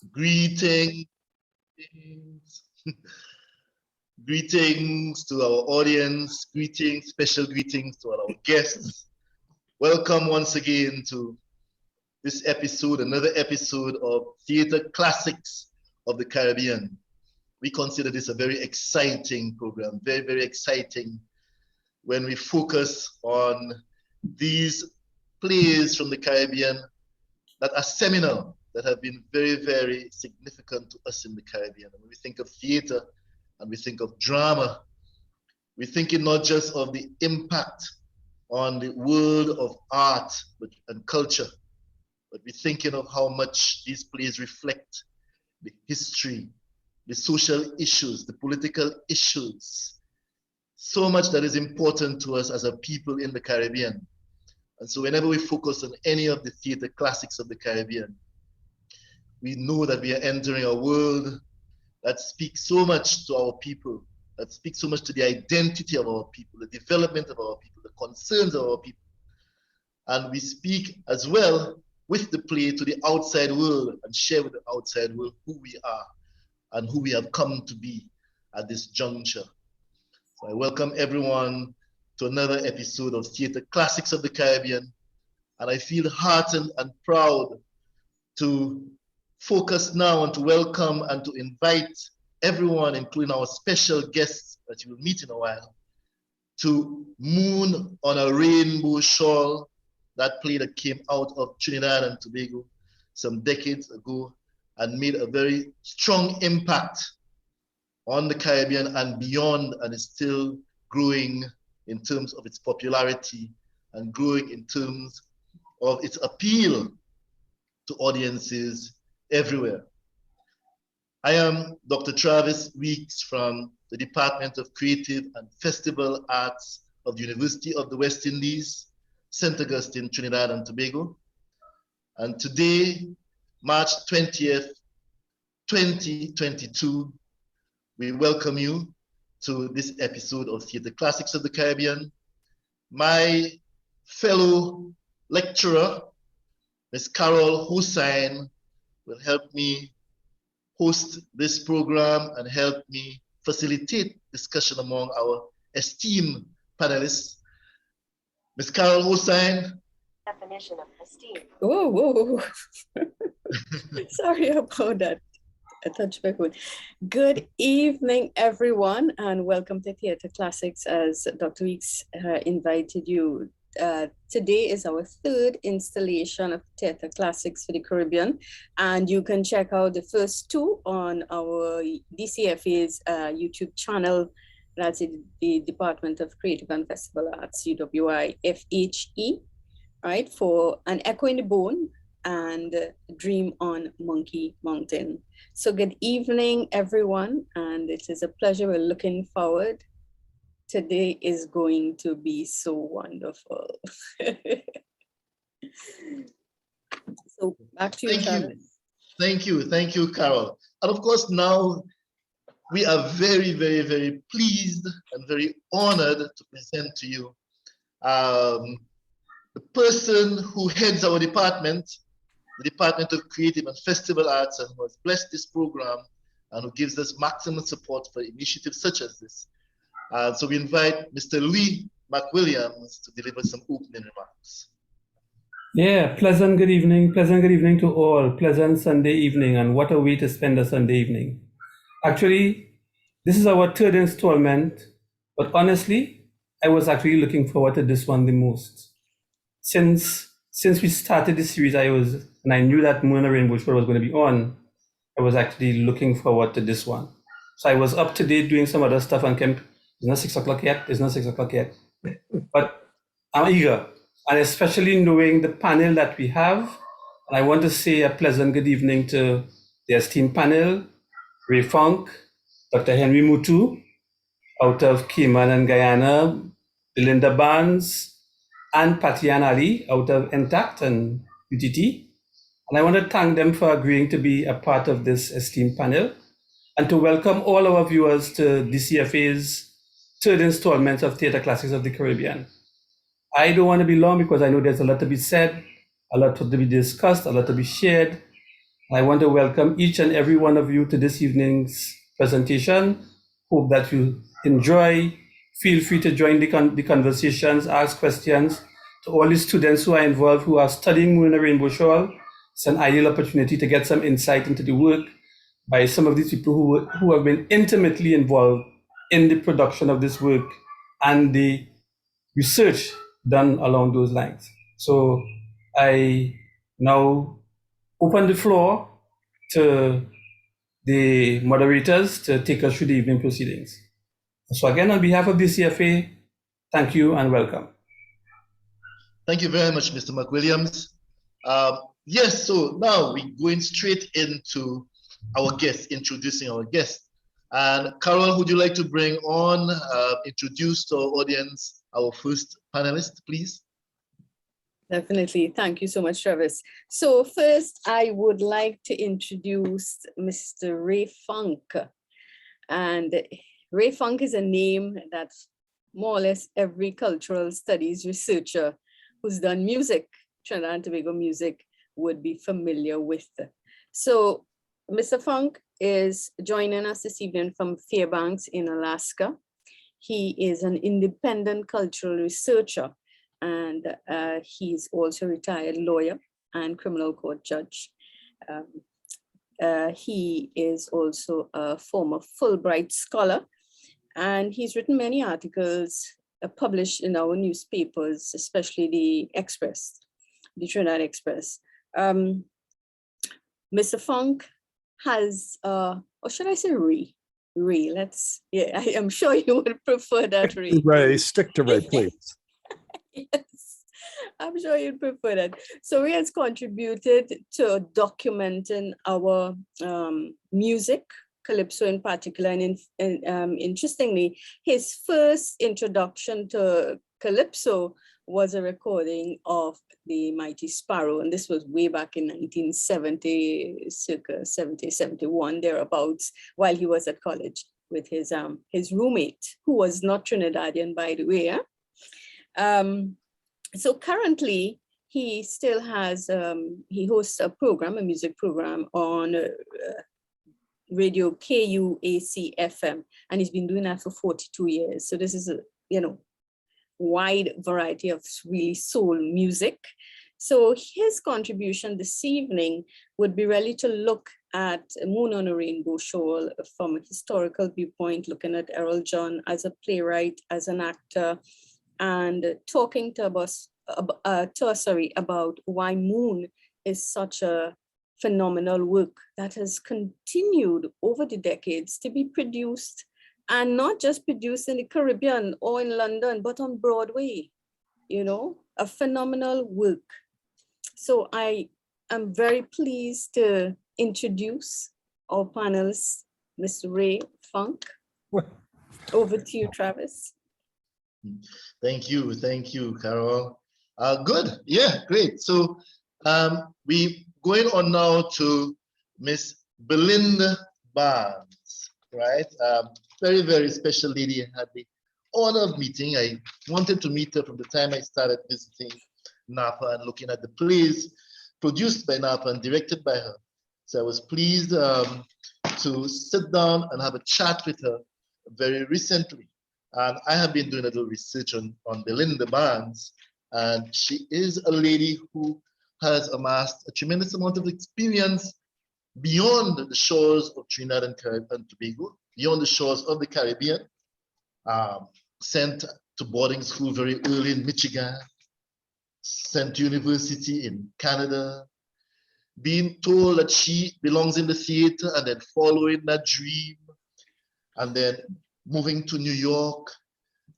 Greetings, greetings to our audience, special greetings to all our guests. Welcome once again to this episode, another episode of Theatre Classics of the Caribbean. We consider this a very exciting program, very, very exciting when we focus on these plays from the Caribbean that are seminal, that have been very, very significant to us in the Caribbean. And when we think of theater and we think of drama, we're thinking not just of the impact on the world of art and culture, but we're thinking of how much these plays reflect the history, the social issues, the political issues, so much that is important to us as a people in the Caribbean. And so whenever we focus on any of the theater classics of the Caribbean, we know that we are entering a world that speaks so much to our people, that speaks so much to the identity of our people, the development of our people, the concerns of our people. And we speak as well with the play to the outside world and share with the outside world who we are and who we have come to be at this juncture. So I welcome everyone to another episode of Theatre Classics of the Caribbean. And I feel heartened and proud to focus now and to welcome and to invite everyone, including our special guests that you will meet in a while, to Moon on a Rainbow Shawl, that play that came out of Trinidad and Tobago some decades ago and made a very strong impact on the Caribbean and beyond, and is still growing in terms of its popularity and growing in terms of its appeal to audiences everywhere. I am Dr. Travis Weeks from the Department of Creative and Festival Arts of the University of the West Indies, St. Augustine, Trinidad and Tobago. And today, March 20th, 2022, we welcome you to this episode of Theatre Classics of the Caribbean. My fellow lecturer, Ms. Carol Hossain, will help me host this program and help me facilitate discussion among our esteemed panelists. Ms. Carol Hossain. Definition of esteem. Whoa. Sorry about that. I touched my phone. Good evening, everyone, and welcome to Theatre Classics as Dr. Weeks invited you. Today is our third installation of Theatre Classics for the Caribbean, and you can check out the first two on our DCFA's YouTube channel. That's the Department of Creative and Festival Arts, UWI-FHE, right, for An Echo in the Bone and Dream on Monkey Mountain. So good evening, everyone, and it is a pleasure. We're looking forward. Today is going to be so wonderful. So back to you, Travis. Thank you, Carol. And of course, now we are very, very, very pleased and very honored to present to you the person who heads our department, the Department of Creative and Festival Arts, and who has blessed this program and who gives us maximum support for initiatives such as this. So we invite Mr. Louis McWilliams to deliver some opening remarks. Yeah, pleasant good evening to all. Pleasant Sunday evening, and what a way to spend a Sunday evening. Actually, this is our third installment, but honestly, I was actually looking forward to this one the most. Since we started this series, and I knew that Moon on a Rainbow Shawl was going to be on, I was actually looking forward to this one. So I was up to date doing some other stuff and came, it's not 6 o'clock yet. But I'm eager, and especially knowing the panel that we have. And I want to say a pleasant good evening to the esteemed panel, Ray Funk, Dr. Henry Mutu, out of Cayman and Guyana, Belinda Barnes, and Patian Ali, out of Intact and UTT. And I want to thank them for agreeing to be a part of this esteemed panel, and to welcome all our viewers to DCFA's third installment of Theatre Classics of the Caribbean. I don't want to be long because I know there's a lot to be said, a lot to be discussed, a lot to be shared, I want to welcome each and every one of you to this evening's presentation. Hope that you enjoy. Feel free to join the conversations, ask questions. To all the students who are involved, who are studying Moon and Rainbow Shawl, it's an ideal opportunity to get some insight into the work by some of these people who have been intimately involved in the production of this work and the research done along those lines. So I now open the floor to the moderators to take us through the evening proceedings. So again, on behalf of the CFA, thank you and welcome. Thank you very much, Mr. McWilliams. Yes, so now we're going straight into our guests, introducing our guests. And Carol, would you like to bring on, introduce to our audience, our first panelist, please? Definitely. Thank you so much, Travis. So first, I would like to introduce Mr. Ray Funk. And Ray Funk is a name that more or less every cultural studies researcher who's done music, Trinidad and Tobago music, would be familiar with. So Mr. Funk is joining us this evening from Fairbanks in Alaska. He is an independent cultural researcher, and he's also a retired lawyer and criminal court judge. He is also a former Fulbright scholar, and he's written many articles published in our newspapers, especially the Express, the Trinidad Express. Mr. Funk has, or should I say Ray? Ray, yeah, I am sure you would prefer that, Ray. Ray, stick to Ray, please. Yes, I'm sure you'd prefer that. So Ray has contributed to documenting our music, Calypso in particular, and interestingly, his first introduction to Calypso was a recording of the Mighty Sparrow, and this was way back in 1970, circa 70, 71, thereabouts, while he was at college with his roommate, who was not Trinidadian, by the way. So currently, he still has, he hosts a program, a music program on radio KUAC FM, and he's been doing that for 42 years. So this is a, wide variety of really soul music. So his contribution this evening would be really to look at Moon on a Rainbow Shawl from a historical viewpoint, looking at Errol John as a playwright, as an actor, and talking to us about why Moon is such a phenomenal work that has continued over the decades to be produced, and not just produced in the Caribbean or in London, but on Broadway, a phenomenal work. So I am very pleased to introduce our panelists, Mr. Ray Funk. Over to you, Travis. Thank you, Carol. Good, yeah, great. So we going on now to Miss Belinda Barnes, right? Very, very special lady. I had the honor of meeting. I wanted to meet her from the time I started visiting Napa and looking at the plays produced by Napa and directed by her. So I was pleased to sit down and have a chat with her very recently. And I have been doing a little research on Belinda Barnes, and she is a lady who has amassed a tremendous amount of experience beyond the shores of Trinidad and Tobago, beyond the shores of the Caribbean, sent to boarding school very early in Michigan, sent to university in Canada, being told that she belongs in the theater and then following that dream, and then moving to New York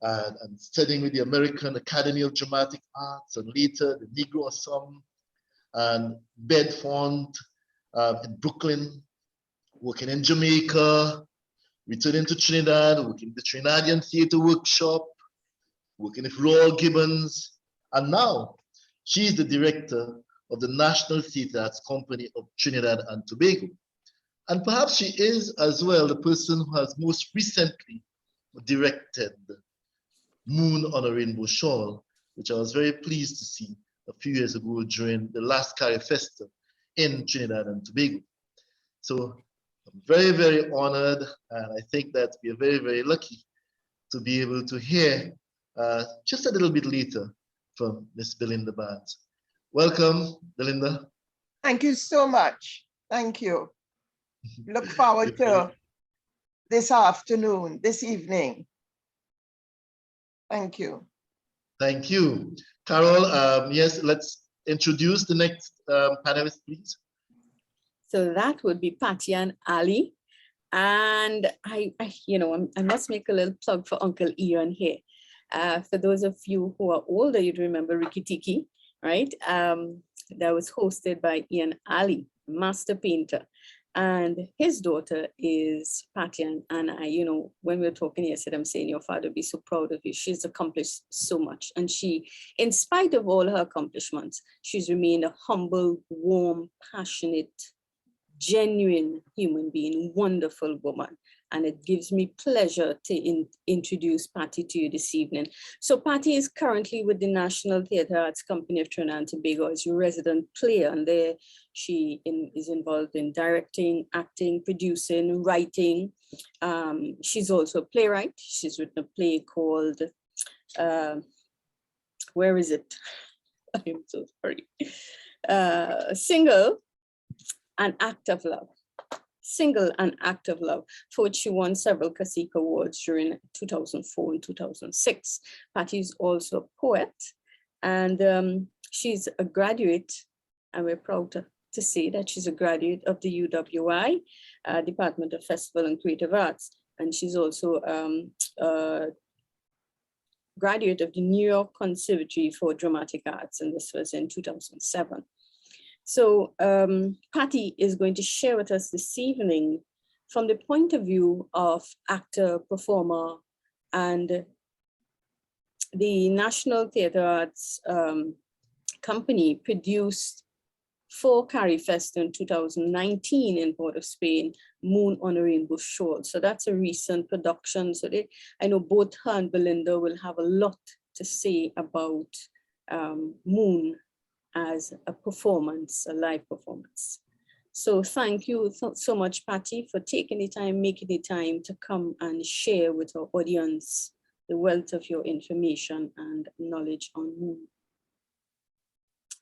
and studying with the American Academy of Dramatic Arts, and later the Negro Ensemble, and Bedfont in Brooklyn, working in Jamaica, returning to Trinidad, working in the Trinidadian Theatre Workshop, working with Royal Gibbons, and now she's the director of the National Theatre Arts Company of Trinidad and Tobago. And perhaps she is as well the person who has most recently directed Moon on a Rainbow Shawl, which I was very pleased to see a few years ago during the last Carrie Festa in Trinidad and Tobago. So I'm very, very honored, and I think that we are very, very lucky to be able to hear just a little bit later from Miss Belinda Barnes. Welcome, Belinda. Thank you so much. Thank you. Look forward to this afternoon, this evening. Thank you. Thank you. Carol, yes, let's introduce the next panelist, please. So that would be Patty and Ali. And I must make a little plug for Uncle Ian here. For those of you who are older, you'd remember Rikki Tikki, right? That was hosted by Ian Ali, master painter. And his daughter is Patty, and I, when we were talking yesterday, I'm saying your father would be so proud of you. She's accomplished so much. And she, in spite of all her accomplishments, she's remained a humble, warm, passionate, genuine human being, wonderful woman. And it gives me pleasure to introduce Patty to you this evening. So Patty is currently with the National Theatre Arts Company of Trinidad and Tobago as a resident player. And there she is involved in directing, acting, producing, writing. She's also a playwright. She's written a play called, where is it? I'm so sorry. Single, An Act of Love. Single, An Act of Love, for which she won several Kasika Awards during 2004 and 2006. Patty is also a poet, and she's a graduate, and we're proud to say that she's a graduate of the UWI, Department of Festival and Creative Arts, and she's also a graduate of the New York Conservatory for Dramatic Arts, and this was in 2007. So Patty is going to share with us this evening from the point of view of actor, performer, and the National Theatre Arts Company produced for Carifest in 2019 in Port of Spain, Moon on a Rainbow Shawl. So that's a recent production. So I know both her and Belinda will have a lot to say about Moon as a performance, a live performance. So thank you so much, Patty, for taking the time, making the time to come and share with our audience the wealth of your information and knowledge on Moon.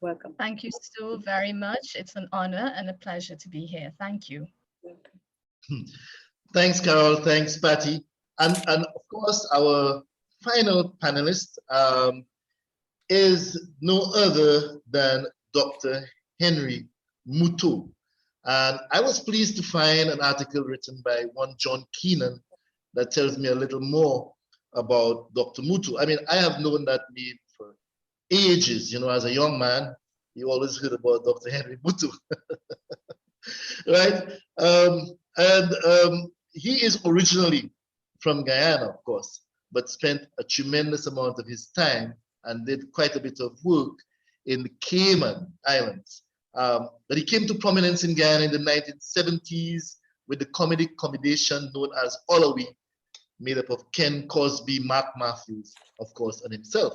Welcome. Thank you so very much. It's an honor and a pleasure to be here. Thank you. Welcome. Thanks, Carol. Thanks, Patty. And of course, our final panelist is no other than Dr. Henry Muto. And I was pleased to find an article written by one John Keenan that tells me a little more about Dr. Muto. I mean, I have known that name for ages, as a young man. You always heard about Dr. Henry Muto, right? He is originally from Guyana, of course, but spent a tremendous amount of his time and did quite a bit of work in the Cayman Islands. But he came to prominence in Guyana in the 1970s with the comedic combination known as Olawi, made up of Ken Cosby, Mark Matthews, of course, and himself.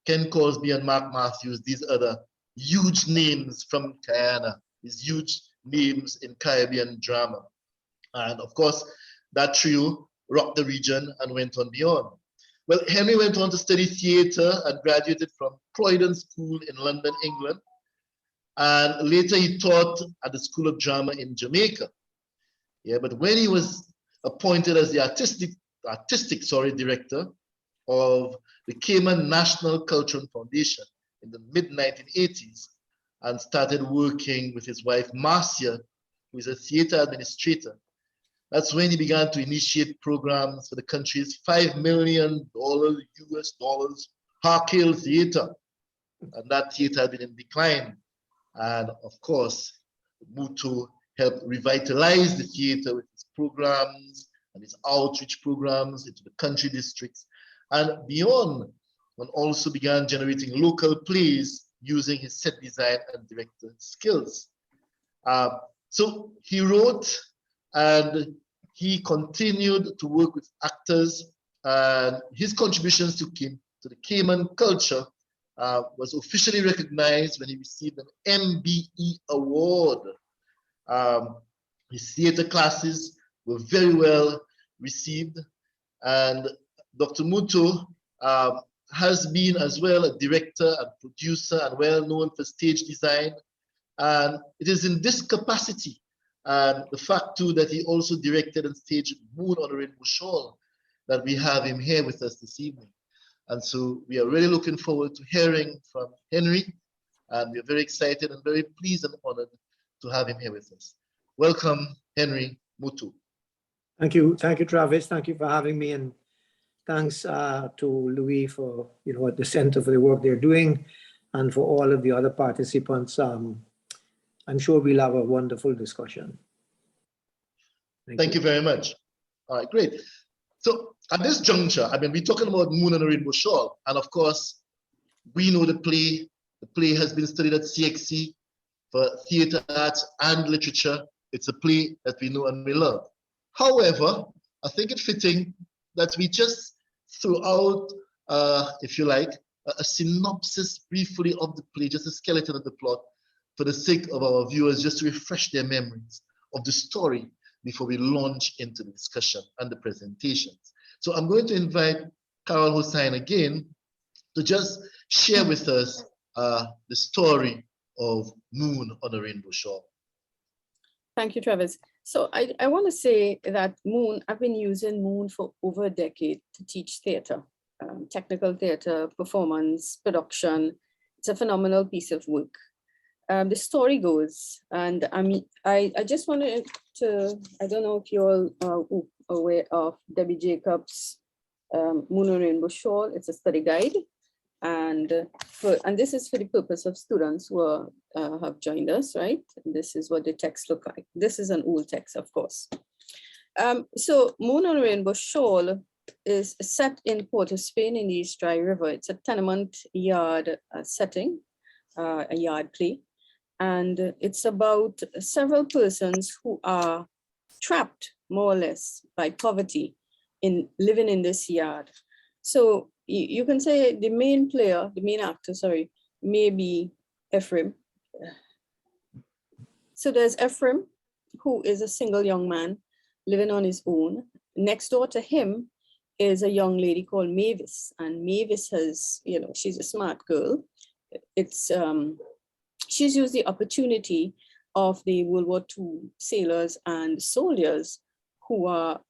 Ken Cosby and Mark Matthews, these are the huge names from Guyana, these huge names in Caribbean drama. And of course, that trio rocked the region and went on beyond. Well, Henry went on to study theatre and graduated from Croydon School in London, England. And later he taught at the School of Drama in Jamaica. Yeah, but when he was appointed as the artistic director of the Cayman National Cultural Foundation in the mid-1980s and started working with his wife, Marcia, who is a theatre administrator, that's when he began to initiate programs for the country's $5 million US dollars Harkale Theatre. And that theatre had been in decline. And of course, Muto helped revitalize the theatre with his programs and his outreach programs into the country districts and beyond, and also began generating local plays using his set design and director skills. So he wrote and he continued to work with actors, and his contributions to the Cayman culture was officially recognized when he received an MBE award. His theater classes were very well received, and Dr. Muto has been as well a director and producer and well known for stage design. And it is in this capacity and the fact too that he also directed and staged Moon on a Rainbow Shawl that we have him here with us this evening. And so we are really looking forward to hearing from Henry, and we are very excited and very pleased and honored to have him here with us. Welcome, Henry Mutu. Thank you, Travis. Thank you for having me, and thanks to Louis for at the center for the work they're doing, and for all of the other participants. I'm sure we'll have a wonderful discussion. Thank you very much. All right, great. So at this juncture, I mean, we're talking about Moon on a Rainbow Shawl, and of course, we know the play. The play has been studied at CXC for theater arts and literature. It's a play that we know and we love. However, I think it's fitting that we just throw out, if you like, a synopsis briefly of the play, just a skeleton of the plot, for the sake of our viewers, just to refresh their memories of the story before we launch into the discussion and the presentations. So I'm going to invite Carol Hossain again to just share with us the story of Moon on a Rainbow Shawl. Thank you, Travis. So I want to say that Moon, I've been using Moon for over a decade to teach theater, technical theater, performance, production. It's a phenomenal piece of work. The story goes, and I just wanted to, I don't know if you all are aware of Debbie Jacobs' Moon on Rainbow Shawl. It's a study guide, and this is for the purpose of students who have joined us, right? And this is what the text look like. This is an old text, of course. So Moon on a Rainbow Shawl is set in Port of Spain in the East Dry River. It's a tenement yard setting, a yard play. And it's about several persons who are trapped, more or less, by poverty in living in this yard. So you can say the main player, the main actor, sorry, may be Ephraim. So there's Ephraim, who is a single young man living on his own. Next door to him is a young lady called Mavis. And Mavis has, she's a smart girl. She's used the opportunity of the World War II sailors and soldiers who are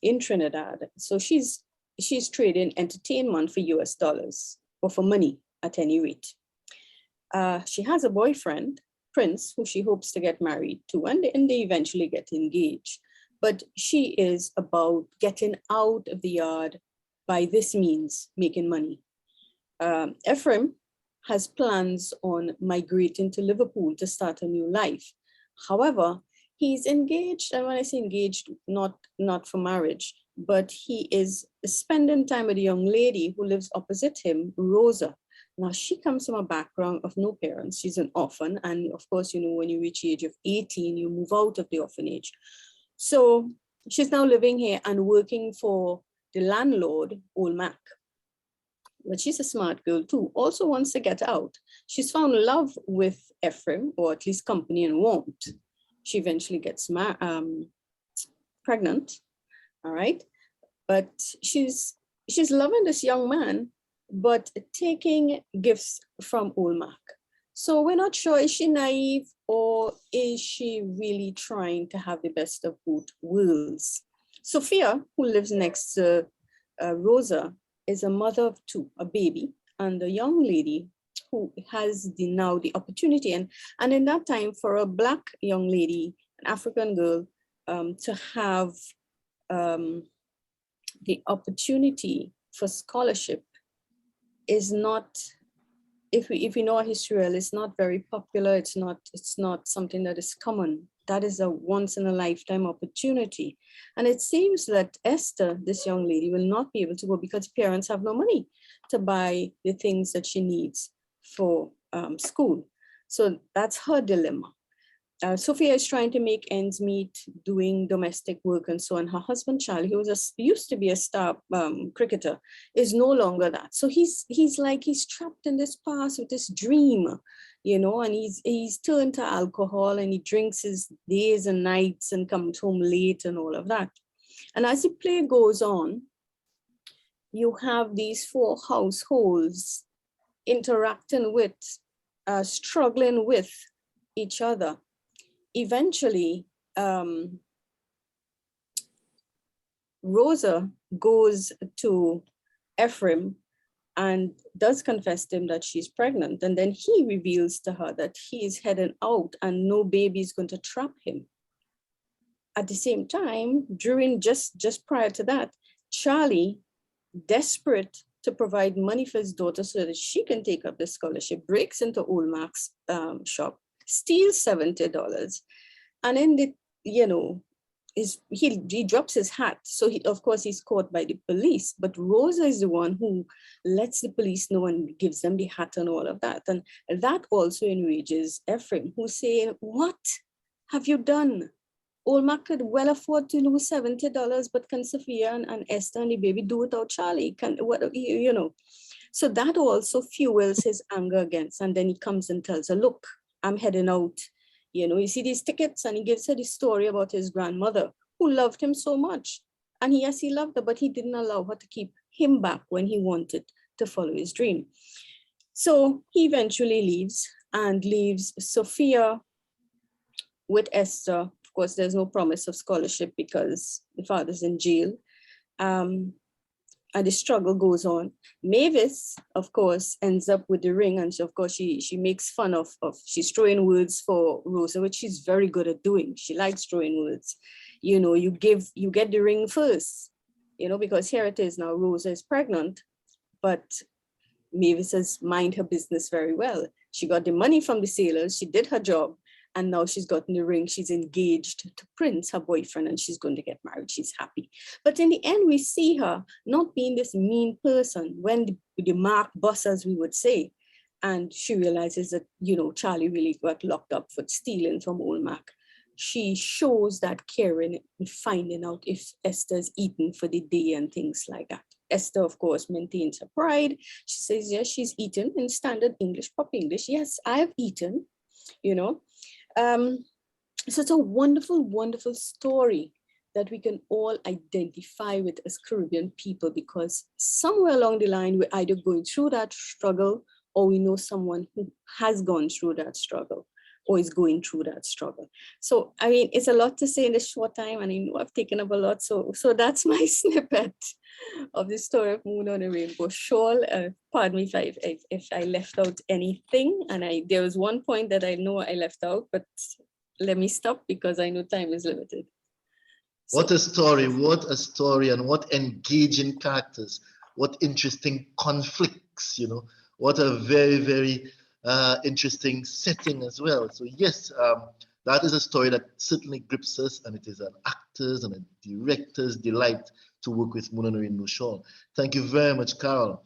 in Trinidad. So she's trading entertainment for US dollars, or for money at any rate. She has a boyfriend, Prince, who she hopes to get married to, and they eventually get engaged. But she is about getting out of the yard by this means, making money. Ephraim has plans on migrating to Liverpool to start a new life. However, he's engaged, and when I say engaged, not for marriage, but he is spending time with a young lady who lives opposite him, Rosa. Now, she comes from a background of no parents. She's an orphan. And of course, when you reach the age of 18, you move out of the orphanage. So she's now living here and working for the landlord, Old Mac. But she's a smart girl too, also wants to get out. She's found love with Ephraim, or at least company and warmth. She eventually gets pregnant, all right? But she's loving this young man, but taking gifts from Old Mac. So we're not sure, is she naive or is she really trying to have the best of both worlds? Sophia, who lives next to Rosa, is a mother of two, a baby, and a young lady who has now the opportunity, and in that time for a Black young lady, an African girl, to have the opportunity for scholarship is not, if we know our history, it's not very popular. It's not something that is common. That is a once in a lifetime opportunity. And it seems that Esther, this young lady, will not be able to go because parents have no money to buy the things that she needs for school. So that's her dilemma. Sophia is trying to make ends meet, doing domestic work and so on. Her husband, Charlie, who used to be a star cricketer, is no longer that. So he's trapped in this past with this dream, you know, and he's turned to alcohol and he drinks his days and nights and comes home late and all of that. And as the play goes on, you have these four households interacting with, struggling with each other. Eventually, Rosa goes to Ephraim and does confess to him that she's pregnant. And then he reveals to her that he is heading out and no baby is going to trap him. At the same time, during just prior to that, Charlie, desperate to provide money for his daughter so that she can take up the scholarship, breaks into Old Mark's shop, steals $70, and then he drops his hat. So of course he's caught by the police, but Rosa is the one who lets the police know and gives them the hat and all of that. And that also enrages Ephraim, who's saying, what have you done? Old Mark could well afford to lose $70, but can Sophia and Esther and the baby do without Charlie? So that also fuels his anger against. And then he comes and tells her, look, I'm heading out. You know, you see these tickets, and he gives her the story about his grandmother who loved him so much. And yes, he loved her, but he didn't allow her to keep him back when he wanted to follow his dream. So he eventually leaves and leaves Sophia with Esther. Of course, there's no promise of scholarship because the father's in jail. And the struggle goes on. Mavis, of course, ends up with the ring, and she makes fun of she's throwing words for Rosa, which she's very good at doing. She likes throwing words. You know, you get the ring first, you know, because here it is now, Rosa is pregnant, but Mavis has mind her business very well. She got the money from the sailors, she did her job, and now she's gotten the ring. She's engaged to Prince, her boyfriend, and she's going to get married. She's happy. But in the end, we see her not being this mean person when the mark bus, as we would say, and she realizes that, you know, Charlie really got locked up for stealing from old Mark. She shows that caring in finding out if Esther's eaten for the day and things like that. Esther, of course, maintains her pride. She says, yes, she's eaten in standard English, pop English. Yes, I have eaten, you know. So it's a wonderful, wonderful story that we can all identify with as Caribbean people, because somewhere along the line, we're either going through that struggle or we know someone who has gone through that struggle or is going through that struggle. So, I mean, it's a lot to say in this short time, and I know I've taken up a lot. So that's my snippet of the story of Moon on a Rainbow Shawl. Pardon me if I left out anything, and there was one point that I know I left out, but let me stop because I know time is limited. What a story, and what engaging characters, what interesting conflicts, you know, what a very, very interesting setting as well. So yes, that is a story that certainly grips us, and it is an actor's and a director's delight to work with Moon on a Rainbow Shawl. Thank you very much, Carol.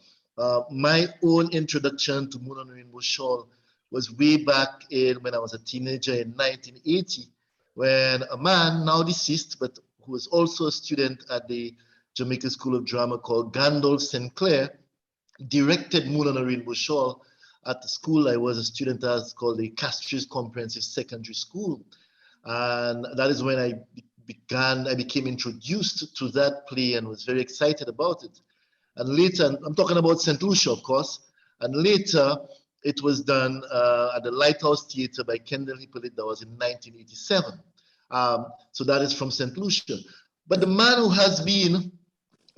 My own introduction to Moon on a Rainbow Shawl was way back when I was a teenager in 1980, when a man, now deceased, but who was also a student at the Jamaica School of Drama called Gandalf Sinclair, directed Moon on a Rainbow Shawl at the school I was a student at, called the Castries Comprehensive Secondary School. And that is when I became introduced to that play and was very excited about it. And later, I'm talking about St. Lucia, of course, and later it was done at the Lighthouse Theatre by Kendall Hippolyte. That was in 1987. So that is from St. Lucia. But the man who has been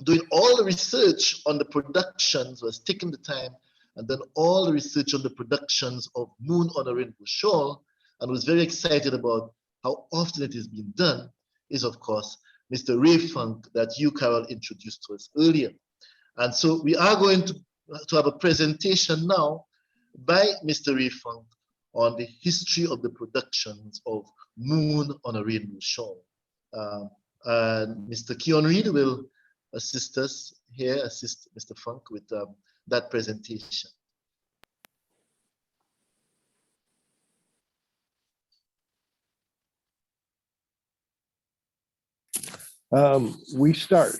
doing all the research on the productions, was taking the time and done all the research on the productions of Moon on a Rainbow Shawl, and was very excited about how often it is being done, is of course Mr. Ray Funk, that you, Carol, introduced to us earlier. And so we are going to have a presentation now by Mr. Ray Funk on the history of the productions of Moon on a Rainbow Shawl. And Mr. Keon Reed will assist us here, assist Mr. Funk with that presentation. We start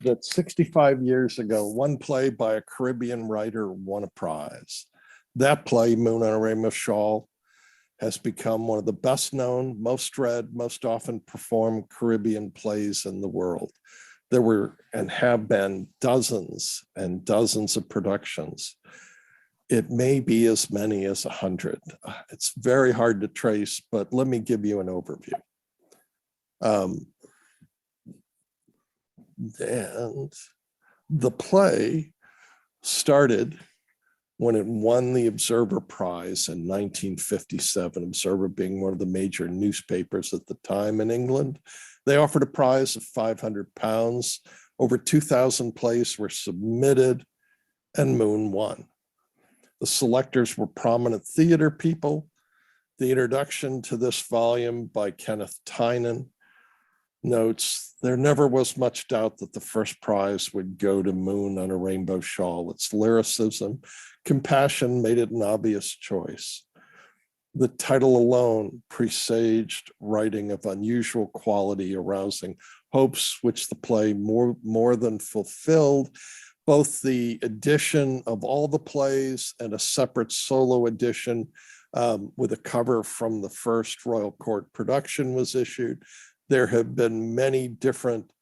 that 65 years ago, one play by a Caribbean writer won a prize. That play, Moon on a Rainbow Shawl, has become one of the best known, most read, most often performed Caribbean plays in the world. There were and have been dozens and dozens of productions. It may be as many as 100. It's very hard to trace, but let me give you an overview. And the play started when it won the Observer Prize in 1957, Observer being one of the major newspapers at the time in England. They offered a prize of £500. Over 2,000 plays were submitted, and Moon won. The selectors were prominent theater people. The introduction to this volume by Kenneth Tynan notes, there never was much doubt that the first prize would go to Moon on a Rainbow Shawl. Its lyricism, compassion made it an obvious choice. The title alone presaged writing of unusual quality, arousing hopes which the play more than fulfilled. Both the edition of all the plays and a separate solo edition with a cover from the first Royal Court production was issued. There have been many different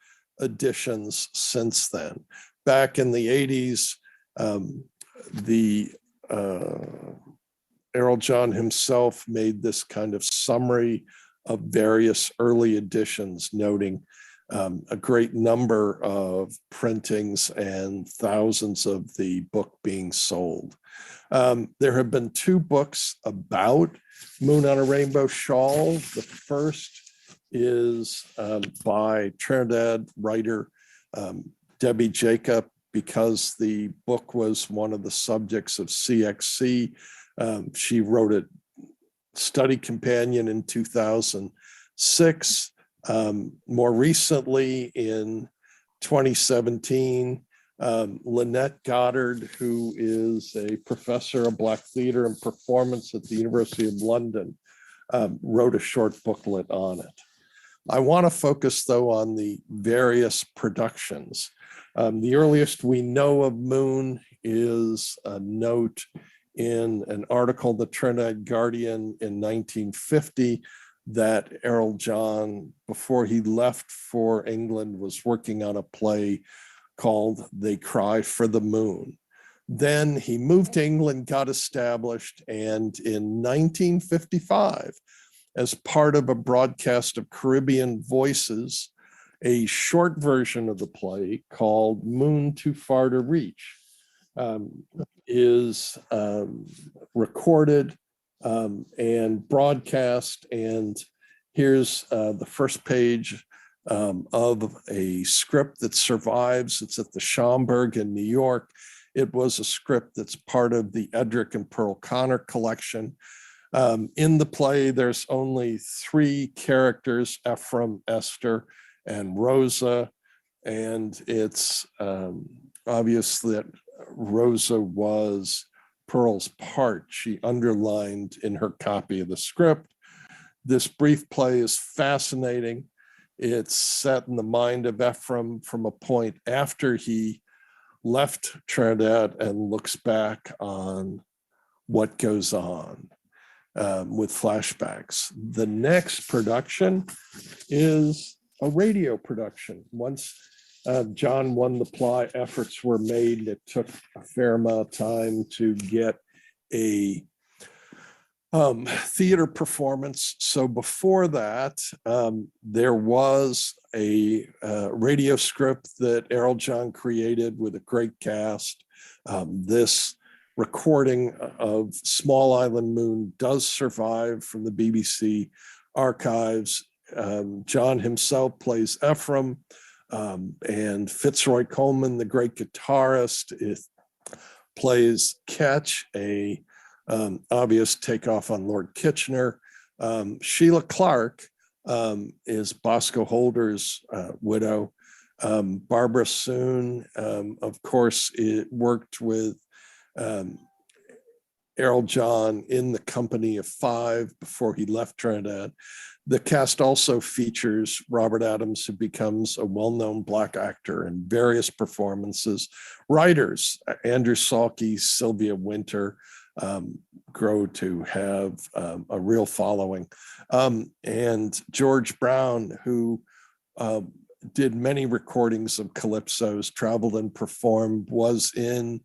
editions since then. Back in the 80s, Errol John himself made this kind of summary of various early editions, noting a great number of printings and thousands of the book being sold. There have been two books about Moon on a Rainbow Shawl. The first is by Trinidad writer Debbie Jacob, because the book was one of the subjects of CXC. She wrote a study companion in 2006. More recently, in 2017, Lynette Goddard, who is a professor of Black theater and performance at the University of London, wrote a short booklet on it. I want to focus, though, on the various productions. The earliest we know of Moon is a note in an article in the Trinidad Guardian in 1950 that Errol John, before he left for England, was working on a play called They Cry for the Moon. Then he moved to England, got established, and in 1955, as part of a broadcast of Caribbean Voices, a short version of the play called Moon Too Far to Reach is recorded and broadcast. And here's the first page of a script that survives. It's at the Schomburg in New York. It was a script that's part of the Edric and Pearl Connor collection. In the play, there's only three characters, Ephraim, Esther, and Rosa. And it's obvious that Rosa was Pearl's part. She underlined in her copy of the script. This brief play is fascinating. It's set in the mind of Ephraim from a point after he left Trinidad and looks back on what goes on. With flashbacks. The next production is a radio production. Once John won the play, efforts were made. It took a fair amount of time to get a theater performance. So before that, there was a radio script that Errol John created with a great cast. This recording of Small Island Moon does survive from the BBC archives. John himself plays Ephraim, and Fitzroy Coleman, the great guitarist, plays Ketch, a obvious takeoff on Lord Kitchener. Sheila Clark is Bosco Holder's widow. Barbara Soon, of course, worked with Errol John in the company of 5 before he left Trinidad. The cast also features Robert Adams, who becomes a well-known Black actor in various performances. Writers, Andrew Salke, Sylvia Winter, grow to have a real following. And George Brown, who did many recordings of calypsos, traveled and performed, was in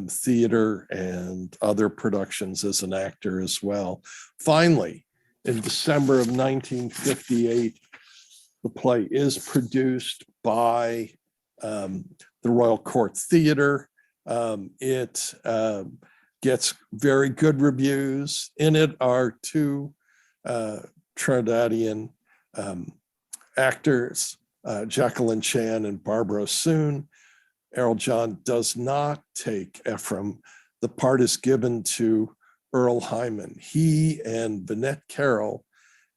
theater and other productions as an actor as well. Finally, in December of 1958, the play is produced by the Royal Court Theatre. It gets very good reviews. In it are 2 Trinidadian actors, Jacqueline Chan and Barbara Soon. Errol John does not take Ephraim. The part is given to Earl Hyman. He and Vinette Carroll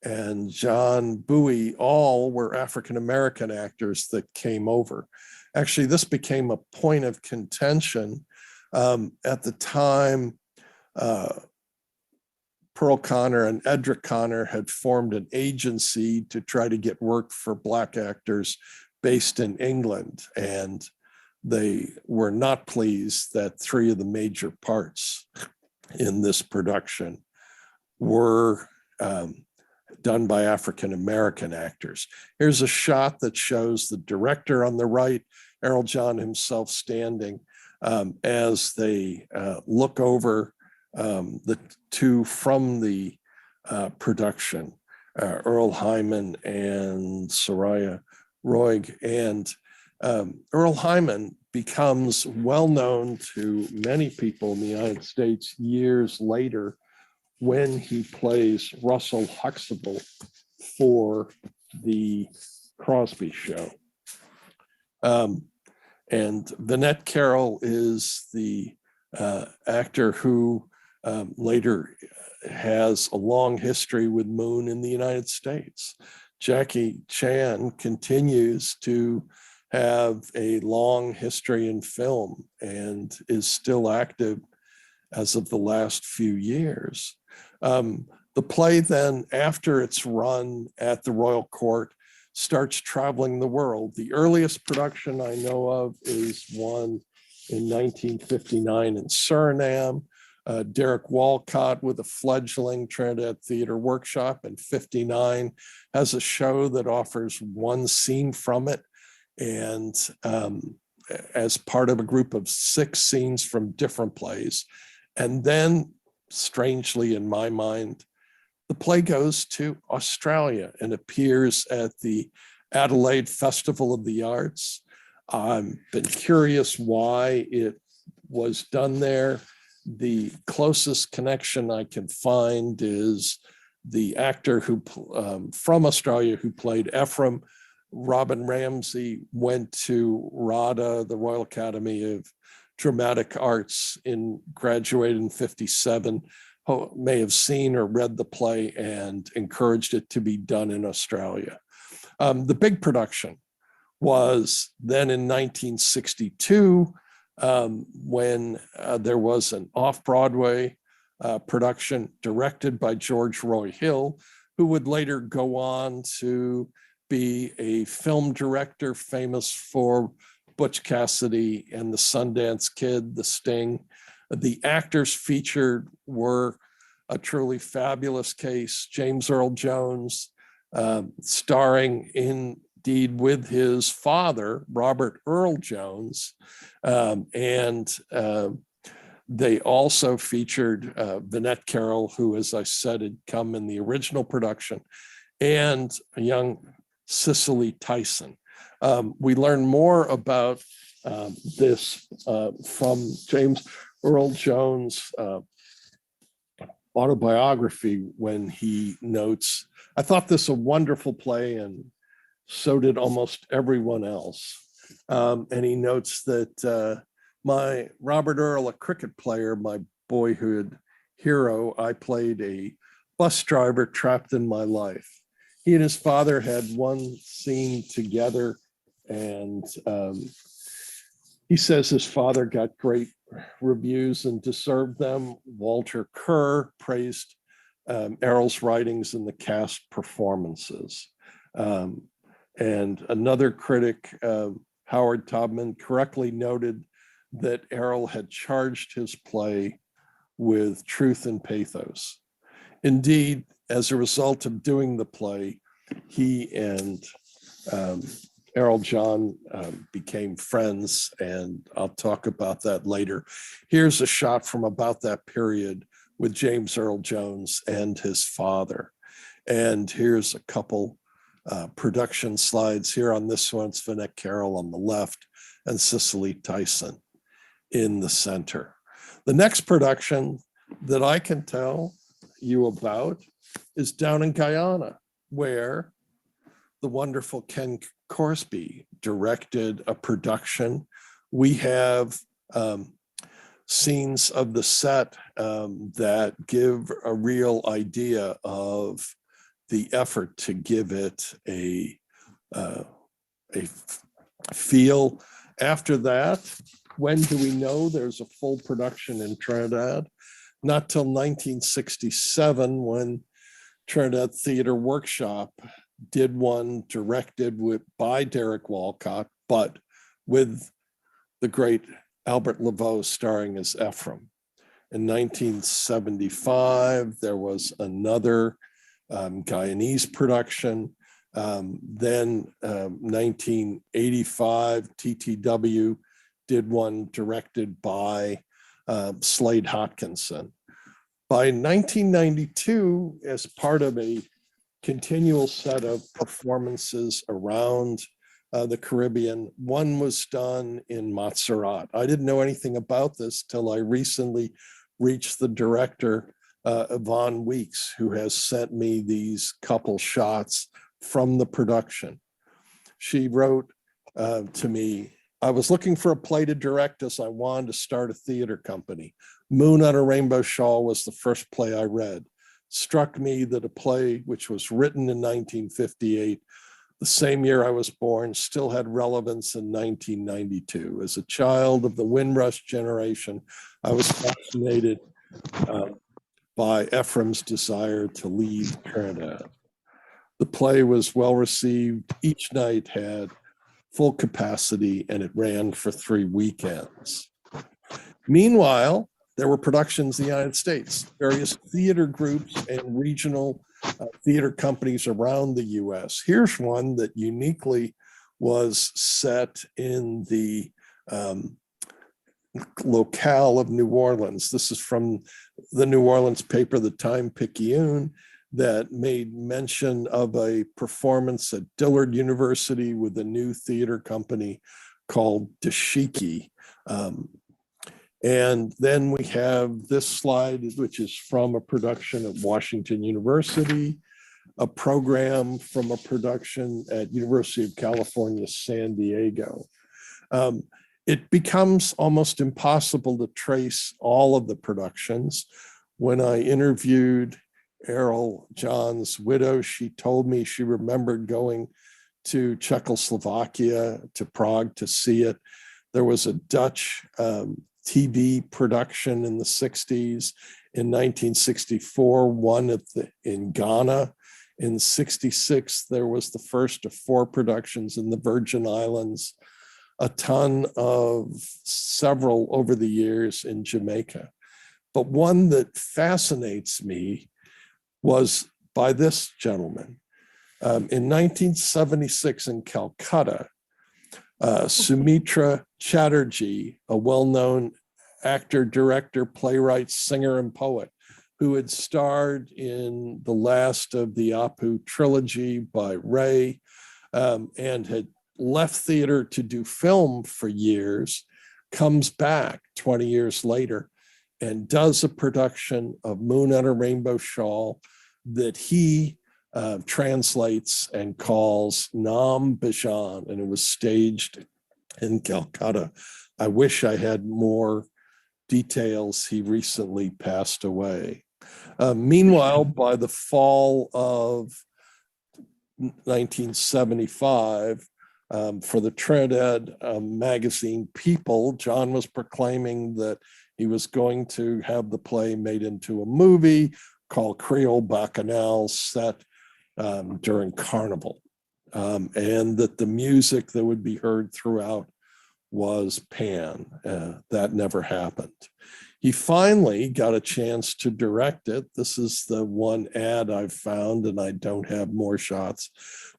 and John Bowie all were African-American actors that came over. Actually, this became a point of contention at the time. Pearl Connor and Edric Connor had formed an agency to try to get work for Black actors based in England, and they were not pleased that 3 of the major parts in this production were done by African-American actors. Here's a shot that shows the director on the right, Errol John himself standing as they look over the 2 from the production, Earl Hyman and Soraya Roig. And Earl Hyman becomes well known to many people in the United States years later when he plays Russell Huxtable for the Crosby Show. And Vinette Carroll is the actor who later has a long history with Moon in the United States. Jackie Chan continues to have a long history in film and is still active as of the last few years. The play then, after its run at the Royal Court, starts traveling the world. The earliest production I know of is one in 1959 in Suriname. Derek Walcott, with a fledgling Trinidad Theater Workshop in 59, has a show that offers 1 scene from it. And as part of a group of 6 scenes from different plays. And then, strangely in my mind, the play goes to Australia and appears at the Adelaide Festival of the Arts. I've been curious why it was done there. The closest connection I can find is the actor who from Australia who played Ephraim, Robin Ramsey, went to RADA, the Royal Academy of Dramatic Arts, graduated in 57, may have seen or read the play and encouraged it to be done in Australia. The big production was then in 1962, when there was an off-Broadway production directed by George Roy Hill, who would later go on to be a film director famous for Butch Cassidy and the Sundance Kid, The Sting. The actors featured were a truly fabulous case. James Earl Jones, starring indeed with his father, Robert Earl Jones. And they also featured Vinette Carroll, who, as I said, had come in the original production, and a young Cicely Tyson. We learn more about this from James Earl Jones' autobiography, when he notes, "I thought this a wonderful play, and so did almost everyone else." And he notes that my Robert Earl, a cricket player, my boyhood hero, I played a bus driver trapped in my life. He and his father had one scene together, and He says his father got great reviews and deserved them. Walter Kerr praised Errol's writings and the cast performances. And another critic, Howard Taubman, correctly noted that Errol had charged his play with truth and pathos. Indeed, as a result of doing the play, he and Errol John became friends, and I'll talk about that later. Here's a shot from about that period with James Earl Jones and his father. And here's a couple production slides. Here on this one, it's Vinette Carroll on the left and Cicely Tyson in the center. The next production that I can tell you about is down in Guyana, where the wonderful Ken Corsby directed a production. We have scenes of the set that give a real idea of the effort to give it a feel. After that, when do we know there's a full production in Trinidad? Not till 1967, when Trinidad Theater Workshop did one directed by Derek Walcott, but with the great Albert Laveau starring as Ephraim. In 1975, there was another Guyanese production. Then 1985, TTW did one directed by Slade Hodkinson. By 1992, as part of a continual set of performances around the Caribbean, one was done in Montserrat. I didn't know anything about this till I recently reached the director, Yvonne Weeks, who has sent me these couple shots from the production. She wrote to me, I was looking for a play to direct as I wanted to start a theater company. Moon on a Rainbow Shawl was the first play I read. Struck me that a play which was written in 1958, the same year I was born, still had relevance in 1992. As a child of the Windrush generation, I was fascinated by Ephraim's desire to leave Trinidad. The play was well received. Each night had full capacity, and it ran for 3 weekends. Meanwhile, there were productions in the United States, various theater groups and regional theater companies around the US. Here's one that uniquely was set in the locale of New Orleans. This is from the New Orleans paper, the Time-Picayune, that made mention of a performance at Dillard University with a new theater company called Dashiki. And then we have this slide, which is from a production at Washington University, a program from a production at University of California, San Diego. It becomes almost impossible to trace all of the productions. When I interviewed Errol John's widow, she told me she remembered going to Czechoslovakia, to Prague to see it. There was a Dutch TV production in the 60s. In 1964, one in Ghana. In 66, there was the first of 4 productions in the Virgin Islands, a ton of several over the years in Jamaica. But one that fascinates me was by this gentleman. In 1976 in Calcutta, Sumitra Chatterjee, a well-known actor, director, playwright, singer, and poet, who had starred in the last of the Apu trilogy by Ray, and had left theater to do film for years, comes back 20 years later and does a production of Moon on a Rainbow Shawl that he translates and calls Nam Bijan, and it was staged in Calcutta. I wish I had more details. He recently passed away. Meanwhile, by the fall of 1975, For the Trinidad magazine People, John was proclaiming that he was going to have the play made into a movie called Creole Bacchanal, set during Carnival, and that the music that would be heard throughout was Pan. That never happened. He finally got a chance to direct it. This is the one ad I've found, and I don't have more shots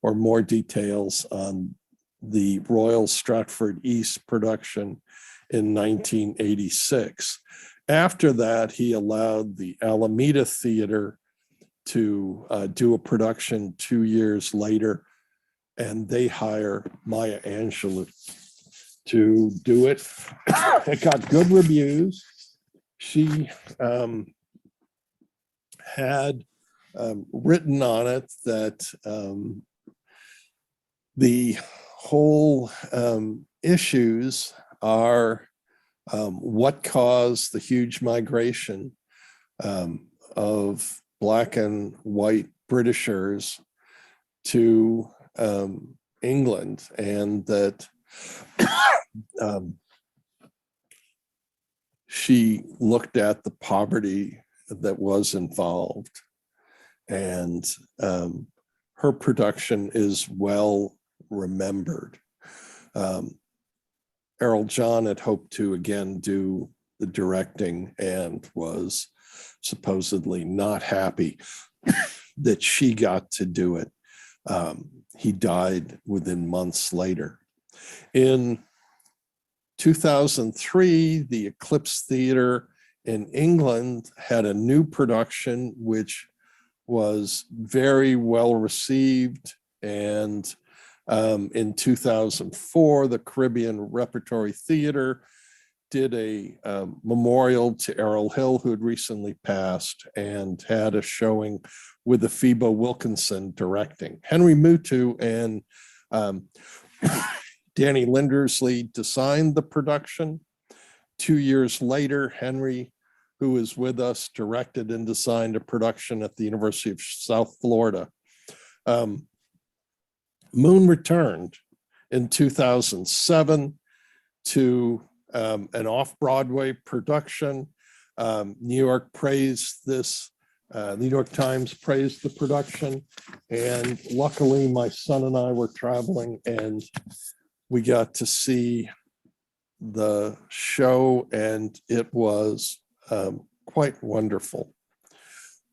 or more details on the Royal Stratford East production in 1986. After that, he allowed the Alameda Theater to do a production 2 years later, and they hire Maya Angelou to do it. It got good reviews. She had written on it that the whole issues are what caused the huge migration of Black and white Britishers to England, and that she looked at the poverty that was involved, and her production is well remembered. Errol John had hoped to again do the directing and was supposedly not happy that she got to do it. He died within months later. In 2003, the Eclipse Theater in England had a new production which was very well received, and in 2004, the Caribbean Repertory Theater did a memorial to Errol Hill, who had recently passed, and had a showing with Afiba Wilkinson directing. Henry Mutu and Danny Lindersley designed the production. 2 years later, Henry, who is with us, directed and designed a production at the University of South Florida. Moon returned in 2007 to an off-Broadway production. New York praised this, the New York Times praised the production, and luckily my son and I were traveling and we got to see the show, and it was quite wonderful.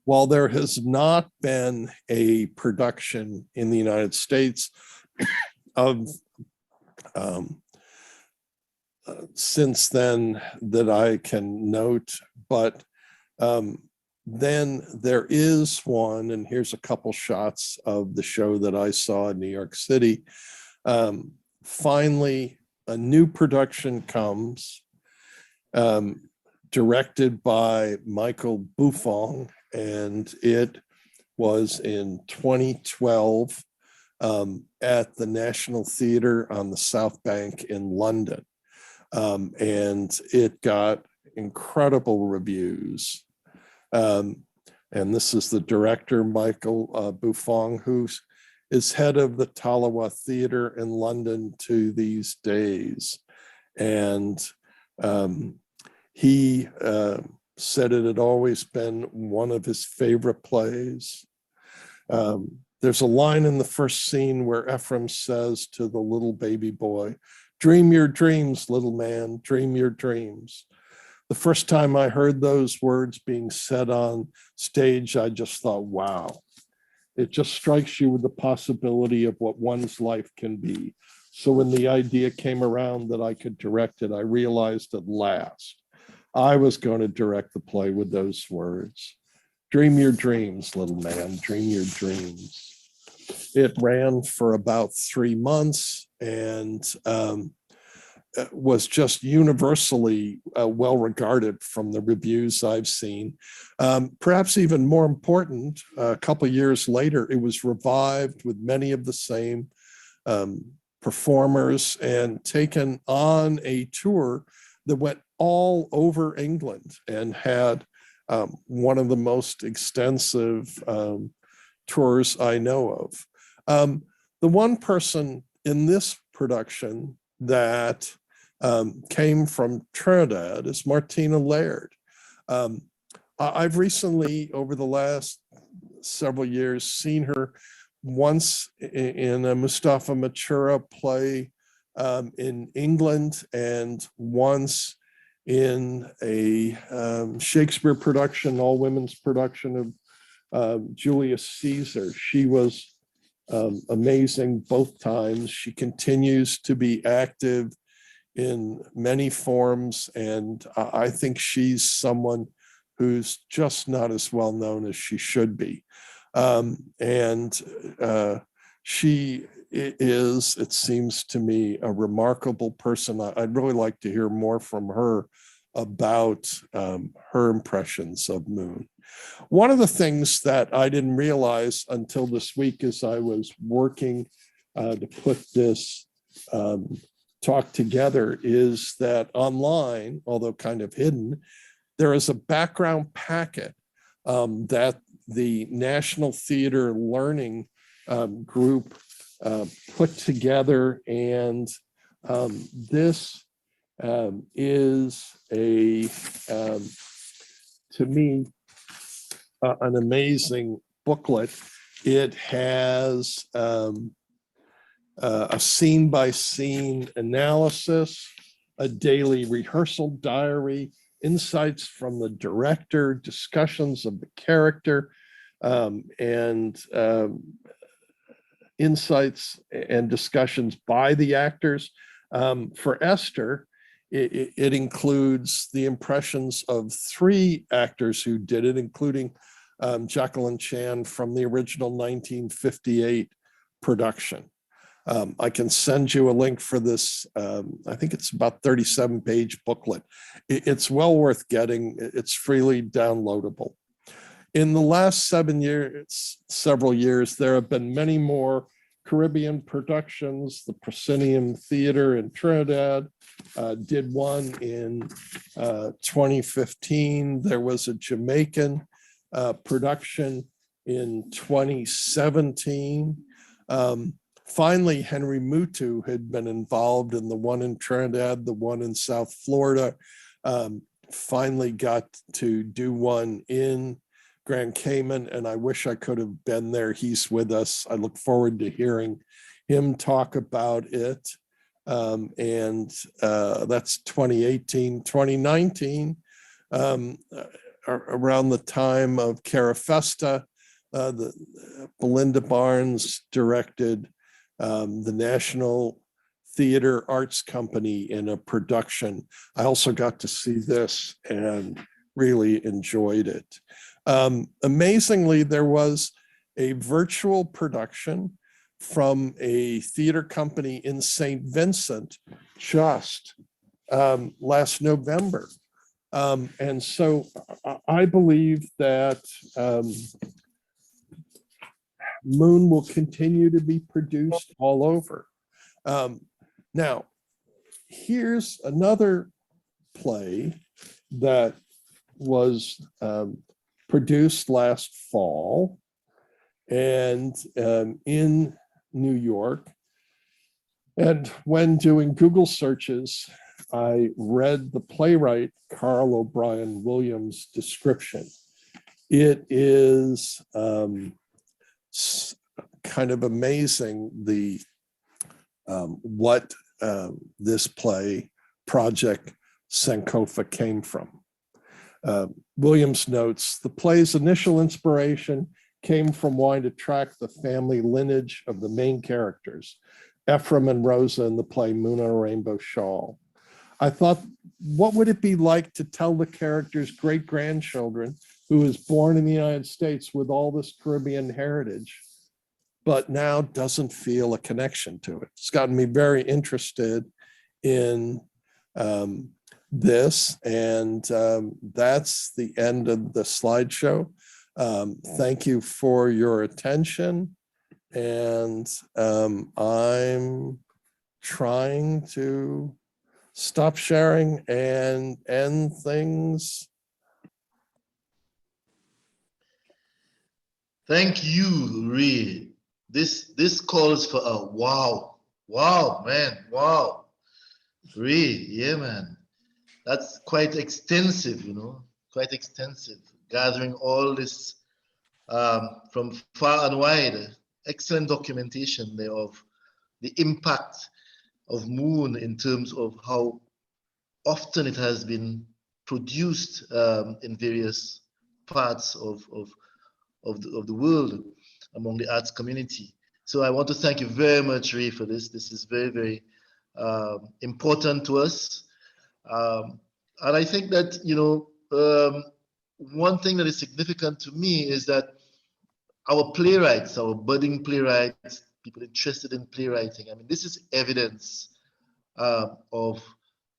While there has not been a production in the United States of since then that I can note, but then there is one, and here's a couple shots of the show that I saw in New York City. Finally, a new production comes, directed by Michael Buffon, and it was in 2012 at the National Theatre on the South Bank in London. And it got incredible reviews. And this is the director, Michael Buffon, who is head of the Talawa Theatre in London to these days. And he said it had always been one of his favorite plays. There's a line in the first scene where Ephraim says to the little baby boy, "Dream your dreams, little man, dream your dreams." The first time I heard those words being said on stage, I just thought, wow. It just strikes you with the possibility of what one's life can be. So when the idea came around that I could direct it, I realized at last I was going to direct the play with those words. Dream your dreams, little man, dream your dreams. It ran for about 3 months and was just universally well regarded from the reviews I've seen. Perhaps even more important, a couple of years later, it was revived with many of the same performers and taken on a tour that went all over England and had one of the most extensive tours I know of. The one person in this production that came from Trinidad is Martina Laird. I've recently, over the last several years, seen her once in a Mustafa Matura play in England, and once in a Shakespeare production, all women's production of Julius Caesar. She was amazing both times. She continues to be active in many forms, and I think she's someone who's just not as well known as she should be. She is, it seems to me, a remarkable person. I'd really like to hear more from her about her impressions of Moon. One of the things that I didn't realize until this week as I was working to put this talk together is that online, although kind of hidden, there is a background packet that the National Theater Learning Group put together, and this is to me, an amazing booklet. It has a scene-by-scene analysis, a daily rehearsal diary, insights from the director, discussions of the character, and insights and discussions by the actors. For Esther, it includes the impressions of 3 actors who did it, including Jacqueline Chan from the original 1958 production. I can send you a link for this. I think it's about 37-page booklet. It's well worth getting. It's freely downloadable. In the last several years, there have been many more Caribbean productions. The Proscenium Theater in Trinidad did one in 2015. There was a Jamaican production in 2017. Finally, Henry Mutu had been involved in the one in Trinidad, the one in South Florida, finally got to do one in Grand Cayman, and I wish I could have been there. He's with us. I look forward to hearing him talk about it. That's 2018, 2019, around the time of Carafesta, Belinda Barnes directed the National Theater Arts Company in a production. I also got to see this and really enjoyed it. Amazingly, there was a virtual production from a theater company in St. Vincent just last November. And so I believe that Moon will continue to be produced all over. Now, here's another play that was produced last fall and in New York. And when doing Google searches, I read the playwright Carl O'Brien Williams' description. It is kind of amazing what this play, Project Sankofa, came from. Williams notes, the play's initial inspiration came from wanting to track the family lineage of the main characters, Ephraim and Rosa in the play Moon on a Rainbow Shawl. I thought, what would it be like to tell the character's great-grandchildren who was born in the United States with all this Caribbean heritage, but now doesn't feel a connection to it? It's gotten me very interested in this, and that's the end of the slideshow. Thank you for your attention, and I'm trying to stop sharing and end things. Thank you, Ray. This calls for a wow. Wow, man. Wow. Really? Yeah, man. That's quite extensive, quite extensive. Gathering all this from far and wide. Excellent documentation there of the impact of moon in terms of how often it has been produced in various parts of the world among the arts community. So I want to thank you very much, Ray, for this. This is very, very important to us. And I think that, one thing that is significant to me is that our playwrights, our budding playwrights, people interested in playwriting, I mean, this is evidence of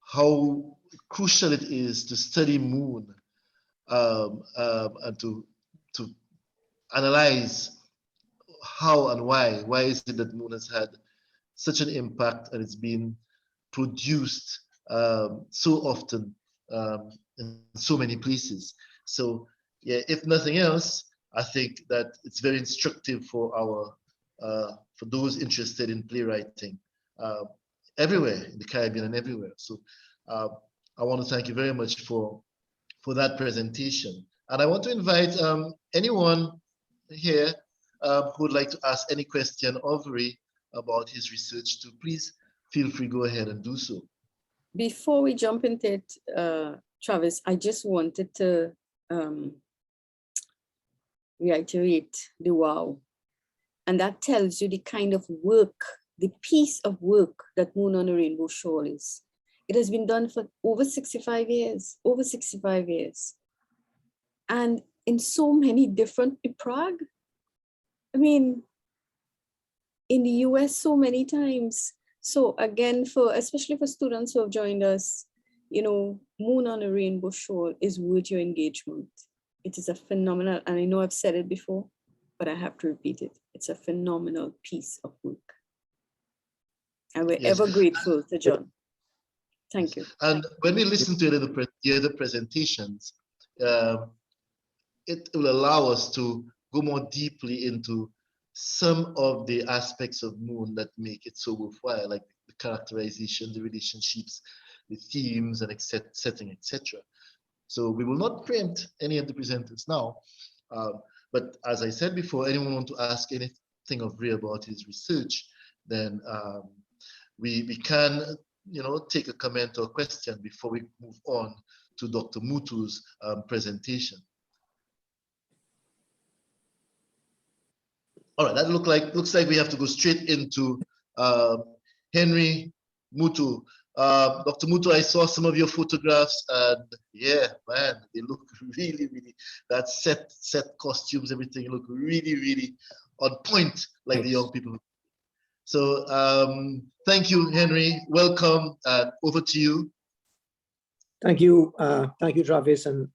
how crucial it is to study moon and to analyze how and why is it that moon has had such an impact and it's been produced so often in so many places. So yeah, if nothing else, I think that it's very instructive for for those interested in playwriting everywhere in the Caribbean and everywhere. So I want to thank you very much for that presentation. And I want to invite anyone here who would like to ask any question of Ray about his research to please feel free, go ahead and do so. Before we jump into it, Travis, I just wanted to reiterate the wow. And that tells you the kind of work, the piece of work that Moon on a Rainbow Shawl is. It has been done for over 65 years, And in so many different, in Prague, I mean, in the US so many times. So again, especially for students who have joined us, Moon on a Rainbow Shawl is worth your engagement. It is a phenomenal, and I know I've said it before, but I have to repeat it. It's a phenomenal piece of work. And we're ever grateful to John. Thank you. And when we listen to the other presentations, it will allow us to go more deeply into some of the aspects of Moon that make it so worthwhile, like the characterization, the relationships, the themes, and setting, etc. So we will not preempt any of the presenters now. But as I said before, anyone want to ask anything of Ray about his research, then we can, take a comment or question before we move on to Dr. Mutu's presentation. All right, that looks like we have to go straight into Henry Mutu. Dr. Mutu, I saw some of your photographs, and yeah, man, they look really, really, that set costumes, everything look really, really on point, like the young people. So thank you, Henry. Welcome, and over to you. Thank you, Travis, and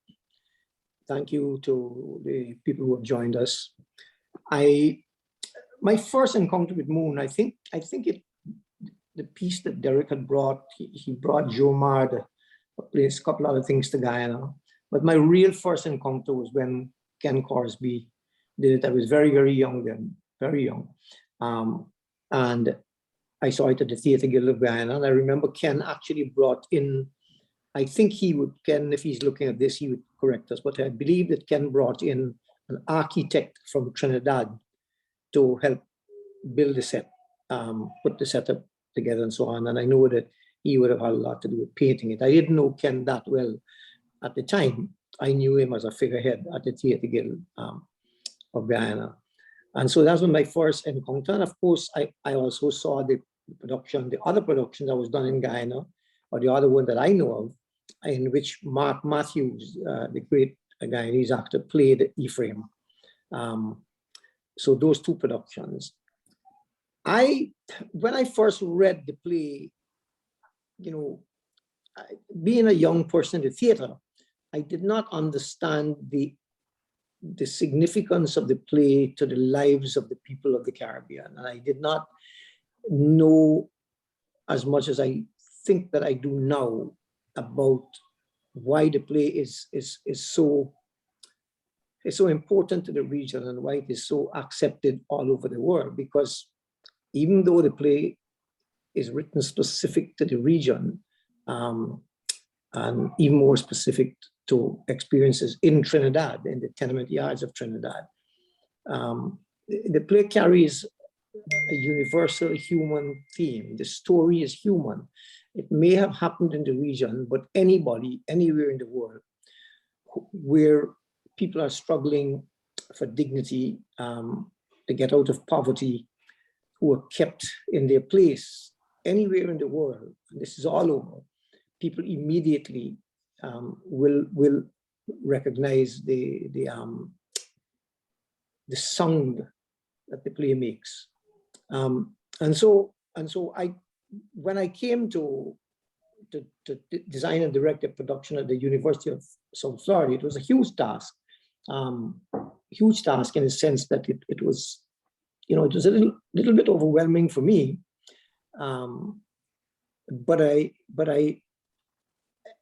thank you to the people who have joined us. My first encounter with Moon, I think the piece that Derek had brought, he brought Jomar, plays a couple other things to Guyana. But my real first encounter was when Ken Corsby did it. I was very, very young then, very young. And I saw it at the Theatre Guild of Guyana. And I remember Ken actually brought in, I think Ken, if he's looking at this, he would correct us, but I believe that Ken brought in an architect from Trinidad to help build the set, put the setup together and so on. And I know that he would have had a lot to do with painting it. I didn't know Ken that well at the time. I knew him as a figurehead at the Theatre Guild of Guyana. And so that was my first encounter. And of course, I also saw the other production that was done in Guyana, or the other one that I know of, in which Mark Matthews, the great Guyanese actor, played Ephraim. So those two productions. When I first read the play, being a young person in the theater, I did not understand the significance of the play to the lives of the people of the Caribbean. And I did not know as much as I think that I do now about why the play is so important to the region and why it is so accepted all over the world. Because even though the play is written specific to the region, and even more specific to experiences in Trinidad, in the tenement yards of Trinidad. The play carries a universal human theme. The story is human. It may have happened in the region, but anybody, anywhere in the world, where people are struggling for dignity, to get out of poverty, who are kept in their place, anywhere in the world, and this is all over, people immediately will recognize the sound that the play makes. And so when I came to design and direct a production at the University of South Florida, it was a huge task in the sense that it was, it was a little bit overwhelming for me. But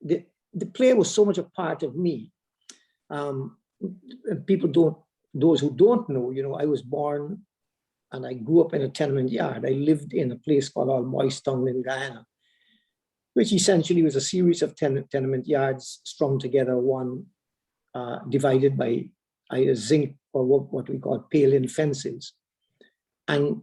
the play was so much a part of me. Those who don't know, I was born and I grew up in a tenement yard. I lived in a place called Almoistown in Guyana, which essentially was a series of tenement yards strung together, one divided by either zinc or what we call pale-in fences. And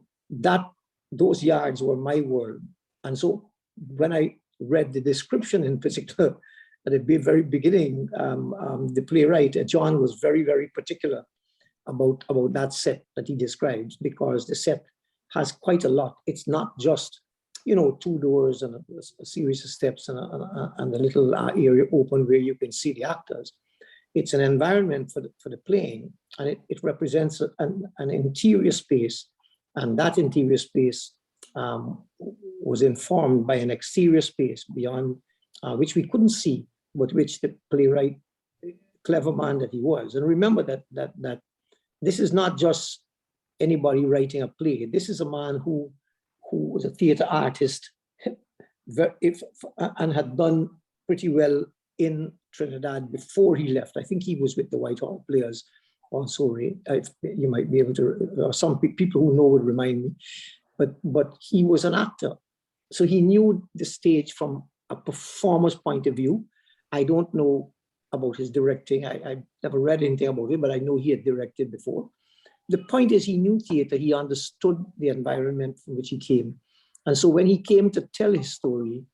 those yards were my world. And so when I read the description in particular, at the very beginning, the playwright, John, was very, very particular about that set that he describes, because the set has quite a lot. It's not just, 2 doors and a series of steps and a little area open where you can see the actors. It's an environment for the playing, and it represents an interior space, and that interior space was informed by an exterior space beyond which we couldn't see, but which the playwright, clever man that he was. And remember that this is not just anybody writing a play. This is a man who was a theater artist and had done pretty well in Trinidad before he left. I think he was with the Whitehall Players also, Ray. You might be able to, some people who know would remind me, but he was an actor. So he knew the stage from a performer's point of view. I don't know about his directing. I've never read anything about it, but I know he had directed before. The point is, he knew theater. He understood the environment from which he came. And so when he came to tell his story,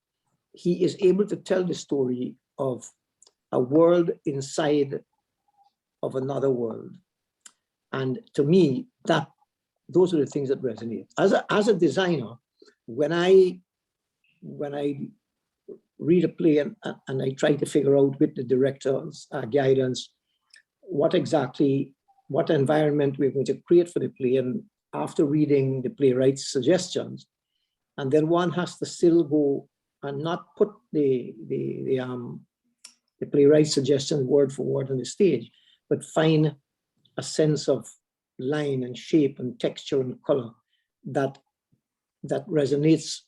he is able to tell the story of a world inside of another world. And to me, those are the things that resonate. As a designer, when I read a play and I try to figure out with the director's guidance what environment we're going to create for the play, and after reading the playwright's suggestions, and then one has to still go and not put the playwright's suggestion word for word on the stage, but find a sense of line and shape and texture and color that resonates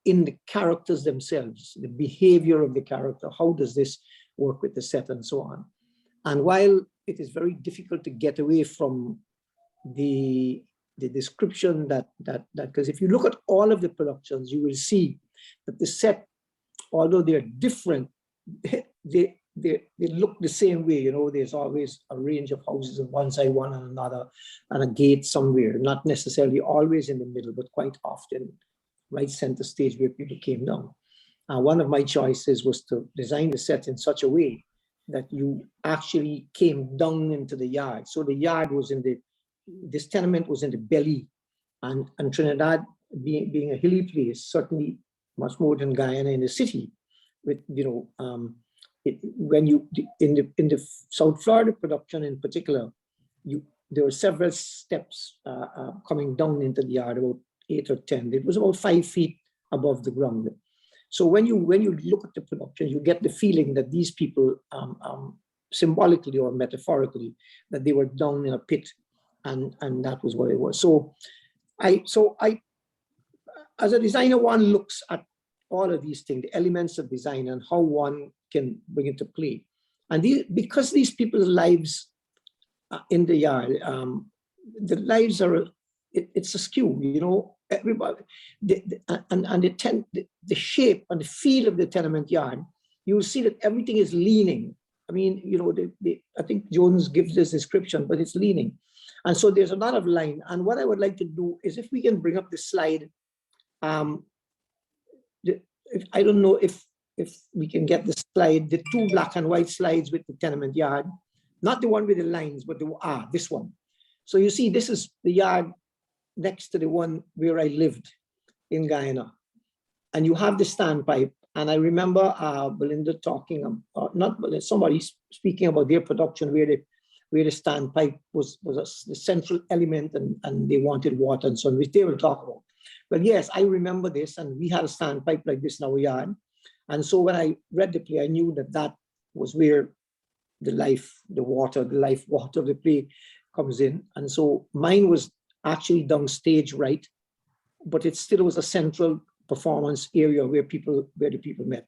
in the characters themselves, the behavior of the character. How does this work with the set and so on? And while it is very difficult to get away from the description because if you look at all of the productions, you will see that the set, although they're different, they look the same way. There's always a range of houses on one side, one on another, and a gate somewhere, not necessarily always in the middle, but quite often right center stage where people came down. One of my choices was to design the set in such a way that you actually came down into the yard. So the yard was this tenement was in the belly, and Trinidad being a hilly place, certainly much more than Guyana in the city, with when you in the South Florida production in particular, there were several steps coming down into the yard, about 8 or 10. It was about 5 feet above the ground. So when you look at the production, you get the feeling that these people, symbolically or metaphorically, that they were down in a pit, and that was what it was. So I, as a designer, one looks at all of these things, the elements of design, and how one can bring it to play. And because these people's lives in the yard, the lives are, it's askew, everybody, the shape and the feel of the tenement yard, you will see that everything is leaning. I mean, you know, I think Jones gives this description, but it's leaning. And so there's a lot of line. And what I would like to do is if we can bring up the slide, I don't know if we can get the slide, the two black and white slides with the tenement yard, not the one with the lines, but this one. So you see, this is the yard next to the one where I lived in Guyana. And you have the standpipe. And I remember Belinda talking, not Belinda, somebody speaking about their production where the standpipe was the central element and they wanted water and so on, which they will talk about. But yes, I remember this, and we had a standpipe like this in our yard. And so when I read the play, I knew that was where the life water of the play comes in. And so mine was actually downstage right, but it still was a central performance area where the people met.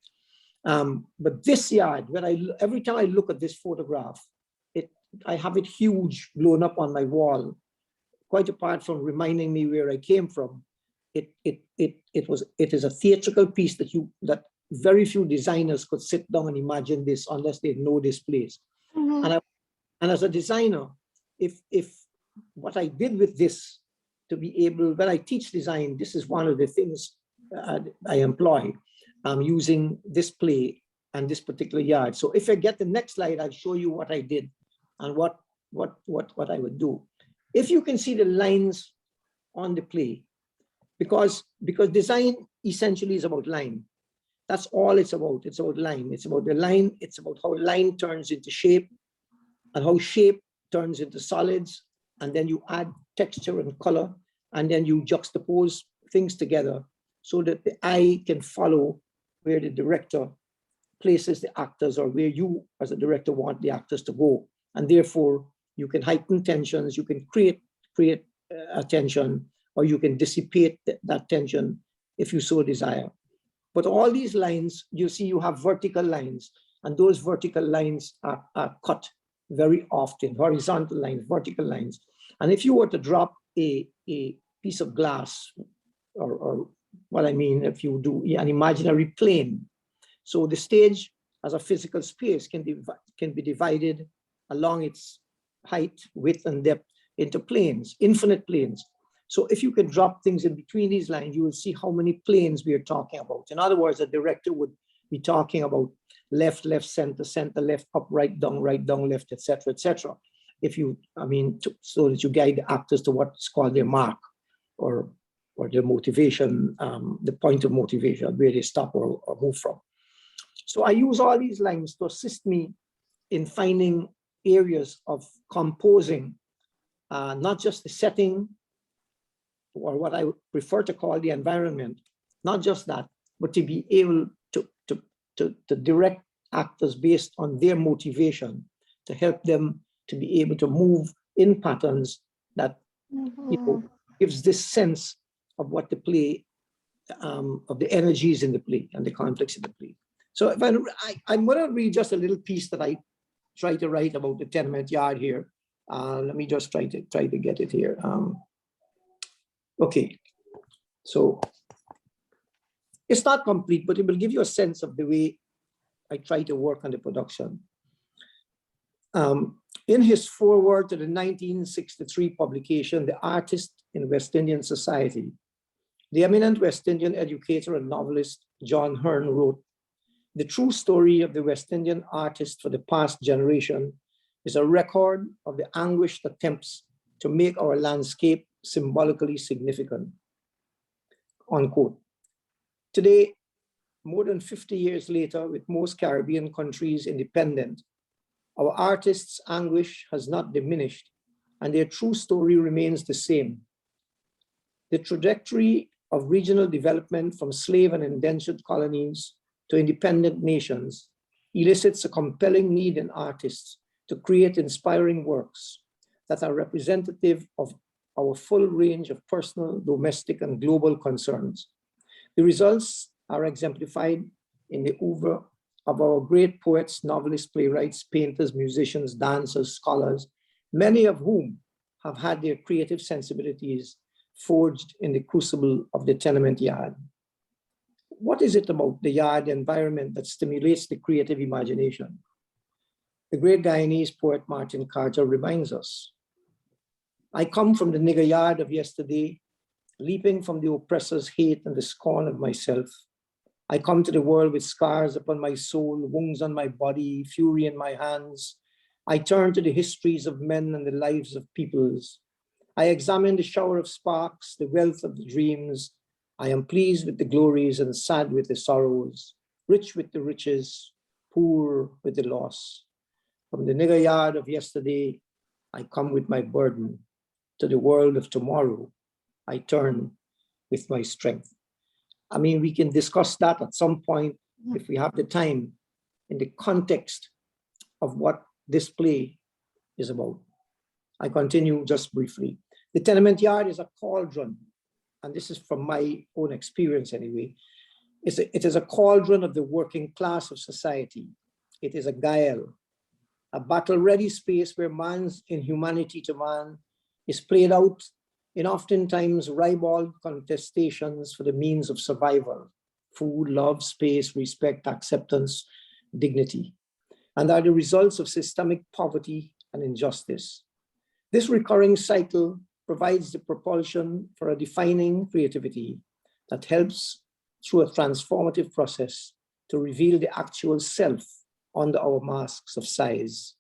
But this yard, every time I look at this photograph, I have it huge, blown up on my wall. Quite apart from reminding me where I came from, it is a theatrical piece that very few designers could sit down and imagine this unless they know this place. Mm-hmm. And as a designer, if what I did with this to be able, when I teach design, this is one of the things I employ. I'm using this play and this particular yard. So if I get the next slide, I'll show you what I did and what I would do. If you can see the lines on the play, because design essentially is about line. That's all it's about. It's about line. It's about the line. It's about how line turns into shape and how shape turns into solids. And then you add texture and color, and then you juxtapose things together so that the eye can follow where the director places the actors or where you as a director want the actors to go. And therefore you can heighten tensions, you can create a tension, or you can dissipate that tension if you so desire. But all these lines, you see you have vertical lines, and those vertical lines are cut very often, horizontal lines, vertical lines. And if you were to drop a piece of glass, or what I mean, if you do an imaginary plane, so the stage as a physical space can be divided along its height, width, and depth into planes, infinite planes. So if you can drop things in between these lines, you will see how many planes we are talking about. In other words, a director would be talking about left, left, center, center, left, up, right, down, left, etc., etc. So that you guide the actors to what's called their mark, or their motivation, the point of motivation, where they stop or move from. So I use all these lines to assist me in finding areas of composing, not just the setting, or what I prefer to call the environment, not just that, but to be able to direct actors based on their motivation, to help them to be able to move in patterns that gives this sense of what the play, of the energies in the play and the conflicts in the play. So if I'm going to read just a little piece that I try to write about the tenement yard here. Let me just try to get it here. Okay, so it's not complete, but it will give you a sense of the way I try to work on the production. In his foreword to the 1963 publication, The Artist in West Indian Society, the eminent West Indian educator and novelist John Hearn wrote, "The true story of the West Indian artist for the past generation is a record of the anguished attempts to make our landscape symbolically significant," unquote. Today, more than 50 years later, with most Caribbean countries independent, our artists' anguish has not diminished, and their true story remains the same. The trajectory of regional development from slave and indentured colonies to independent nations elicits a compelling need in artists to create inspiring works that are representative of our full range of personal, domestic, and global concerns. The results are exemplified in the oeuvre of our great poets, novelists, playwrights, painters, musicians, dancers, scholars, many of whom have had their creative sensibilities forged in the crucible of the tenement yard. What is it about the yard environment that stimulates the creative imagination? The great Guyanese poet Martin Carter reminds us, I come from the nigger yard of yesterday, leaping from the oppressor's hate and the scorn of myself. I come to the world with scars upon my soul, wounds on my body, fury in my hands. I turn to the histories of men and the lives of peoples. I examine the shower of sparks, the wealth of the dreams. I am pleased with the glories and sad with the sorrows, rich with the riches, poor with the loss. From the nigger yard of yesterday, I come with my burden. To the world of tomorrow, I turn with my strength. I mean, we can discuss that at some point if we have the time in the context of what this play is about. I continue just briefly. The tenement yard is a cauldron, and this is from my own experience anyway. It is a cauldron of the working class of society. It is a guile, a battle-ready space where man's inhumanity to man is played out in oftentimes ribald contestations for the means of survival, food, love, space, respect, acceptance, dignity, and are the results of systemic poverty and injustice. This recurring cycle provides the propulsion for a defining creativity that helps through a transformative process to reveal the actual self under our masks of size.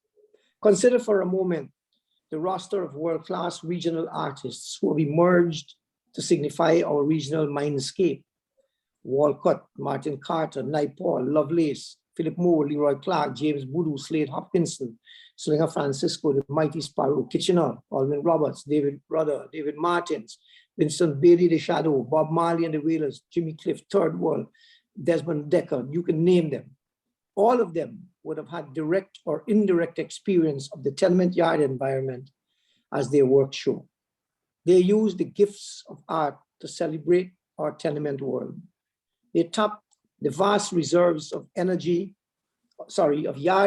Consider for a moment the roster of world-class regional artists who have emerged to signify our regional mindscape. Walcott, Martin Carter, Naipaul, Lovelace, Philip Moore, Leroy Clark, James Boodoo, Slade Hopkinson, Slinger Francisco, the Mighty Sparrow, Kitchener, Alvin Roberts, David Rudder, David Martins, Vincent Bailey the Shadow, Bob Marley and the Wailers, Jimmy Cliff, Third World, Desmond Decker, you can name them. All of them would have had direct or indirect experience of the tenement yard environment as their work show. They use the gifts of art to celebrate our tenement world. They tap the vast reserves of yard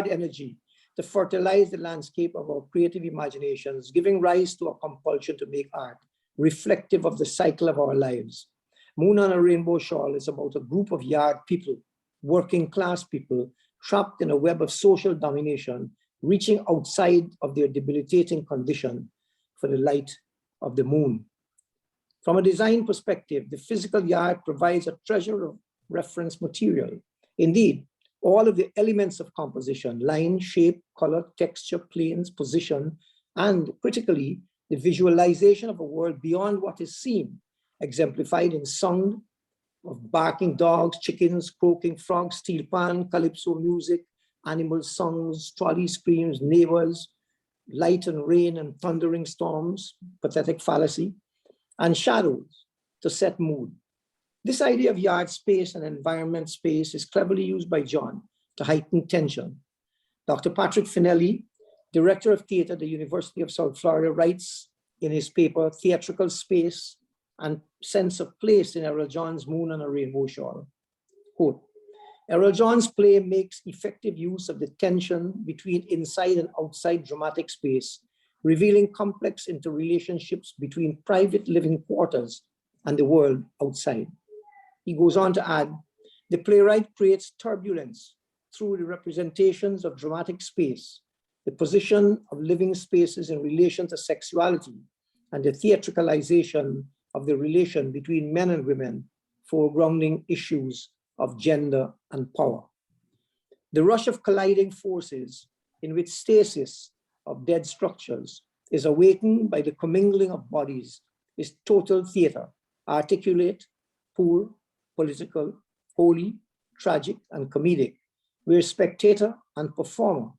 energy to fertilize the landscape of our creative imaginations, giving rise to a compulsion to make art reflective of the cycle of our lives. Moon on a Rainbow Shawl is about a group of yard people, working class people, trapped in a web of social domination, reaching outside of their debilitating condition for the light of the moon. From a design perspective, the physical yard provides a treasure of reference material. Indeed, all of the elements of composition, line, shape, color, texture, planes, position, and critically, the visualization of a world beyond what is seen, exemplified in sound of barking dogs, chickens, croaking frogs, steel pan, calypso music, animal songs, trolley screams, neighbors, light and rain and thundering storms, pathetic fallacy, and shadows to set mood. This idea of yard space and environment space is cleverly used by John to heighten tension. Dr. Patrick Finelli, director of theater at the University of South Florida, writes in his paper, Theatrical Space and Sense of Place in Errol John's Moon on a Rainbow Shawl. Quote, Errol John's play makes effective use of the tension between inside and outside dramatic space, revealing complex interrelationships between private living quarters and the world outside. He goes on to add, the playwright creates turbulence through the representations of dramatic space, the position of living spaces in relation to sexuality, and the theatricalization of the relation between men and women, foregrounding issues of gender and power. The rush of colliding forces in which stasis of dead structures is awakened by the commingling of bodies is total theater, articulate, poor, political, holy, tragic, and comedic, where spectator and performer,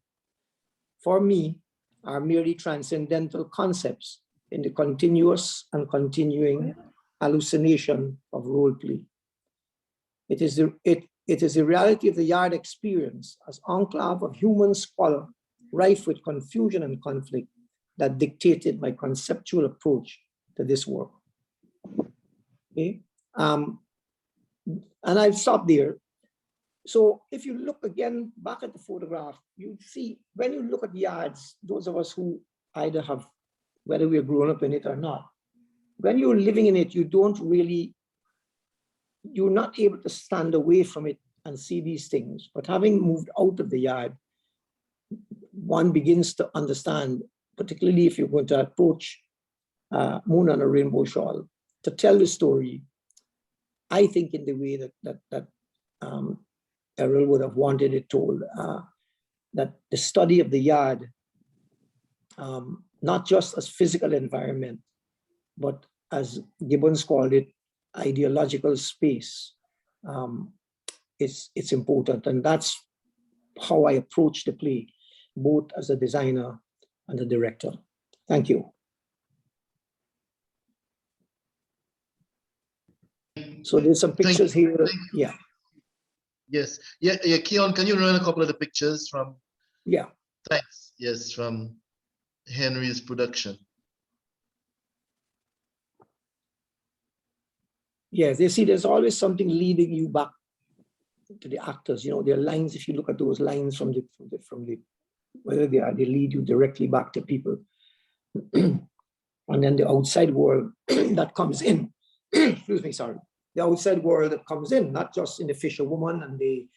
for me, are merely transcendental concepts in the continuous and continuing hallucination of role play. It is the reality of the yard experience as enclave of human squalor, rife with confusion and conflict, that dictated my conceptual approach to this work. Okay? And I'll stop there. So if you look again back at the photograph, you see, when you look at yards, those of us who either have, whether we're grown up in it or not, when you're living in it, you're not able to stand away from it and see these things. But having moved out of the yard, one begins to understand, particularly if you're going to approach Moon on a Rainbow Shawl, to tell the story, I think in the way that Errol would have wanted it told, that the study of the yard, not just as physical environment, but as Gibbons called it, ideological space, it's important. And that's how I approach the play, both as a designer and a director. Thank you. So there's some pictures here. Yeah. Yes. Yeah. Keon, can you run a couple of the pictures from? Yeah. Thanks. Yes, from Henry's production. Yes, you see, there's always something leading you back to the actors. You know, there are lines. If you look at those lines from the whether they lead you directly back to people, and then the outside world that comes in. Excuse me, sorry. The outside world that comes in, not just in the fisherwoman and the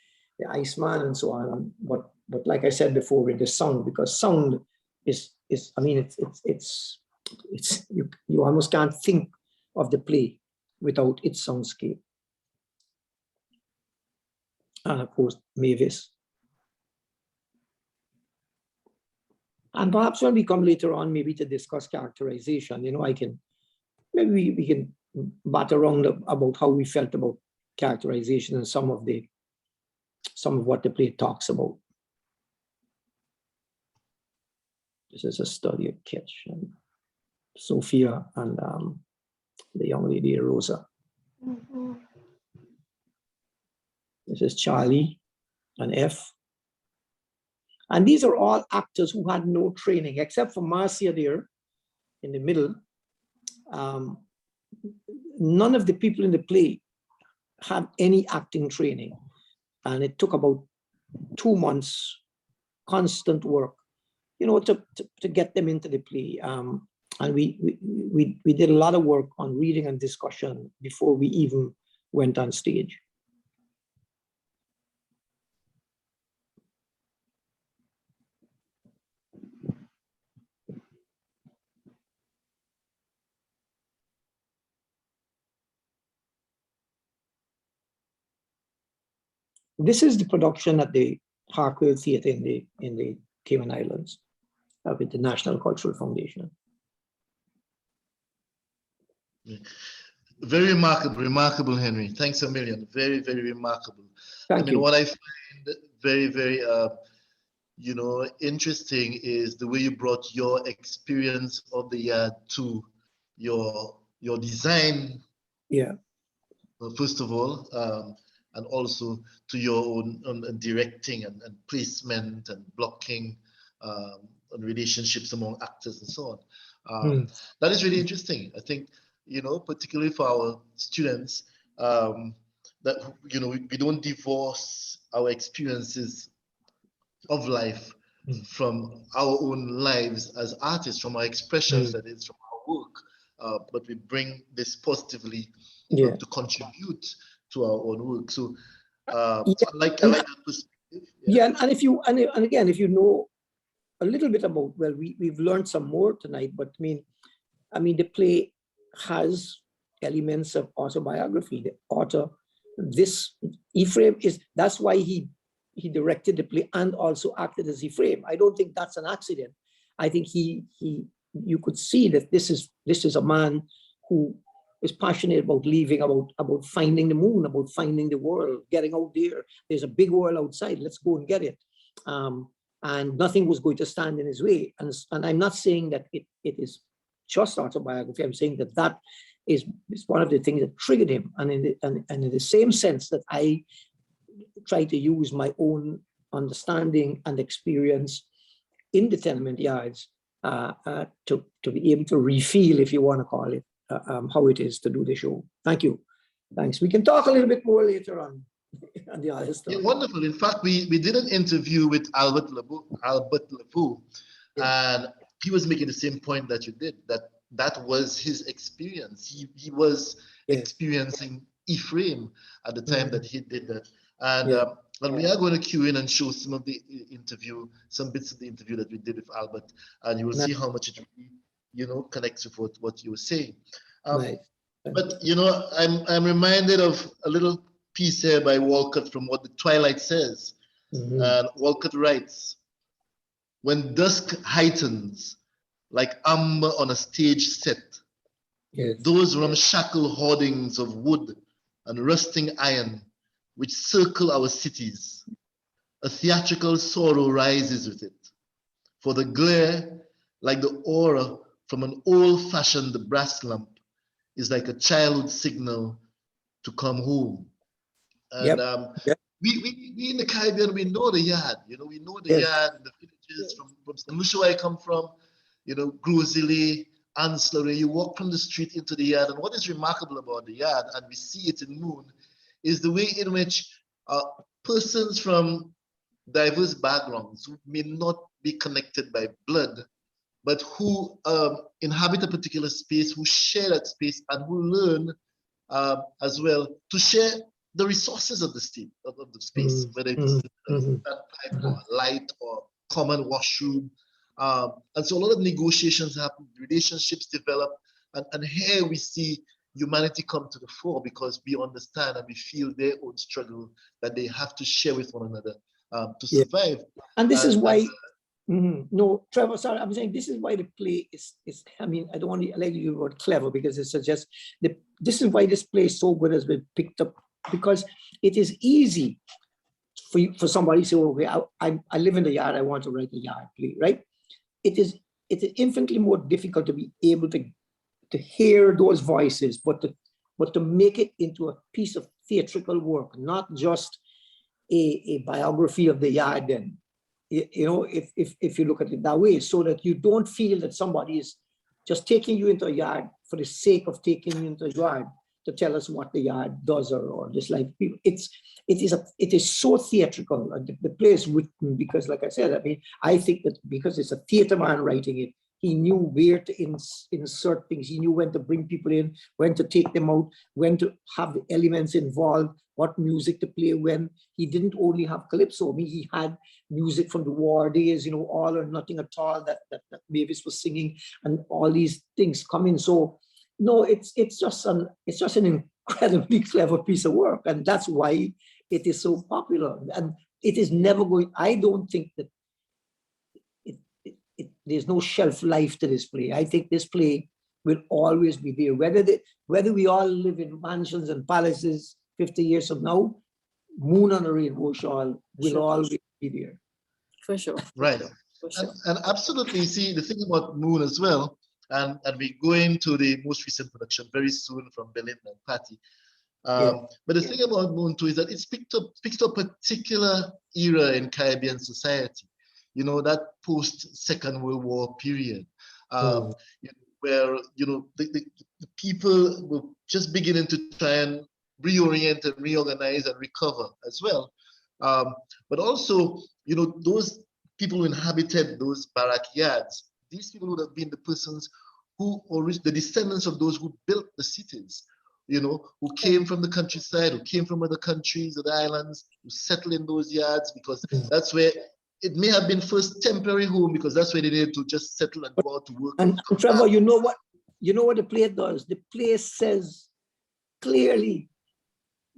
Iceman and so on, but like I said before, with the sound, because sound is I mean, it's you almost can't think of the play without its soundscape. And of course, Mavis. And perhaps when we come later on, maybe to discuss characterization, you know, maybe we can bat around about how we felt about characterization and some of what the play talks about. This is a study of Kitsch and Sophia and the young lady Rosa. Mm-hmm. This is Charlie and F. And these are all actors who had no training, except for Marcia there in the middle. None of the people in the play had any acting training. And it took about 2 months, constant work, you know, to get them into the play. And we did a lot of work on reading and discussion before we even went on stage. This is the production at the Harquail Theatre in the Cayman Islands with the National Cultural Foundation. Very remarkable, Henry. Thanks a million. Very, very remarkable. Thank you. What I find very, very, you know, interesting is the way you brought your experience of the yard to your design. Yeah. First of all, and also to your own directing and placement and blocking and relationships among actors and so on. That is really interesting. I think, you know, particularly for our students, that, you know, we don't divorce our experiences of life from our own lives as artists, from our expressions, that is, from our work, but we bring this positively to contribute to our own work. So, I like that perspective. Yeah, and if you and again, if you know a little bit about, well, we've learned some more tonight, but I mean, the play has elements of autobiography. The author, Ephraim that's why he directed the play and also acted as Ephraim. I don't think that's an accident. I think you could see that this is a man who is passionate about leaving, about finding the moon, about finding the world, getting out there. There's a big world outside. Let's go and get it. And nothing was going to stand in his way. And I'm not saying that it is just autobiography. I'm saying that is one of the things that triggered him. And in the same sense that I try to use my own understanding and experience in the tenement yards to be able to refeel, if you want to call it, how it is to do the show. Thank you. Thanks. We can talk a little bit more later on the other stuff. Yeah, wonderful. In fact, we did an interview with Albert Laveau, and he was making the same point that you did, that that was his experience. He was experiencing Ephraim at the time that he did that. And we are going to cue in and show some of the interview, some bits of the interview that we did with Albert, and you will see how much it really, connects with what you were saying. But I'm reminded of a little piece here by Walcott from What the Twilight Says. And Walcott writes, "When dusk heightens like amber on a stage set, those ramshackle hoardings of wood and rusting iron which circle our cities, a theatrical sorrow rises with it. For the glare, like the aura from an old-fashioned brass lamp, is like a childhood signal to come home." And we in the Caribbean, we know the yard. We know the yard, the villages from St. Lucia, where I come from. Grozile, Ansler. You walk from the street into the yard, and what is remarkable about the yard, and we see it in Moon, is the way in which persons from diverse backgrounds who may not be connected by blood, but who inhabit a particular space, who share that space, and who learn as well to share the resources of the state, of the space, whether it's pipe or light or common washroom. And so a lot of negotiations happen, relationships develop, and here we see humanity come to the fore because we understand and we feel their own struggle that they have to share with one another to survive. And this is why, no, Trevor, sorry, I'm saying this is why the play is I mean, I don't want to like you the word clever because it suggests this is why this play is so good has been picked up, because it is easy for somebody to say, okay, I live in the yard, I want to write a yard play, right? It is infinitely more difficult to be able to hear those voices, but to make it into a piece of theatrical work, not just a biography of the yard. Then, if you look at it that way, so that you don't feel that somebody is just taking you into a yard for the sake of taking you into a yard to tell us what the yard does or just like people. It is so theatrical. The play is written because, like I said, I mean, I think that because it's a theater man writing it, he knew where to insert things. He knew when to bring people in, when to take them out, when to have the elements involved, what music to play when. He didn't only have calypso. I mean, he had music from the war days, All or Nothing at All that Mavis was singing, and all these things come in. So no, it's just an incredibly clever piece of work, and that's why it is so popular. And it is never going. I don't think that there's no shelf life to this play. I think this play will always be there, whether we all live in mansions and palaces 50 years from now. Moon on a Rainbow Shawl will always be there. For sure. Right. For sure. And absolutely, see, the thing about Moon as well, and we're going to the most recent production very soon from Belinda and Patty. But the thing about Moon too is that it's picked up a particular era in Caribbean society, that post-Second World War period, where the people were just beginning to try and reorient and reorganize and recover as well. But also, those people who inhabited those barrack yards, these people would have been the persons the descendants of those who built the cities, who came from the countryside, who came from other countries or the islands, who settled in those yards because that's where it may have been first temporary home, because that's where they needed to just settle and go out to work. And Trevor, you know what the play does? The play says clearly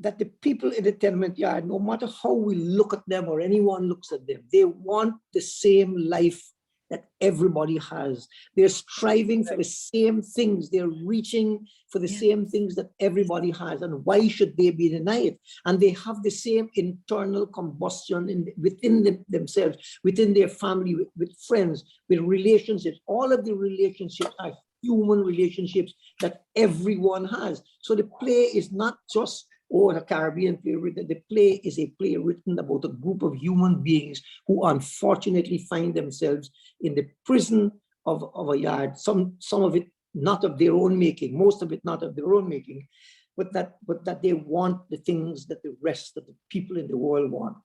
that the people in the tenement yard, no matter how we look at them or anyone looks at them, they want the same life that everybody has. They're striving for the same things. They're reaching for the same things that everybody has. And why should they be denied? And they have the same internal combustion within themselves, within their family, with friends, with relationships. All of the relationships are human relationships that everyone has. So the play is not just a Caribbean play written. The play is a play written about a group of human beings who unfortunately find themselves in the prison of a yard. Some of it not of their own making, most of it not of their own making, but that they want the things that the rest of the people in the world want.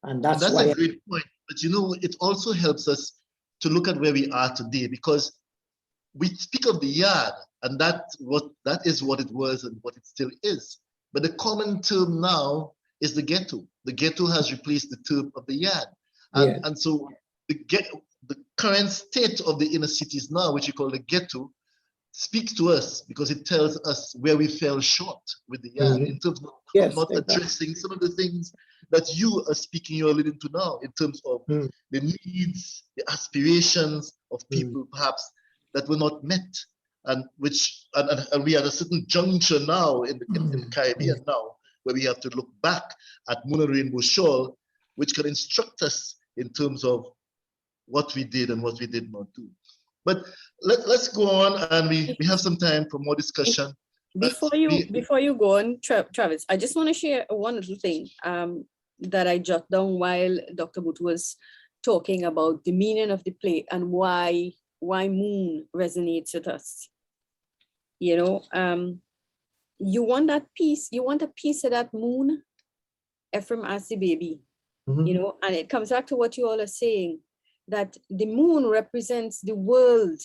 And that's why a great point. But it also helps us to look at where we are today, because we speak of the yard, and that is what it was and what it still is. But the common term now is the ghetto. The ghetto has replaced the term of the yard. And so the current state of the inner cities now, which you call the ghetto, speaks to us because it tells us where we fell short with the yard in terms of not addressing some of the things that you are speaking, you're alluding to now, in terms of the needs, the aspirations of people perhaps that were not met, and we are at a certain juncture now in the Caribbean now, where we have to look back at Moon and Rainbow Shawl, which can instruct us in terms of what we did and what we did not do. But let's go on, and we have some time for more discussion. Before you go on, Travis, I just want to share one little thing that I jot down while Dr. Mutu was talking about the meaning of the play and why Moon resonates with us. You know, you want that piece, you want a piece of that moon, Ephraim asked the baby, you know, and it comes back to what you all are saying, that the moon represents the world,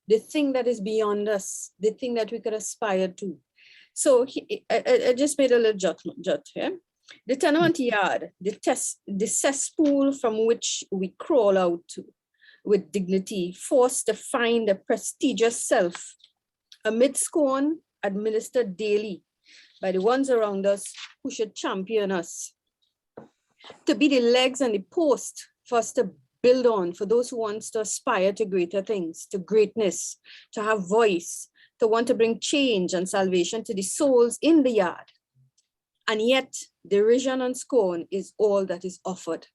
the thing that is beyond us, the thing that we could aspire to. So I just made a little jot here. The tenement yard, the cesspool from which we crawl out to with dignity, forced to find a prestigious self amid scorn administered daily by the ones around us who should champion us. To be the legs and the post for us to build on, for those who want to aspire to greater things, to greatness, to have voice, to want to bring change and salvation to the souls in the yard. And yet, derision and scorn is all that is offered.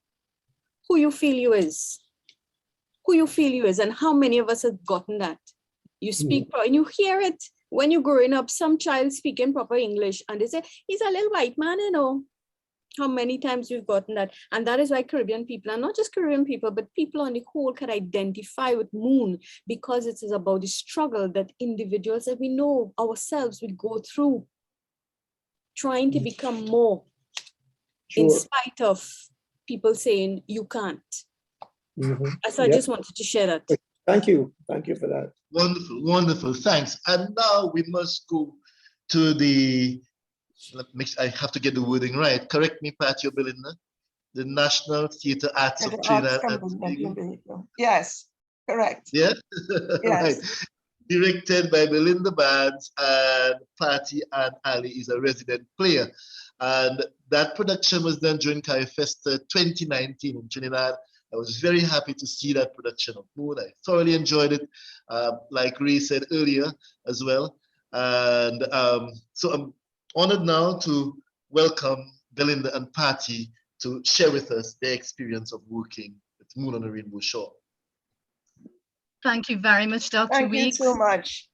Who you feel you is. Who you feel you is, and how many of us have gotten that? You speak, and you hear it when you're growing up, some child speaking proper English, and they say, he's a little white man, you know. How many times we've gotten that. And that is why Caribbean people, and not just Caribbean people, but people on the whole can identify with Moon, because it is about the struggle that individuals that we know ourselves will go through, trying to become more, in spite of people saying you can't. So I just wanted to share that. Thank you for that. Wonderful, wonderful, thanks. And now we must go to the, I have to get the wording right. Correct me, Patty or Belinda. The National Theatre Arts of Trinidad and Tobago. Yes, correct. Yeah, yes. Right. Directed by Belinda Barnes, and Patty and Ali is a resident player. And that production was done during CARIFESTA 2019 in Trinidad. I was very happy to see that production of Moon. I thoroughly enjoyed it, like Ray said earlier as well. And so I'm honored now to welcome Belinda and Patty to share with us their experience of working with Moon on the Rainbow Shawl. Thank you very much, Dr. Weeks. Thank you so much.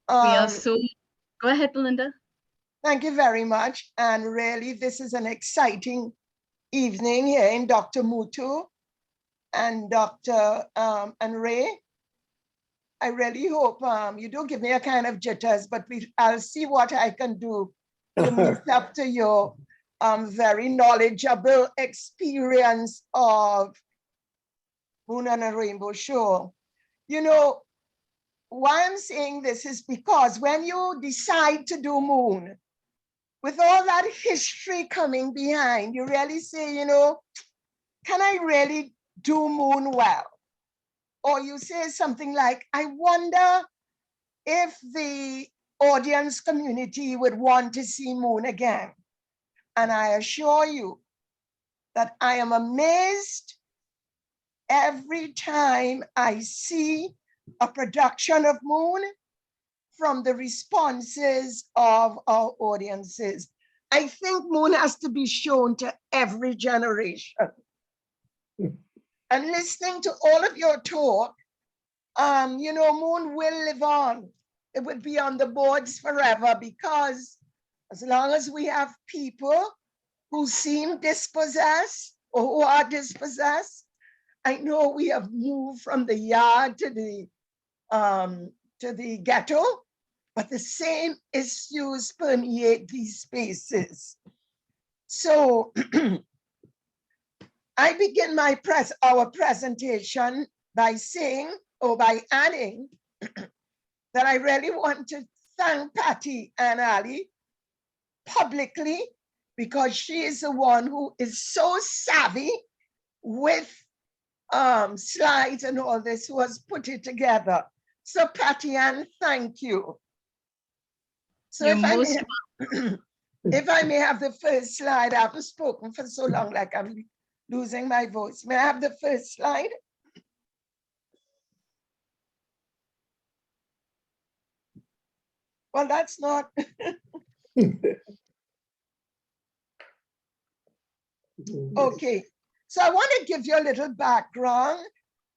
We are so, go ahead, Belinda. Thank you very much. And really, this is an exciting evening here in Dr. Mutu and Dr. and Ray. I really hope you do give me a kind of jitters, but I'll see what I can do to meet up to your very knowledgeable experience of Moon and a Rainbow Shawl. You know, why I'm saying this is because when you decide to do Moon, with all that history coming behind, you really say, you know, can I really do Moon well? Or you say something like, I wonder if the audience community would want to see Moon again. And I assure you that I am amazed every time I see a production of Moon from the responses of our audiences. I think Moon has to be shown to every generation. And listening to all of your talk, you know, Moon will live on. It would be on the boards forever, because as long as we have people who seem dispossessed or who are dispossessed, I know we have moved from the yard to the ghetto, but the same issues permeate these spaces. So I begin our presentation by saying, or by adding, that I really want to thank Patty and Ali publicly, because she is the one who is so savvy with slides and all this, who has put it together. So Patty Ann, thank you. So You're if most if I may have the first slide, I haven't spoken for so long, like I'm losing my voice. May I have the first slide? Well, that's not. Okay, so I want to give you a little background.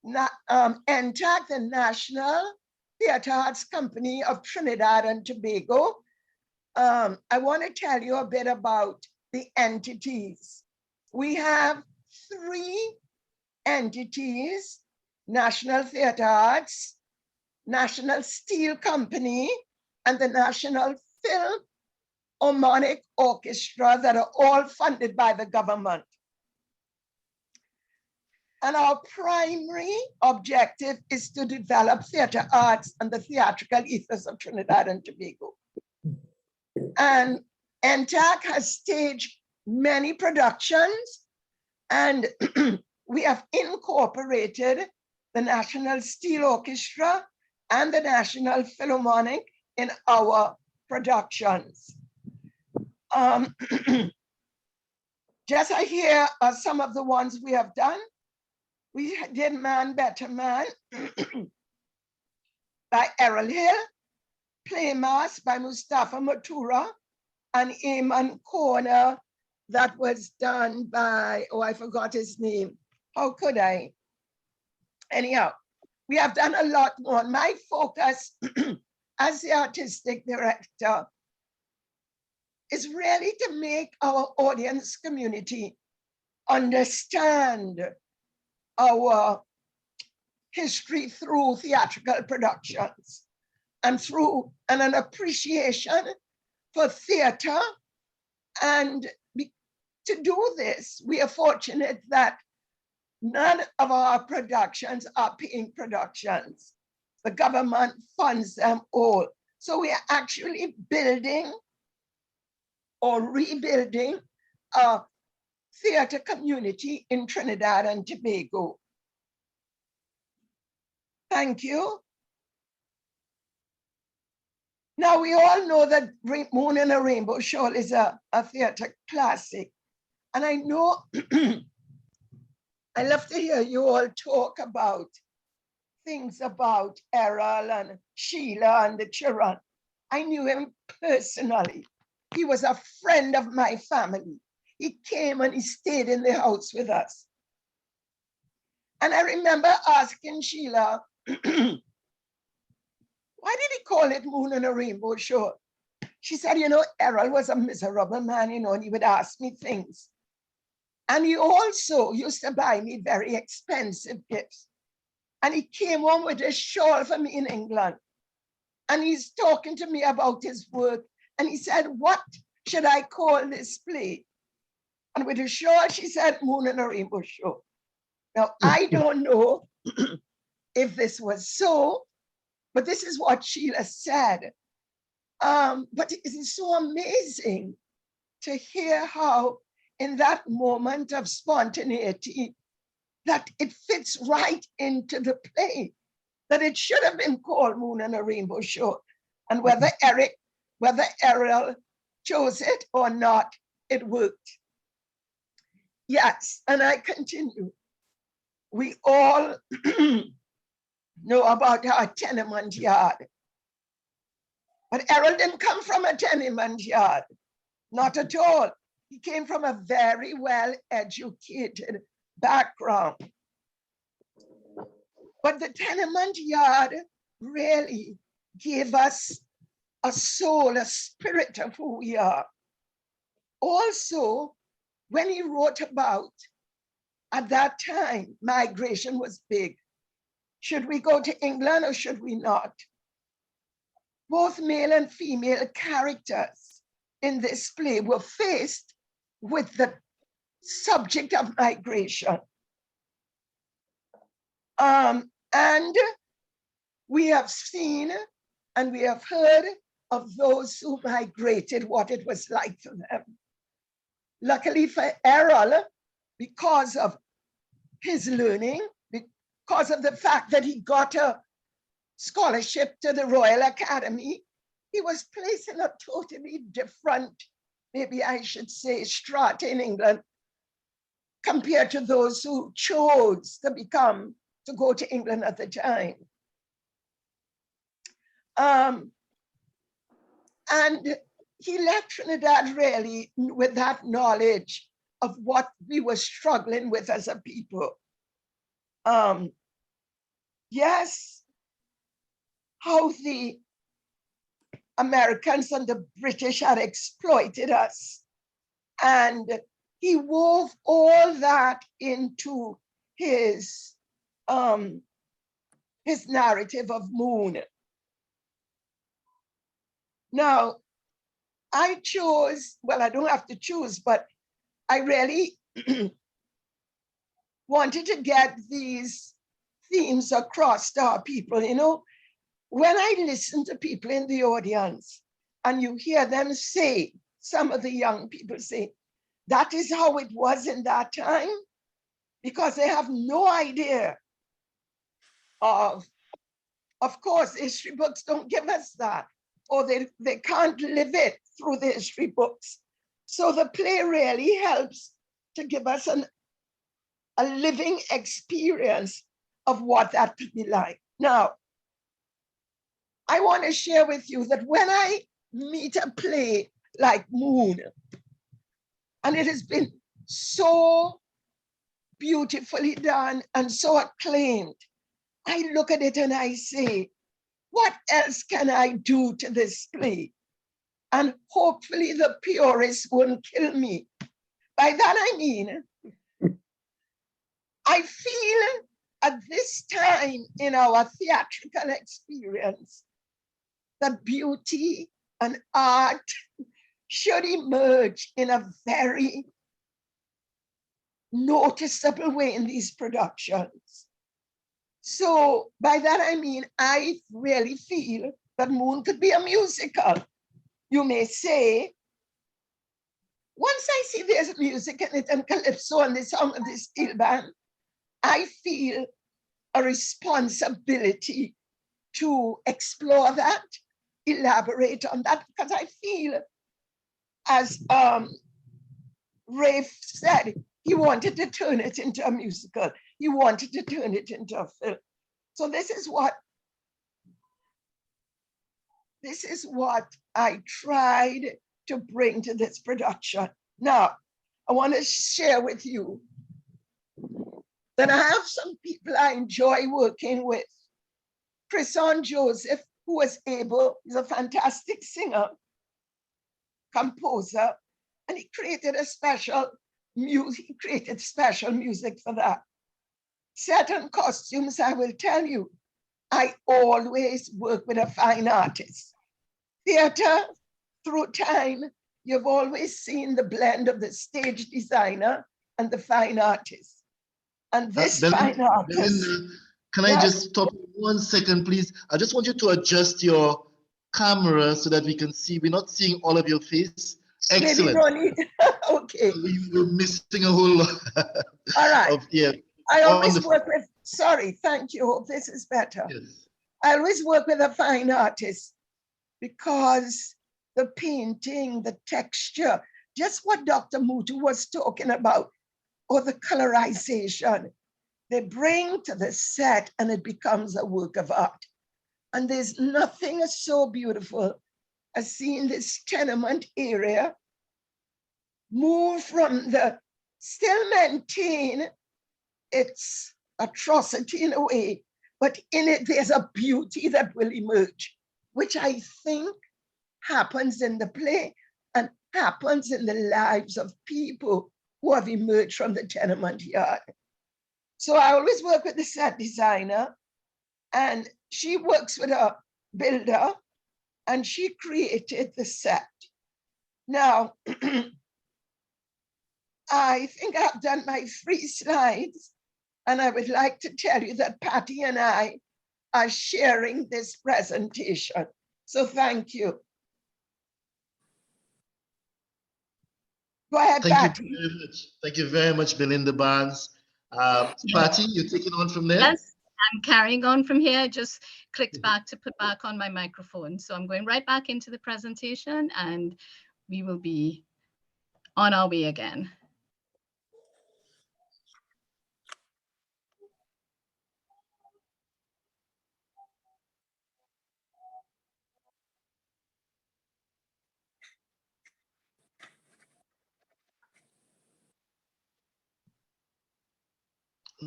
NTAC, the National Theatre Arts Company of Trinidad and Tobago. I want to tell you a bit about the entities. We have 3 entities: National Theatre Arts, National Steel Company, and the National Philharmonic Orchestra, that are all funded by the government. And our primary objective is to develop theatre arts and the theatrical ethos of Trinidad and Tobago. And NTAC has staged many productions, and we have incorporated the National Steel Orchestra and the National Philharmonic in our productions. Just here are some of the ones we have done. We did Man Better Man by Errol Hill, Playmass by Mustafa Matura, and Eamon Corner, that was done by, oh, I forgot his name. How could I? Anyhow, we have done a lot more. My focus as the artistic director is really to make our audience community understand our history through theatrical productions and through an appreciation for theater. And to do this, we are fortunate that none of our productions are paying productions. The government funds them all. So we are actually building or rebuilding a theater community in Trinidad and Tobago. Thank you. Now, we all know that Moon and a Rainbow Shawl is a theater classic. And I know, I love to hear you all talk about things about Errol and Sheila and the children. I knew him personally. He was a friend of my family. He came and he stayed in the house with us. And I remember asking Sheila, why did he call it Moon and a Rainbow Shawl? She said, you know, Errol was a miserable man, you know, and he would ask me things. And he also used to buy me very expensive gifts. And he came home with a shawl for me in England. And he's talking to me about his work. And he said, what should I call this play? And with a shawl, she said, Moon and a Rainbow Shawl. Now, I don't know if this was so, but this is what Sheila said. But it is so amazing to hear how in that moment of spontaneity, that it fits right into the play, that it should have been called Moon and a Rainbow Shawl. And whether Errol chose it or not, it worked. Yes, and I continue. We all know about our tenement yard. But Errol didn't come from a tenement yard, not at all. He came from a very well-educated background. But the tenement yard really gave us a soul, a spirit of who we are. Also, when he wrote about, at that time, migration was big. Should we go to England or should we not? Both male and female characters in this play were faced with the subject of migration. And We have seen and we have heard of those who migrated, what it was like for them. Luckily for Errol, because of his learning, because of the fact that he got a scholarship to the Royal Academy, he was placed in a totally different, maybe I should say, strata in England compared to those who chose to go to England at the time. And he left Trinidad really with that knowledge of what we were struggling with as a people. Yes, how the Americans and the British had exploited us. And he wove all that into his narrative of Moon. Now, I chose, well, I don't have to choose, but I really wanted to get these themes across to our people. You know, when I listen to people in the audience and you hear them say, some of the young people say, that is how it was in that time, because they have no idea of course, history books don't give us that, or they can't live it through the history books. So the play really helps to give us a living experience of what that could be like. Now, I want to share with you that when I meet a play like Moon, and it has been so beautifully done and so acclaimed, I look at it and I say, what else can I do to this play? And hopefully the purists won't kill me. By that I mean, I feel at this time in our theatrical experience that beauty and art should emerge in a very noticeable way in these productions. So by that I mean, I really feel that Moon could be a musical. You may say, once I see there's music in it and calypso and the song of the steel band, I feel a responsibility to explore that, elaborate on that, because I feel, as Rafe said, he wanted to turn it into a musical. He wanted to turn it into a film. So this is what I tried to bring to this production. Now, I want to share with you that I have some people I enjoy working with. Chrison Joseph, who was able, he's a fantastic singer, composer, and he created special music for that. Certain costumes, I will tell you, I always work with a fine artist. Theater, through time, you've always seen the blend of the stage designer and the fine artist. And this fine artist. Can I just stop 1 second, please? I just want you to adjust your camera so that we can see. We're not seeing all of your face. Excellent. Maybe okay. We're missing a whole lot. All right. Yeah. I always work with, sorry, thank you. Hope this is better. Yes. I always work with a fine artist because the painting, the texture, just what Dr. Mutu was talking about, or the colorization, they bring to the set and it becomes a work of art. And there's nothing so beautiful as seeing this tenement area move from still maintain its atrocity in a way, but in it there's a beauty that will emerge, which I think happens in the play and happens in the lives of people who have emerged from the tenement yard. So I always work with the set designer, and she works with a builder, and she created the set. Now, I think I've done my 3 slides, and I would like to tell you that Patty and I sharing this presentation. So thank you. Go ahead, Patty. You very much. Thank you very much, Belinda Barnes. Patty, you're taking on from there? Yes, I'm carrying on from here. I just clicked back to put back on my microphone. So I'm going right back into the presentation and we will be on our way again.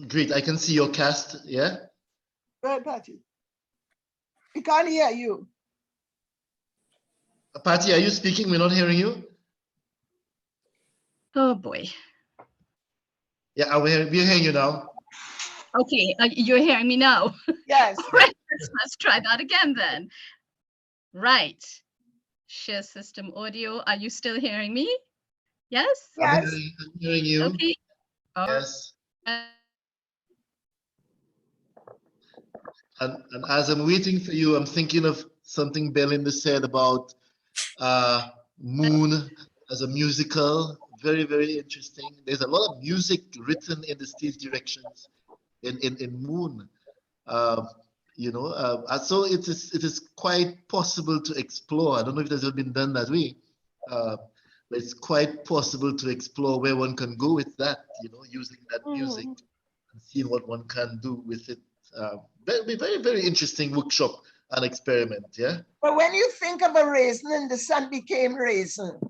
Great, I can see your cast, yeah? Go ahead, Patty. We can't hear you. Patty, are you speaking? We're not hearing you? Oh boy. Yeah, we're hearing you now. Okay, you're hearing me now. Yes. All right, let's try that again then. Right. Share system audio. Are you still hearing me? Yes? Yes. I'm hearing you. Okay. Yes. Right. And as I'm waiting for you, I'm thinking of something Belinda said about Moon as a musical. Very, very interesting. There's a lot of music written in the stage directions in Moon. You know, so it is quite possible to explore. I don't know if it has been done that way, but it's quite possible to explore where one can go with that, you know, using that music and seeing what one can do with it. Very, very, very interesting workshop and experiment, yeah? But when you think of a raisin and the sun became raisin,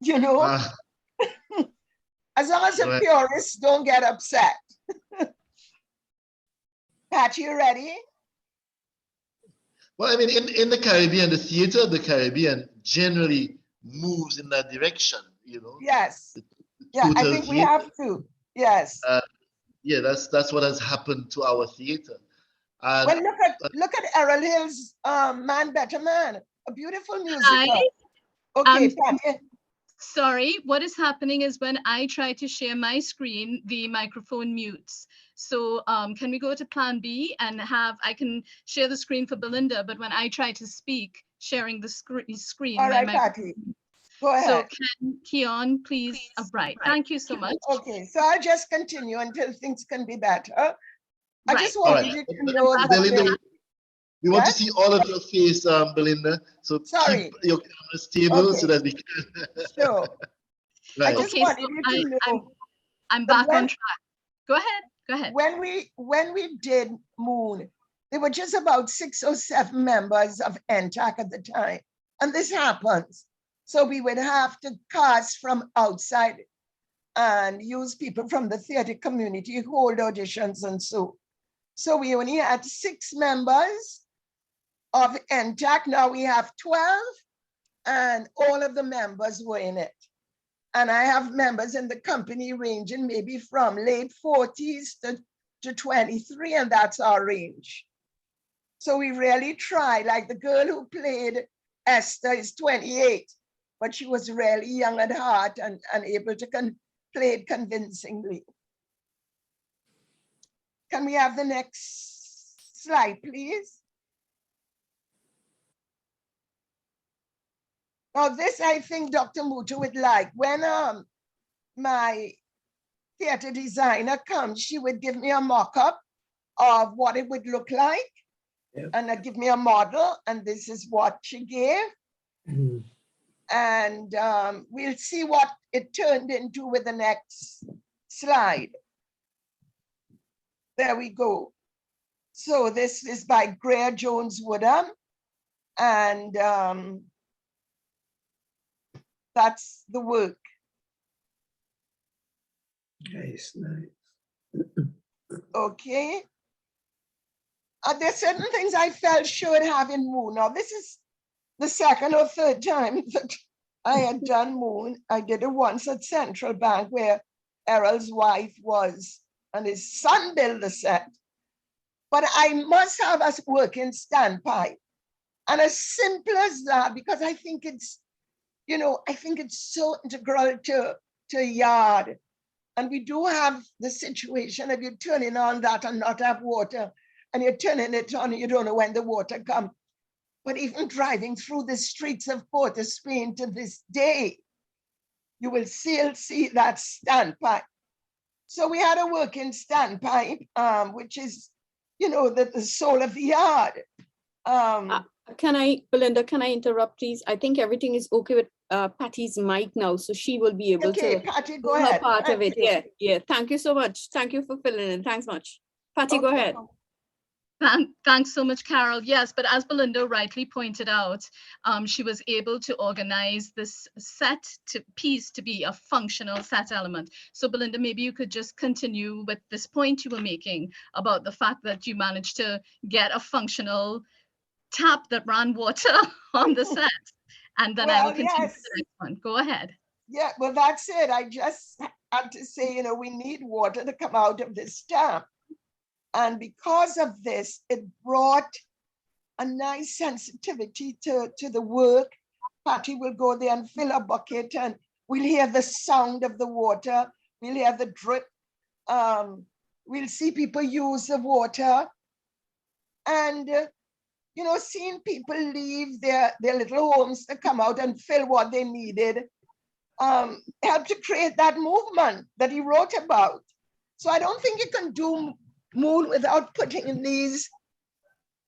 you know, as long as the purists don't get upset. Pat, you ready? Well, I mean, in the Caribbean, the theater of the Caribbean generally moves in that direction, you know? Yes. Yeah, I think we have to. Yes. Yeah, that's what has happened to our theater. And, well, look at Errol Hill's Man Better Man, a beautiful musical. Hi. Okay, Patty. Sorry, what is happening is when I try to share my screen, the microphone mutes. So can we go to plan B and I can share the screen for Belinda, but when I try to speak, sharing the screen. All right, Patty, go ahead. So can Keon, please? Right, thank you so much. Okay, so I'll just continue until things can be better. I just wanted you to know that Belinda, we want to see all of your face, Belinda. So keep your camera stable so that we can. Sure. Right. I just wanted you to know. I'm back on track. Go ahead. Go ahead. When we did Moon, there were just about 6 or 7 members of NTAC at the time, and this happens. So we would have to cast from outside and use people from the theater community, hold auditions and so. So we only had 6 members of NTAC. Now we have 12, and all of the members were in it. And I have members in the company ranging maybe from late 40s to 23, and that's our range. So we really try. Like the girl who played Esther is 28, but she was really young at heart and able to play it convincingly. Can we have the next slide, please? Now this, I think Dr. Mutu would like. When my theater designer comes, she would give me a mock-up of what it would look like. Yep. And give me a model, and this is what she gave. And we'll see what it turned into with the next slide. There we go. So this is by Greer Jones Woodham, and that's the work. Nice. Okay. There's certain things I felt should have in Moon. Now, this is the 2nd or 3rd time that I had done Moon. I did it once at Central Bank where Errol's wife was, and his son built the set. But I must have a working standpipe. And as simple as that, because I think it's, you know, I think it's so integral to a yard. And we do have the situation of you turning on that and not have water. and you're turning it on and you don't know when the water comes. But even driving through the streets of Port of Spain to this day, you will still see that standpipe. So we had a working standpipe, which is, you know, the soul of the yard. Belinda, can I interrupt, please? I think everything is okay with Patty's mic now, so she will be able to Patty, do go her ahead. part Thank of it. you. Yeah. Thank you so much. Thank you for filling in. Thanks much. Patty, go Okay. ahead. Thanks so much, Carol. Yes, but as Belinda rightly pointed out, she was able to organize this piece to be a functional set element. So Belinda, maybe you could just continue with this point you were making about the fact that you managed to get a functional tap that ran water on the set. And then I will continue with the next one. Go ahead. Yeah, well, that's it. I just had to say, you know, we need water to come out of this tap. And because of this, it brought a nice sensitivity to the work. Patty will go there and fill a bucket and we'll hear the sound of the water. We'll hear the drip. We'll see people use the water. And, you know, seeing people leave their little homes to come out and fill what they needed helped to create that movement that he wrote about. So I don't think you can do Moon without putting in these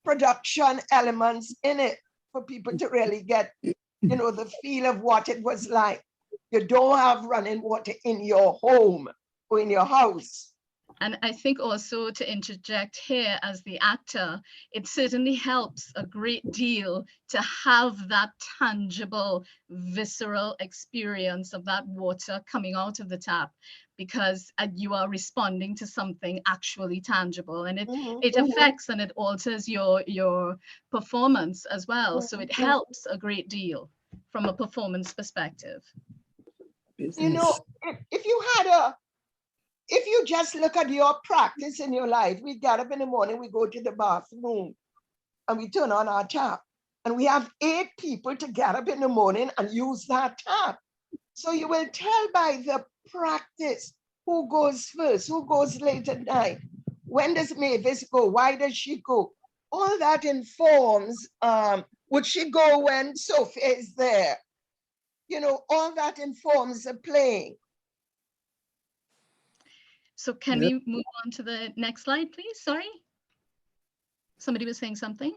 production elements in it for people to really get, you know, the feel of what it was like. You don't have running water in your home or in your house. And I think also to interject here as the actor, it certainly helps a great deal to have that tangible, visceral experience of that water coming out of the tap, because you are responding to something actually tangible, and it affects and it alters your performance as well. So it helps a great deal from a performance perspective. You know, if you just look at your practice in your life, we get up in the morning, we go to the bathroom and we turn on our tap, and we have 8 people to get up in the morning and use that tap. So you will tell by the practice who goes first, who goes late at night, when does Mavis go, why does she go? All that informs, would she go when Sophia is there? You know, all that informs the playing. So can we move on to the next slide, please? Sorry. Somebody was saying something.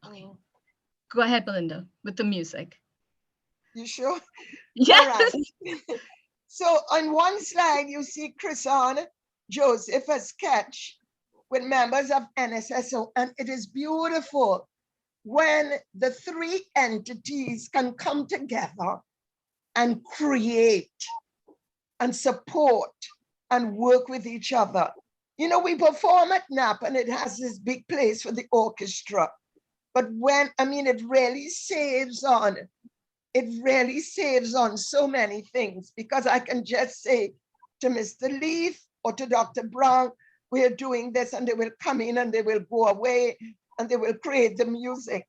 Go ahead, Belinda, with the music. You sure? Yes. All right. So on one slide, you see Chrison Joseph, a sketch with members of NSSO, and it is beautiful when the 3 entities can come together and create and support and work with each other. You know, we perform at NAP and it has this big place for the orchestra. But when, I mean, it really saves on so many things, because I can just say to Mr. Leaf or to Dr. Brown, we're doing this, and they will come in and they will go away and they will create the music.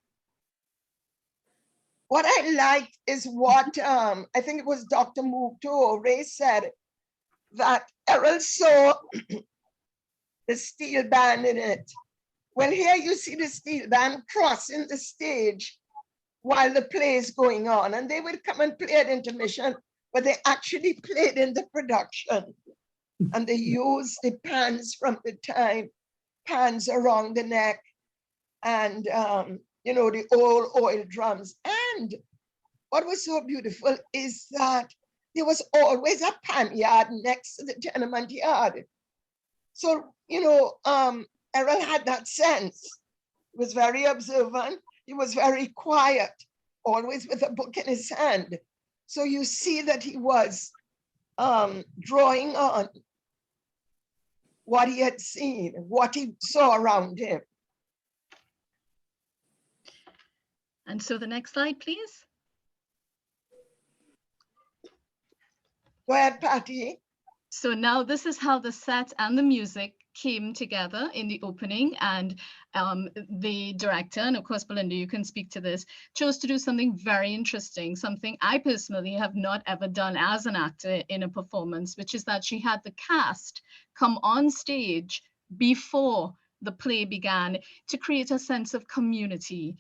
What I liked is what, I think it was Dr. Muto or Ray said, that Errol saw the steel band in it. Well, here you see the steel band crossing the stage while the play is going on, and they would come and play at intermission, but they actually played in the production. And they used the pans from the time, pans around the neck, and you know, the old oil drums. And what was so beautiful is that there was always a pan yard next to the tenement yard. So, you know, Errol had that sense. He was very observant. He was very quiet, always with a book in his hand. So you see that he was drawing on what he had seen, what he saw around him. And so the next slide, please. Go ahead, Patty. So now this is how the set and the music came together in the opening, and the director, and of course, Belinda, you can speak to this, chose to do something very interesting, something I personally have not ever done as an actor in a performance, which is that she had the cast come on stage before the play began, to create a sense of community,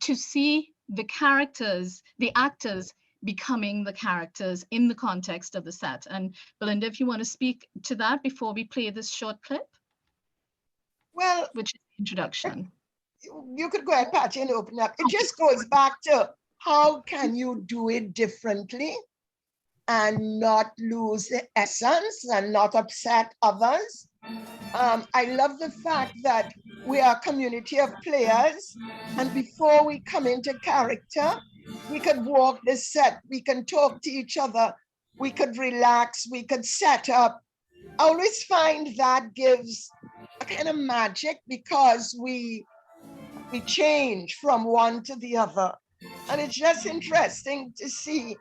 to see the characters, the actors becoming the characters in the context of the set. And Belinda, if you want to speak to that before we play this short clip. Well, which is the introduction. You could go ahead, Patty, and open up. It just goes back to how can you do it differently and not lose the essence and not upset others. I love the fact that we are a community of players, and before we come into character, we could walk the set, we can talk to each other, we could relax, we could set up. I always find that gives a kind of magic because we change from one to the other. And it's just interesting to see,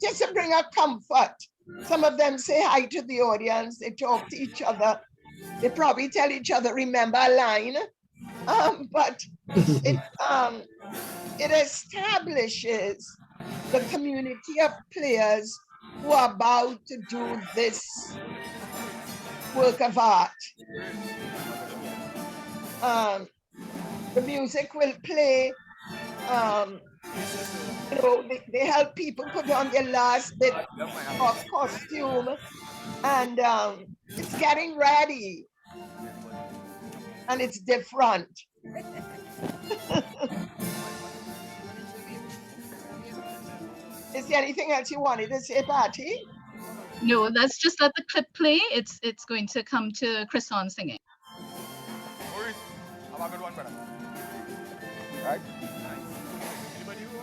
just to bring a comfort. Some of them say hi to the audience, they talk to each other, they probably tell each other, remember a line, but it establishes the community of players who are about to do this work of art. The music will play, you know, they help people put on their last bit of costume, and it's getting ready, and it's different. Is there anything else you wanted to say, Patty? No, let's just let the clip play. It's going to come to Chris on singing. Have a good one, brother. Right? Anybody who?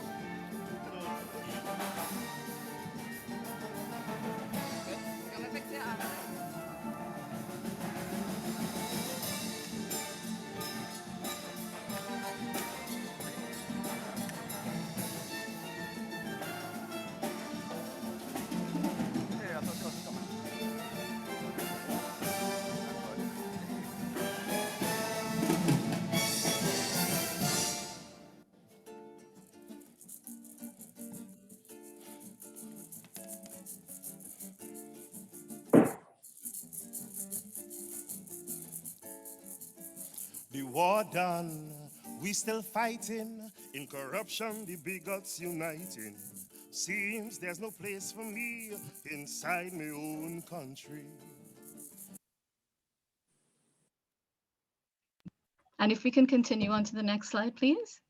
The war done, we still fighting. In corruption, the bigots uniting. Seems there's no place for me inside my own country. And if we can continue on to the next slide, please.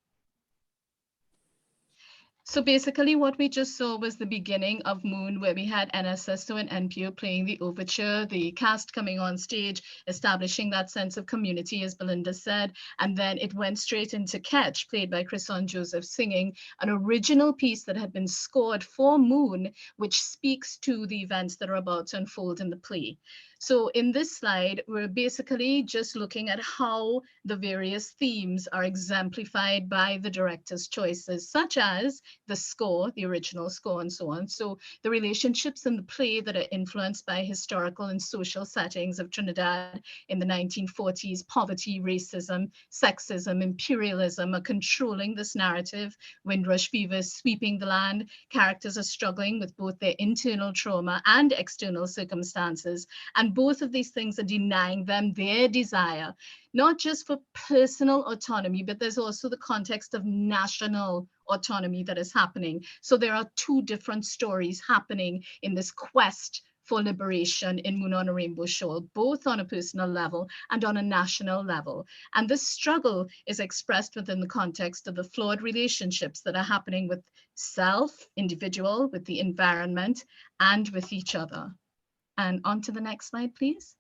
So basically what we just saw was the beginning of Moon, where we had NSSO and NPO playing the overture, the cast coming on stage, establishing that sense of community, as Belinda said, and then it went straight into Catch, played by Chrison Joseph, singing an original piece that had been scored for Moon, which speaks to the events that are about to unfold in the play. So in this slide, we're basically just looking at how the various themes are exemplified by the director's choices, such as the score, the original score, and so on. So the relationships in the play that are influenced by historical and social settings of Trinidad in the 1940s, poverty, racism, sexism, imperialism are controlling this narrative. Windrush fever is sweeping the land. Characters are struggling with both their internal trauma and external circumstances. And both of these things are denying them their desire, not just for personal autonomy, but there's also the context of national autonomy that is happening. So there are two different stories happening in this quest for liberation in Moon on a Rainbow Shawl, both on a personal level and on a national level. And this struggle is expressed within the context of the flawed relationships that are happening with self, individual, with the environment, and with each other. And on to the next slide, please.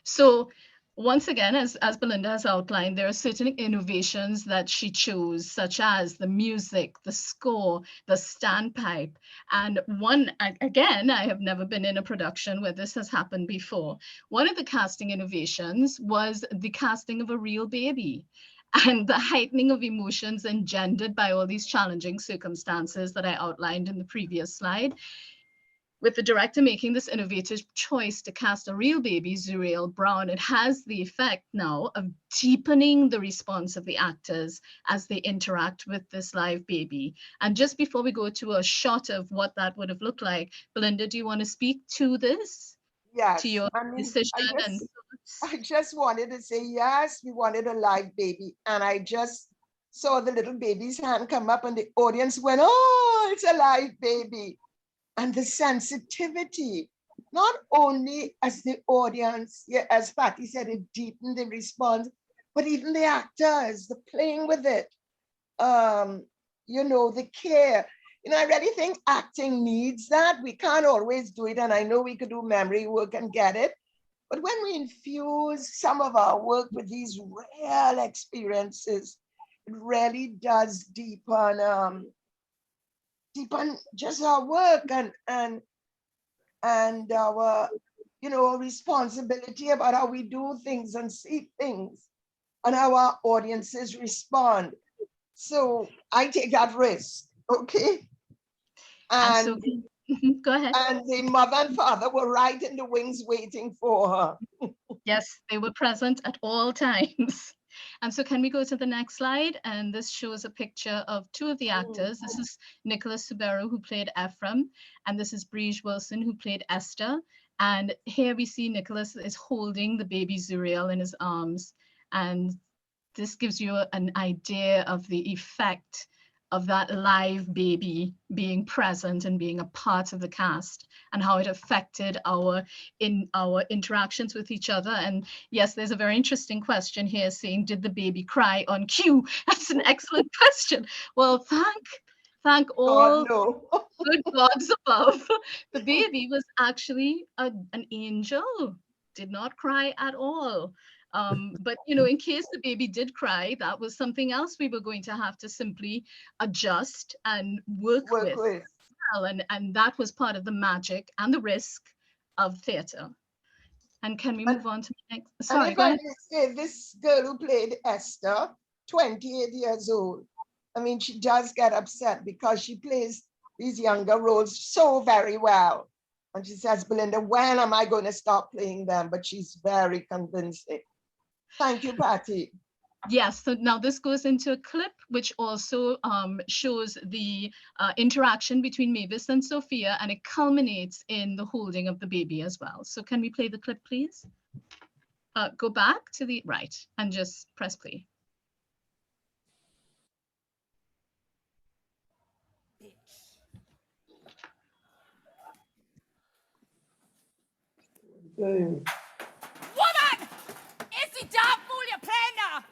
So once again, as Belinda has outlined, there are certain innovations that she chose, such as the music, the score, the standpipe. And one, again, I have never been in a production where this has happened before. One of the casting innovations was the casting of a real baby, and the heightening of emotions engendered by all these challenging circumstances that I outlined in the previous slide. with the director making this innovative choice to cast a real baby, Zuriel Brown, it has the effect now of deepening the response of the actors as they interact with this live baby. And just before we go to a shot of what that would have looked like, Belinda, do you want to speak to this? Yes, To your I mean, decision I just wanted to say, yes, we wanted a live baby. And I just saw the little baby's hand come up and the audience went, oh, it's a live baby. And the sensitivity, not only as the audience, yeah, as Patty said, it deepened the response, but even the actors, the playing with it, you know, the care. You know, I really think acting needs that. We can't always do it. And I know we could do memory work and get it. But when we infuse some of our work with these real experiences, it really does deepen just our work and our, you know, responsibility about how we do things and see things and how our audiences respond. So I take that risk, okay? and so go ahead. And the mother and father were right in the wings waiting for her. Yes, they were present at all times. And so can we go to the next slide? And this shows a picture of two of the actors. This is Nicholas Subero, who played Ephraim, and this is Brige Wilson, who played Esther. And here we see Nicholas is holding the baby Zuriel in his arms. And this gives you an idea of the effect of that live baby being present and being a part of the cast and how it affected our interactions with each other. And yes, there's a very interesting question here saying, did the baby cry on cue? That's an excellent question. Well, thank all good gods above. The baby was actually an angel, did not cry at all. But, you know, in case the baby did cry, that was something else we were going to have to simply adjust and work with. Well, and that was part of the magic and the risk of theatre. And can we move on to the next? Sorry, and if I may say, this girl who played Esther, 28 years old, I mean, she does get upset because she plays these younger roles so very well. And she says, Belinda, when am I going to stop playing them? But she's very convincing. Thank you, Patty. Yes, so now this goes into a clip which also shows the interaction between Mavis and Sophia, and it culminates in the holding of the baby as well. So can we play the clip, please? Go back to the right and just press play. Woman! It's the damn fool you're playing now!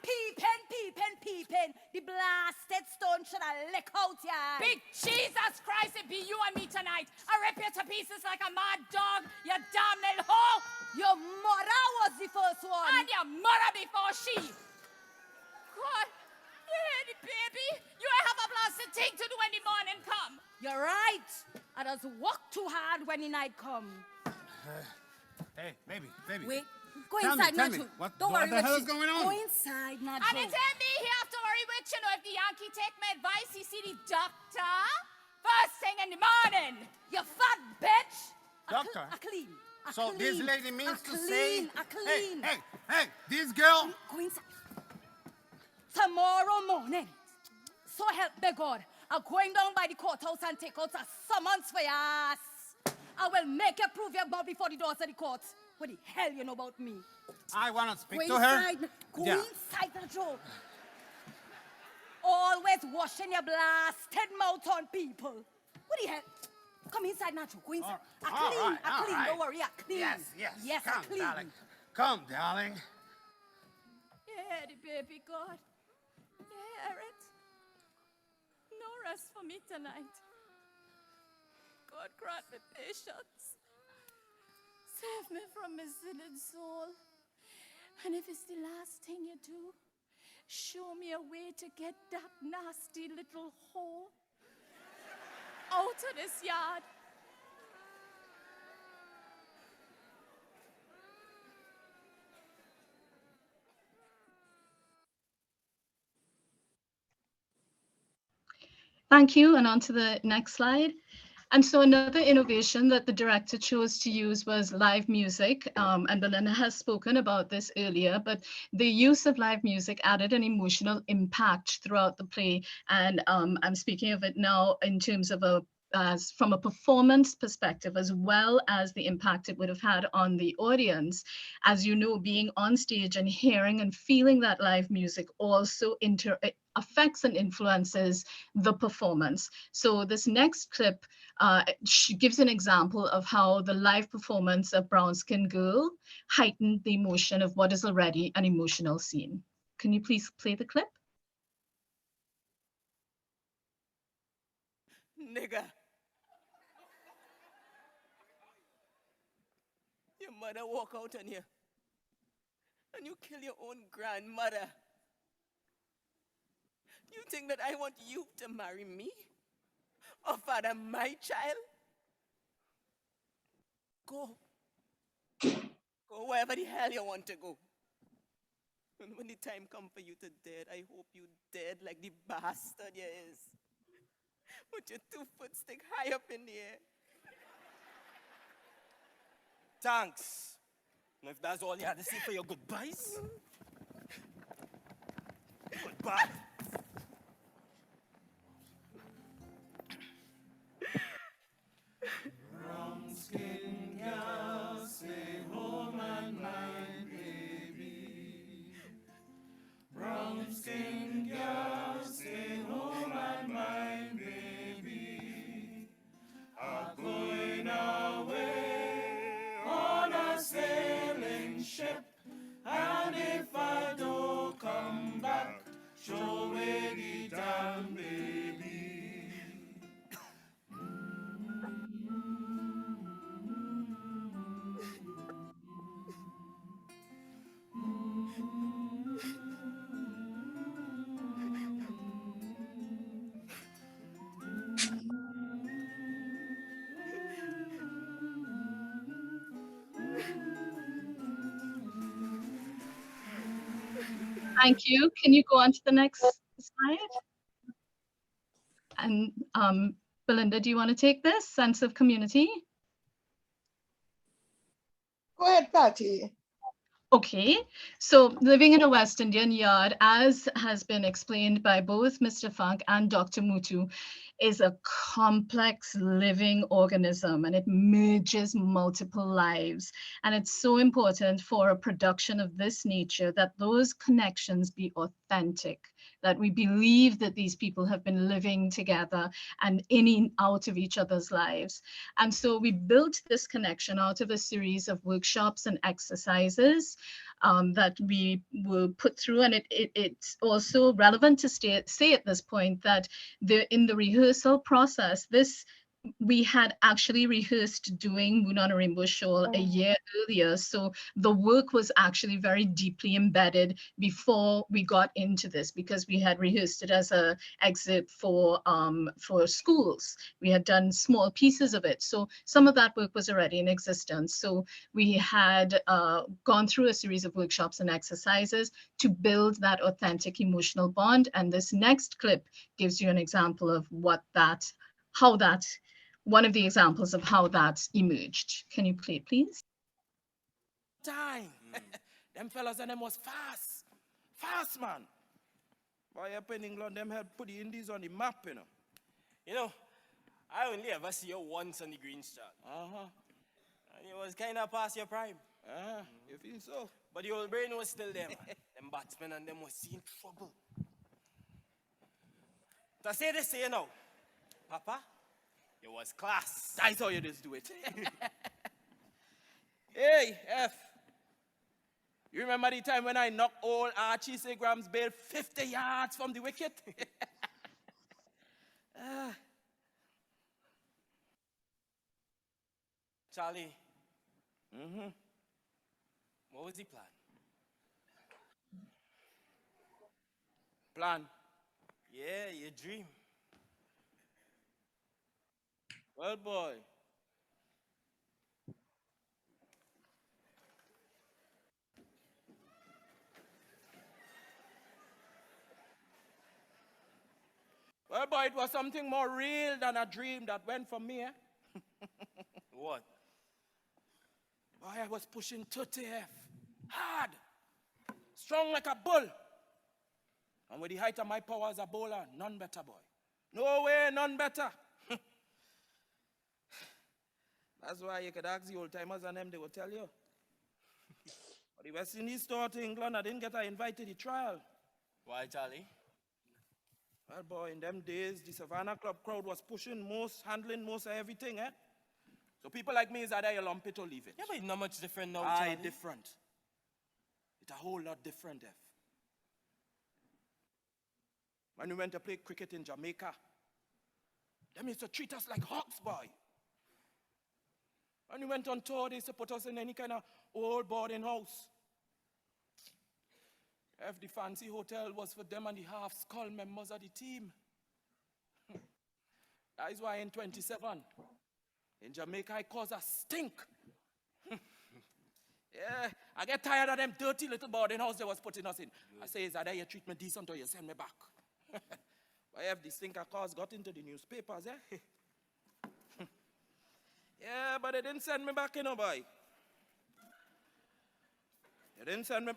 Peeping. The blasted stone should have lick out ya! Big Jesus Christ, it be you and me tonight! I rip you to pieces like a mad dog, you damn little hoe! Your mother was the first one! And your mother before she! God, you hear the baby? You have a blasted thing to do when the morning come! You're right! I just work too hard when the night come. Hey, baby. Wait, go inside, Nacho. Don't worry, what the hell is going on? Go inside, Nacho. And it's me he have to worry with, you know, if the Yankee take my advice, he see the doctor first thing in the morning. You fat bitch. Doctor? I clean. So this lady means to say, I clean. Hey, this girl. Go inside. Tomorrow morning, so help me God, I'm going down by the courthouse and take out a summons for your ass. I will make you prove your mouth before the doors of the court. What the hell you know about me? I want to speak Go to her. Go inside, Nacho. Always washing your blasted mouth on people. What the hell? Come inside, Nacho. Go inside. I clean. Right. Don't worry, I clean. Yes. I clean. Darling. Come, darling. Yeah, the baby God. You hear it? No rest for me tonight. God grant me patience. Save me from my sinning soul. And if it's the last thing you do, show me a way to get that nasty little hoe out of this yard. Thank you, and on to the next slide. And so another innovation that the director chose to use was live music. And Belinda has spoken about this earlier, but the use of live music added an emotional impact throughout the play. And I'm speaking of it now in terms of as from a performance perspective, as well as the impact it would have had on the audience. As you know, being on stage and hearing and feeling that live music also affects and influences the performance. So this next clip gives an example of how the live performance of Brown Skin Girl heightened the emotion of what is already an emotional scene. Can you please play the clip? Nigga. Your mother walk out on you. And you kill your own grandmother. You think that I want you to marry me? Or father my child? Go. Go wherever the hell you want to go. And when the time comes for you to dead, I hope you dead like the bastard you is. With your 2 foot stick high up in the air. Thanks. And if that's all you had to say for your goodbyes, goodbye. Brown skin girl, stay home and mind baby. Brown skin girl, stay home and mind baby. I'm going away on a sailing ship, and if I don't come back, show me the damn baby. Thank you. Can you go on to the next slide? And Belinda, do you want to take this sense of community? Go ahead, Patty. Okay, so living in a West Indian yard, as has been explained by both Mr. Funk and Dr. Mutu, is a complex living organism, and it merges multiple lives. And it's so important for a production of this nature that those connections be authentic, that we believe that these people have been living together and in and out of each other's lives. And so we built this connection out of a series of workshops and exercises that we will put through. And it's also relevant to say at this point that in the rehearsal process, we had actually rehearsed doing Moon on a Rainbow Shawl a year earlier. So the work was actually very deeply embedded before we got into this, because we had rehearsed it as an excerpt for schools. We had done small pieces of it. So some of that work was already in existence. So we had gone through a series of workshops and exercises to build that authentic emotional bond. And this next clip gives you an example of one of the examples of how that emerged. Can you play, please? Time. Them fellas and them was fast. Fast, man. Boy, up in England, them help put the Indies on the map, you know. You know, I only ever see you once on the green chart. And it was kind of past your prime. You feel so? But the old brain was still there, man. Them batsmen and them was seeing trouble. To say this, you know, Papa, it was class. I saw you just do it. Hey, F. You remember the time when I knocked all Archie Segram's bail 50 yards from the wicket? Charlie. What was the plan? Plan? Yeah, your dream. Well, boy. boy, it was something more real than a dream that went for me. Eh? What? Boy, I was pushing 30F. Hard. Strong like a bull. And with the height of my power as a bowler, none better, boy. No way, none better. That's why you could ask the old timers and them, they will tell you. But the West Indies tour to England, I didn't get an invite to the trial. Why, Charlie? Well, boy, in them days, the Savannah Club crowd was pushing most, handling most of everything, eh? So people like me is either you lump it or leave it. Yeah, but it's not much different now, Aye, Charlie. different. It's a whole lot different, F. When we went to play cricket in Jamaica, them used to treat us like hawks, boy. When we went on tour, they used to put us in any kind of old boarding house. If the fancy hotel was for them and the half-skull members of the team. That is why in 27, in Jamaica, I cause a stink. Yeah, I get tired of them dirty little boarding house they was putting us in. I say, is either you treat me decent or you send me back. But if the stinker cause got into the newspapers, eh? Yeah, but they didn't send me back, you know, boy. They didn't send me...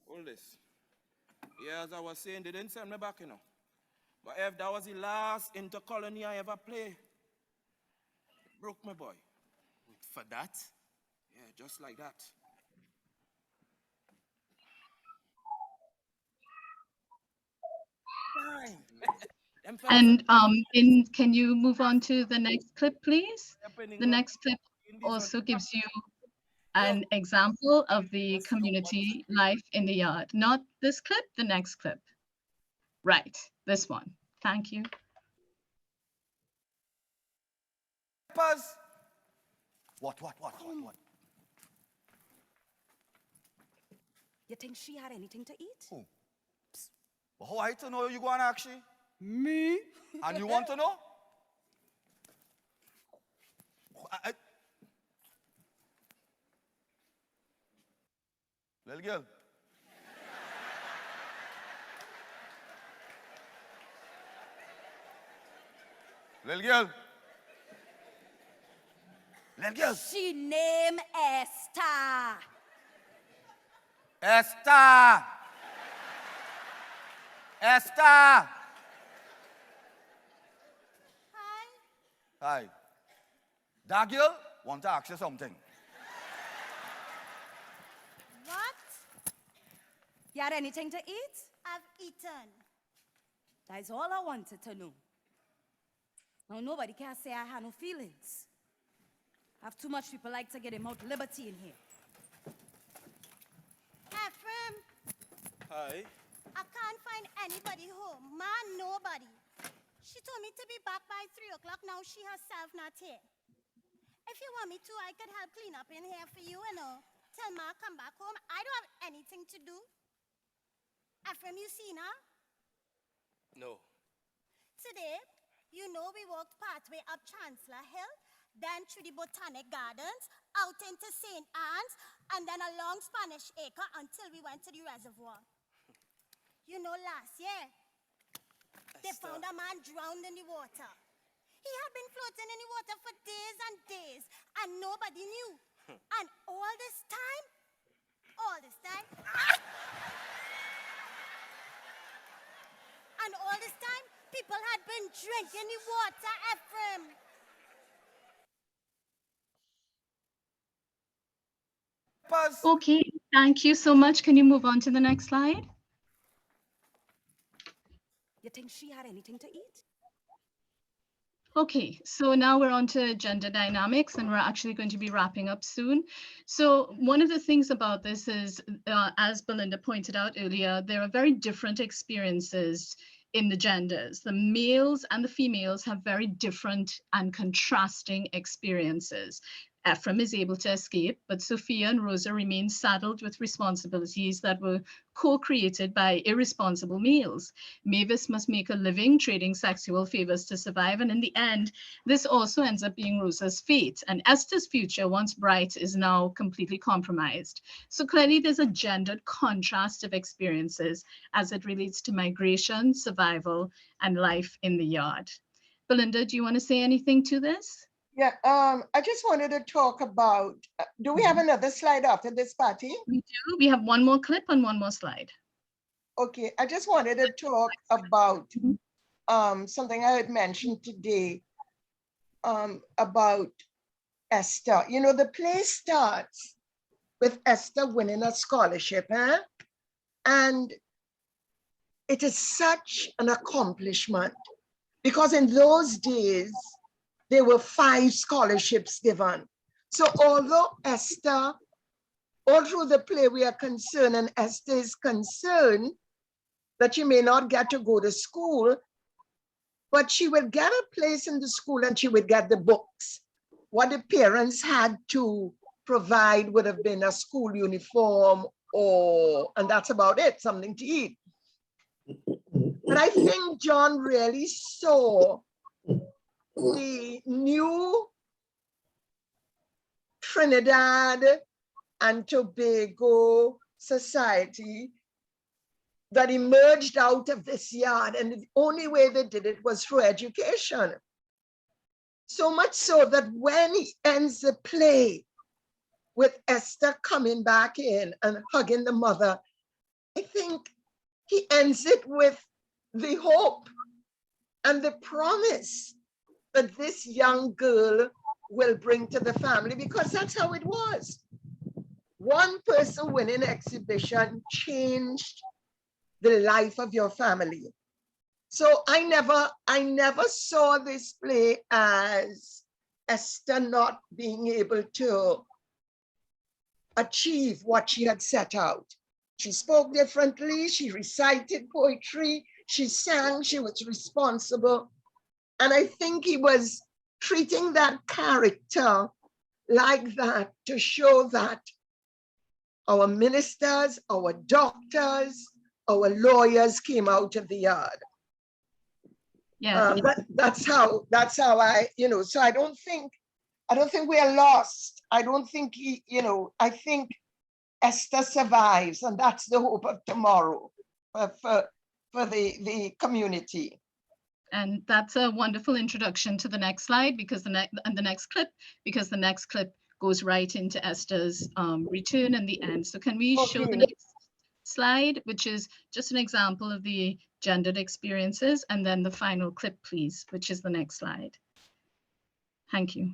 Hold this. Yeah, as I was saying, they didn't send me back, you know. But if that was the last intercolony I ever played, it broke me, boy. For that? Yeah, just like that. And can you move on to the next clip, please? The next clip also gives you an example of the community life in the yard. Not this clip, the next clip. Right, this one. Thank you. Pause. What? You think she had anything to eat? Who? Well, how I to know you going to actually? Me? And you want to know? Little girl. Little girl. Little girl. She named Esther. Esther. Esther. Hi. Hi. That girl want to ask you something. What? You had anything to eat? I've eaten. That is all I wanted to know. Now nobody can say I had no feelings. I have too much people like to get him out liberty in here. Ephraim, Hi. I can't find anybody home. Man, nobody. She told me to be back by 3 o'clock. Now she herself not here. If you want me to, I could help clean up in here for you, you know. Till Ma come back home. I don't have anything to do. Ephraim, you seen her? No. Today, you know we walked pathway up Chancellor Hill, then through the Botanic Gardens, out into St. Anne's, and then along Spanish Acre until we went to the reservoir. You know, last year, they found a man drowned in the water. He had been floating in the water for days and days, and nobody knew. And all this time, people had been drinking the water, Ephraim. Pause. Okay, thank you so much. Can you move on to the next slide? You think she had anything to eat? Okay, so now we're on to gender dynamics, and we're actually going to be wrapping up soon. So one of the things about this is, as Belinda pointed out earlier, there are very different experiences in the genders. The males and the females have very different and contrasting experiences. Ephraim is able to escape, but Sophia and Rosa remain saddled with responsibilities that were co-created by irresponsible males. Mavis must make a living trading sexual favors to survive, and in the end, this also ends up being Rosa's fate. And Esther's future, once bright, is now completely compromised. So clearly there's a gendered contrast of experiences as it relates to migration, survival, and life in the yard. Belinda, do you want to say anything to this? Yeah, I just wanted to talk about, do we have another slide after this, Patty? We do. We have one more clip and one more slide. Okay, I just wanted to talk about something I had mentioned today about Esther. You know, the play starts with Esther winning a scholarship, huh? And it is such an accomplishment because in those days, there were 5 scholarships given. So although Esther, all through the play, we are concerned, and Esther is concerned that she may not get to go to school, but she would get a place in the school and she would get the books. What the parents had to provide would have been a school uniform and that's about it, something to eat. But I think John really saw the new Trinidad and Tobago society that emerged out of this yard, and the only way they did it was through education. So much so that when he ends the play with Esther coming back in and hugging the mother, I think he ends it with the hope and the promise that this young girl will bring to the family, because that's how it was. One person winning exhibition changed the life of your family. So I never saw this play as Esther not being able to achieve what she had set out. She spoke differently, she recited poetry, she sang, she was responsible. And I think he was treating that character like that to show that our ministers, our doctors, our lawyers came out of the yard. Yeah, that's how I, so I don't think we are lost. I don't think I think Esther survives, and that's the hope of tomorrow for the community. and that's a wonderful introduction to the next slide, because the next clip goes right into Esther's return and the end. So can we show the next slide, which is just an example of the gendered experiences, and then the final clip, please, which is the next slide. Thank you.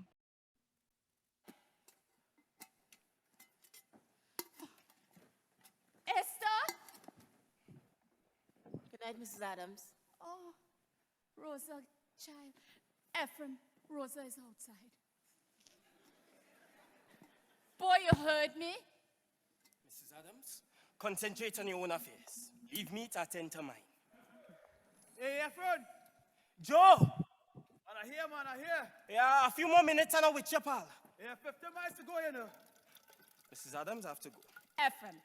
Esther? Good night, Mrs. Adams. Oh, Rosa, child. Ephraim, Rosa is outside. Boy, you heard me? Mrs. Adams, concentrate on your own affairs. Leave me to attend to mine. Hey, Ephraim. Joe! Man, I hear, man, I hear. Yeah, a few more minutes and I'm with you, pal. Yeah, 50 miles to go, you know. Mrs. Adams, I have to go. Ephraim.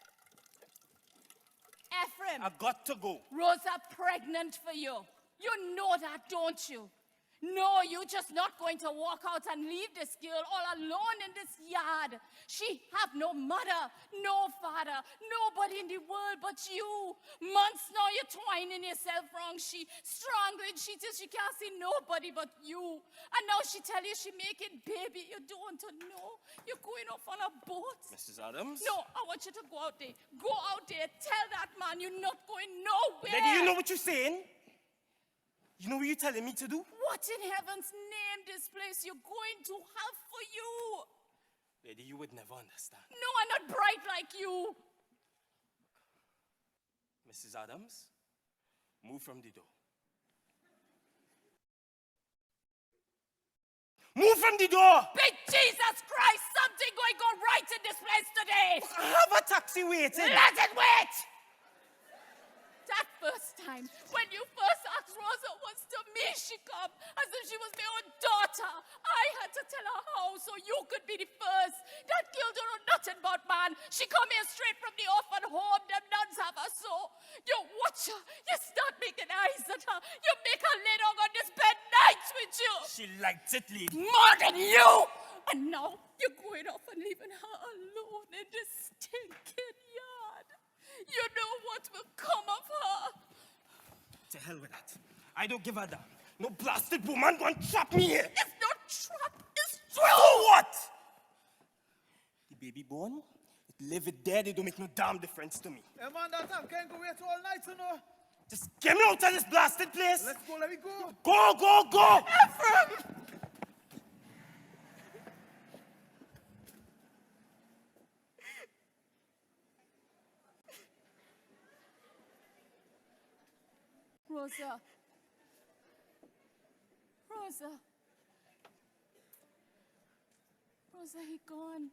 Ephraim. I got to go. Rosa pregnant for you. You know that, don't you? No, you're just not going to walk out and leave this girl all alone in this yard. She have no mother, no father, nobody in the world but you. Months now you're twining yourself wrong. She strangling, she till she can't see nobody but you. And now she tell you she making baby. You don't want to know. You're going off on a boat. Mrs. Adams? No, I want you to go out there. Go out there. Tell that man you're not going nowhere. Lady, you know what you're saying? You know what you're telling me to do? What in heaven's name this place you're going to have for you? Lady, you would never understand. No, I'm not bright like you. Mrs. Adams, move from the door. Move from the door! Big Jesus Christ, something going on right in this place today. I have a taxi waiting. Let it wait! That first time, when you first asked Rosa once to me, she come as if she was my own daughter. I had to tell her how so you could be the nothing but man. She come here straight from the orphan home. Them nuns have her so. You watch her. You start making eyes at her. You make her lay down on this bed nights with you. She liked it, lady. More than you. And now you're going off and leaving her alone in this stinking yard. You know what will come of her. To hell with that. I don't give a damn. No blasted woman gonna trap me here. It's not trap. It's So true. what? The baby born, it live it dead, it don't make no damn difference to me. Hey man, that time can't go wait all night, you know. Just get me out of this blasted place. Let's go, let me go. Go. Ephraim! Rosa. Rosa, he gone.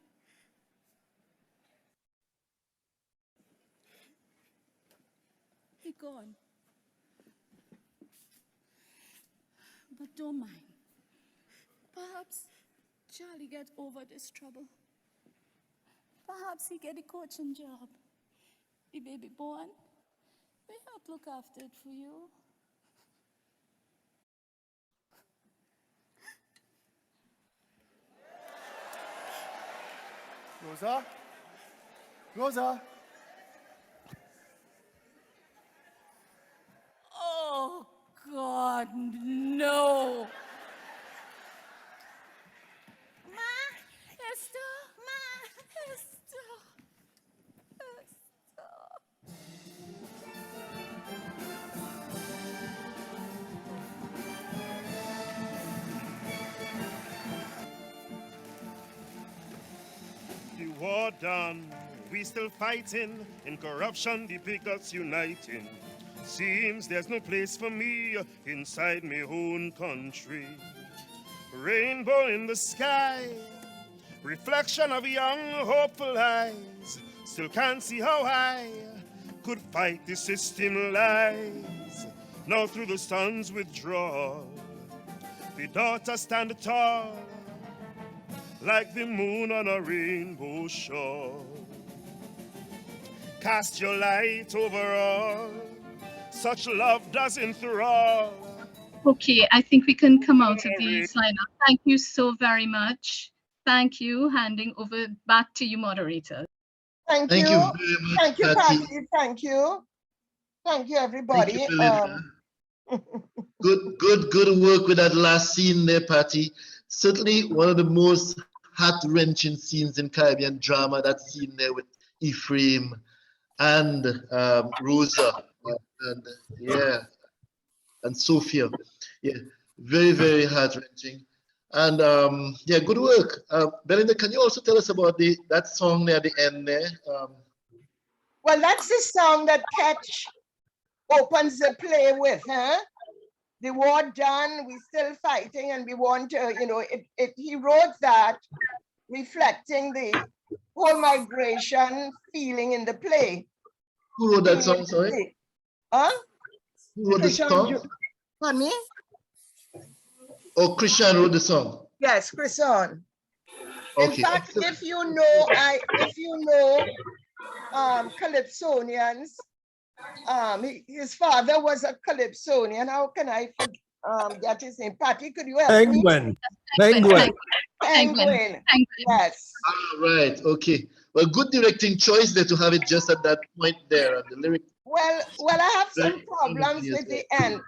He gone. But don't mind. Perhaps Charlie get over this trouble. Perhaps he get a coaching job. The baby born. We help look after it for you. Rosa? Oh, God, no. Esther. The war done, we still fighting. In corruption, the bigots uniting. Seems there's no place for me inside my own country. Rainbow in the sky, reflection of young, hopeful eyes. Still can't see how I could fight the system lies. Now through the sun's withdrawal, the daughters stand tall, like the moon on a rainbow shore. Cast your light over all, such love does enthrall. Okay, I think we can come out of the sign-up. Thank you so very much. Thank you. Handing over back to you, moderator. Thank Thank you. you very much, Thank you, Patty. Patty. Thank you. Thank you, everybody. Thank you, Belinda. Good work with that last scene there, Patty. Certainly one of the most heart-wrenching scenes in Caribbean drama, that scene there with Ephraim and Rosa and Sophia. Yeah, very heart-wrenching. And yeah, good work. Belinda, can you also tell us about that song there at the end there? Well, that's the song that Ketch opens the play with, huh? The war done, we still fighting, and we want to, he wrote that reflecting the whole migration feeling in the play. Who wrote that song, sorry? Huh? Who wrote the song? Pardon me? Oh, Christian wrote the song. Yes, Christian. Okay. In fact, if you know Calypsonians, his father was a Calypsonian. How can I get his name? Patty, could you help me? Penguin. Yes. Ah, right. Okay. Well, good directing choice there to have it just at that point there on the lyric. Well, I have some problems with the end.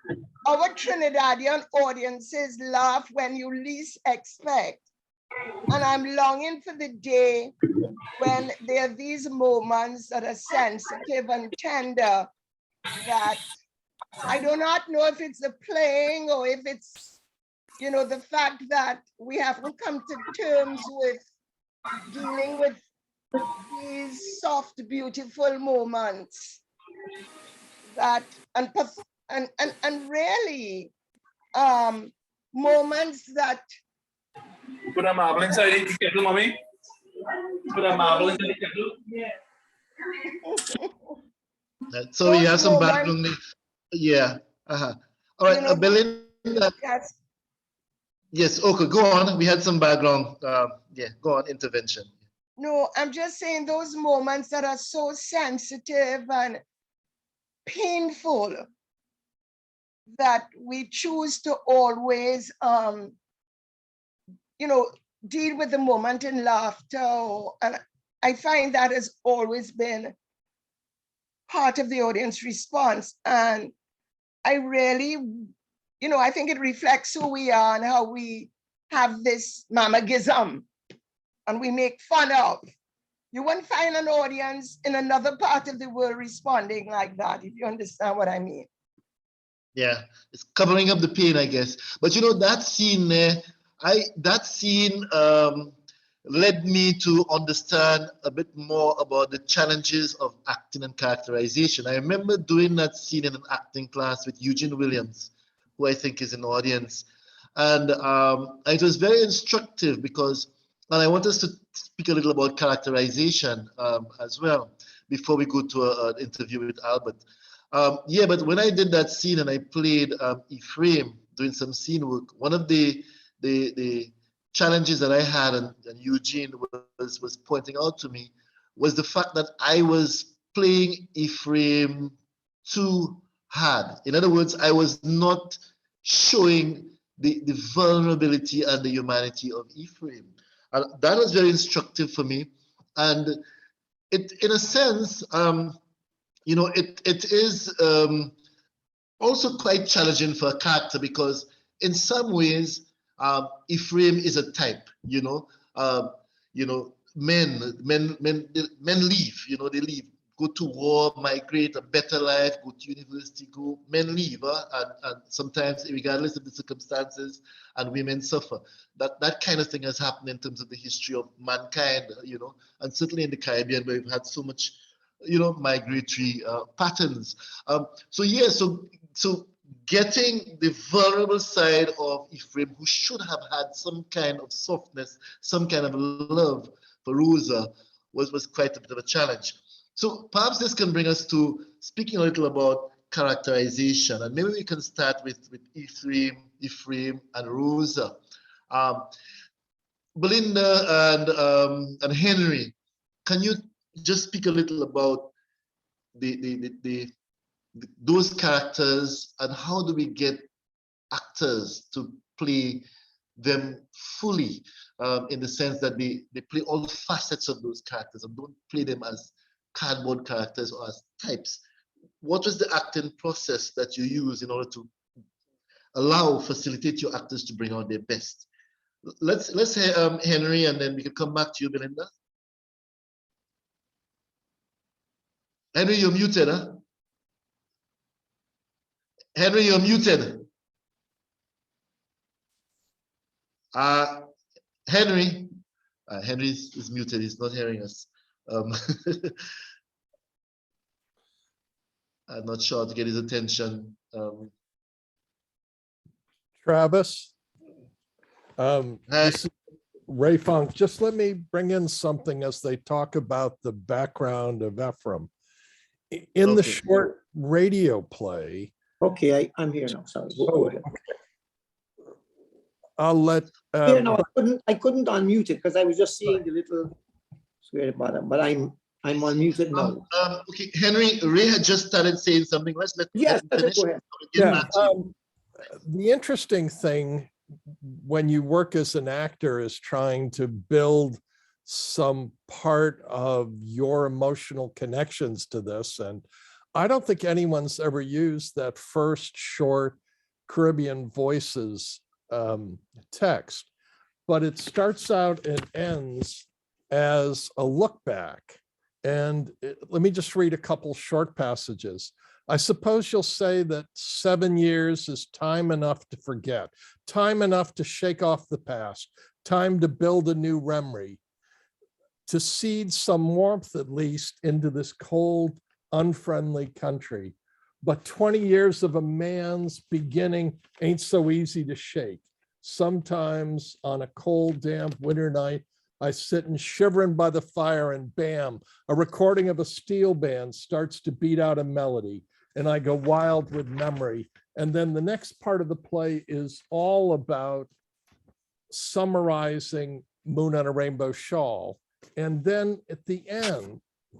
Our Trinidadian audiences laugh when you least expect. And I'm longing for the day when there are these moments that are sensitive and tender that I do not know if it's the playing or if it's, the fact that we haven't come to terms with dealing with these soft, beautiful moments that, and really moments that. Put a marble inside the kettle, mommy. Put a marble inside the kettle. So you have some background. Yeah. All right, Belinda. Yes. Yes. Okay. Go on. We had some background. Yeah. Go on. Intervention. No, I'm just saying those moments that are so sensitive and painful that we choose to always, deal with the moment in laughter. And I find that has always been part of the audience response. And I really, I think it reflects who we are and how we have this mamagism and we make fun of. You won't find an audience in another part of the world responding like that, if you understand what I mean. Yeah, it's covering up the pain, I guess. But that scene there, that scene led me to understand a bit more about the challenges of acting and characterization. I remember doing that scene in an acting class with Eugene Williams, who I think is in the audience. And it was very instructive because, and I want us to speak a little about characterization as well, before we go to an interview with Albert. Yeah, but when I did that scene and I played Ephraim doing some scene work, one of the challenges that I had, and Eugene was pointing out to me, was the fact that I was playing Ephraim too hard. In other words, I was not showing the vulnerability and the humanity of Ephraim. And that was very instructive for me. And it, in a sense, it is also quite challenging for a character because in some ways, Ephraim is a type, men leave, they leave, go to war, migrate, a better life, go to university, men leave, and sometimes regardless of the circumstances, and women suffer. That kind of thing has happened in terms of the history of mankind, and certainly in the Caribbean where we've had so much, migratory patterns. So getting the vulnerable side of Ephraim, who should have had some kind of softness, some kind of love for Rosa, was quite a bit of a challenge. So perhaps this can bring us to speaking a little about characterization, and maybe we can start with Ephraim, and Rosa. Belinda and Henry, can you just speak a little about those characters and how do we get actors to play them fully, in the sense that they play all facets of those characters and don't play them as cardboard characters or as types. What was the acting process that you use in order to facilitate your actors to bring out their best? Let's hear Henry, and then we can come back to you, Belinda. Henry, you're muted, huh? Henry, you're muted. Henry is muted. He's not hearing us. I'm not sure how to get his attention. Travis, this is Ray Funk. Just let me bring in something as they talk about the background of Ephraim. In the short radio play. Okay, I'm here now. Sorry. Go ahead. I'll let. No, I couldn't unmute it because I was just seeing the little square bottom, but I'm unmuted now. Okay, Henry, Ray had just started saying something. Let's let yes, him finish. Go ahead. Yeah. The interesting thing when you work as an actor is trying to build some part of your emotional connections to this. And I don't think anyone's ever used that first short Caribbean Voices text, but it starts out and ends as a look back. And let me just read a couple short passages. I suppose you'll say that 7 years is time enough to forget, time enough to shake off the past, time to build a new memory, to seed some warmth at least into this cold, unfriendly country. But 20 years of a man's beginning ain't so easy to shake. Sometimes on a cold, damp winter night, I sit and shivering by the fire and bam, a recording of a steel band starts to beat out a melody and I go wild with memory. And then the next part of the play is all about summarizing Moon on a Rainbow Shawl. And then at the end,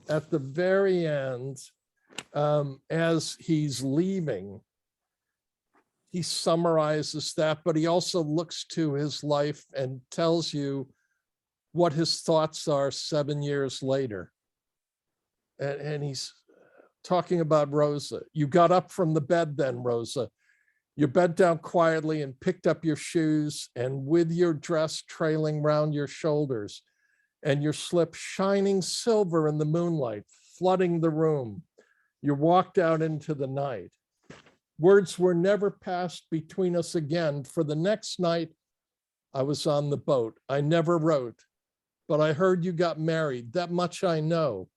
at the very end, as he's leaving, he summarizes that, but he also looks to his life and tells you what his thoughts are 7 years later. And he's talking about Rosa. You got up from the bed then, Rosa. You bent down quietly and picked up your shoes, and with your dress trailing round your shoulders and your slip shining silver in the moonlight, flooding the room, you walked out into the night. Words were never passed between us again, for the next night I was on the boat. I never wrote, but I heard you got married. That much I know,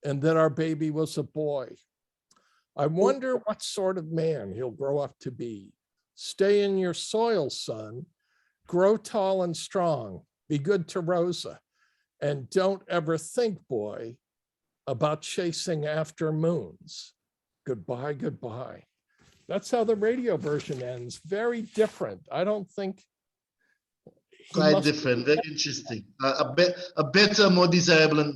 and that our baby was a boy. I wonder what sort of man he'll grow up to be. Stay in your soil, son. Grow tall and strong. Be good to Rosa. And don't ever think, boy, about chasing after moons. Goodbye, goodbye. That's how the radio version ends. Very different. I don't think. Quite different, very interesting. A better, more desirable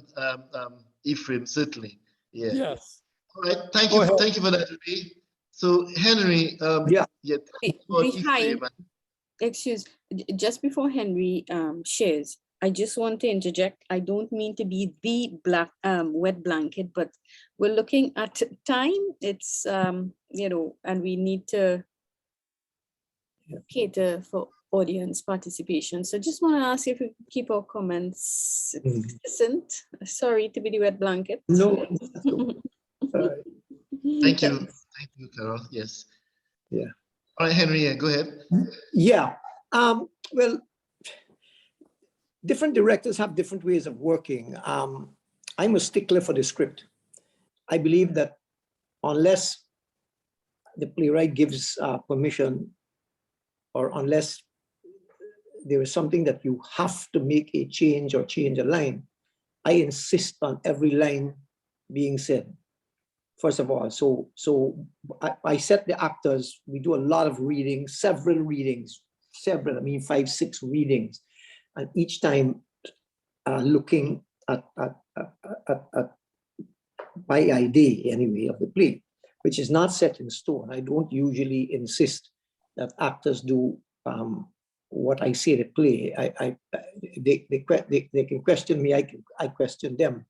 Ephraim, certainly. Yeah. Yes. All right, thank you for that, Ray. So Henry, behind, just before Henry shares, I just want to interject. I don't mean to be the wet blanket, but we're looking at time. It's you know, and we need to cater for audience participation. So just want to ask if we keep our comments succinct. Sorry to be the wet blanket. No. Thank you, Carol. Yes. Yeah. All right, Henry, go ahead. Yeah. Well, different directors have different ways of working. I'm a stickler for the script. I believe that unless the playwright gives permission, or unless there is something that you have to make a change or change a line, I insist on every line being said. First of all, so I set the actors. We do a lot of readings, several readings, I mean 5, 6 readings, and each time looking at my idea anyway of the play, which is not set in stone. I don't usually insist that actors do what I say to play. They can question me. I question them.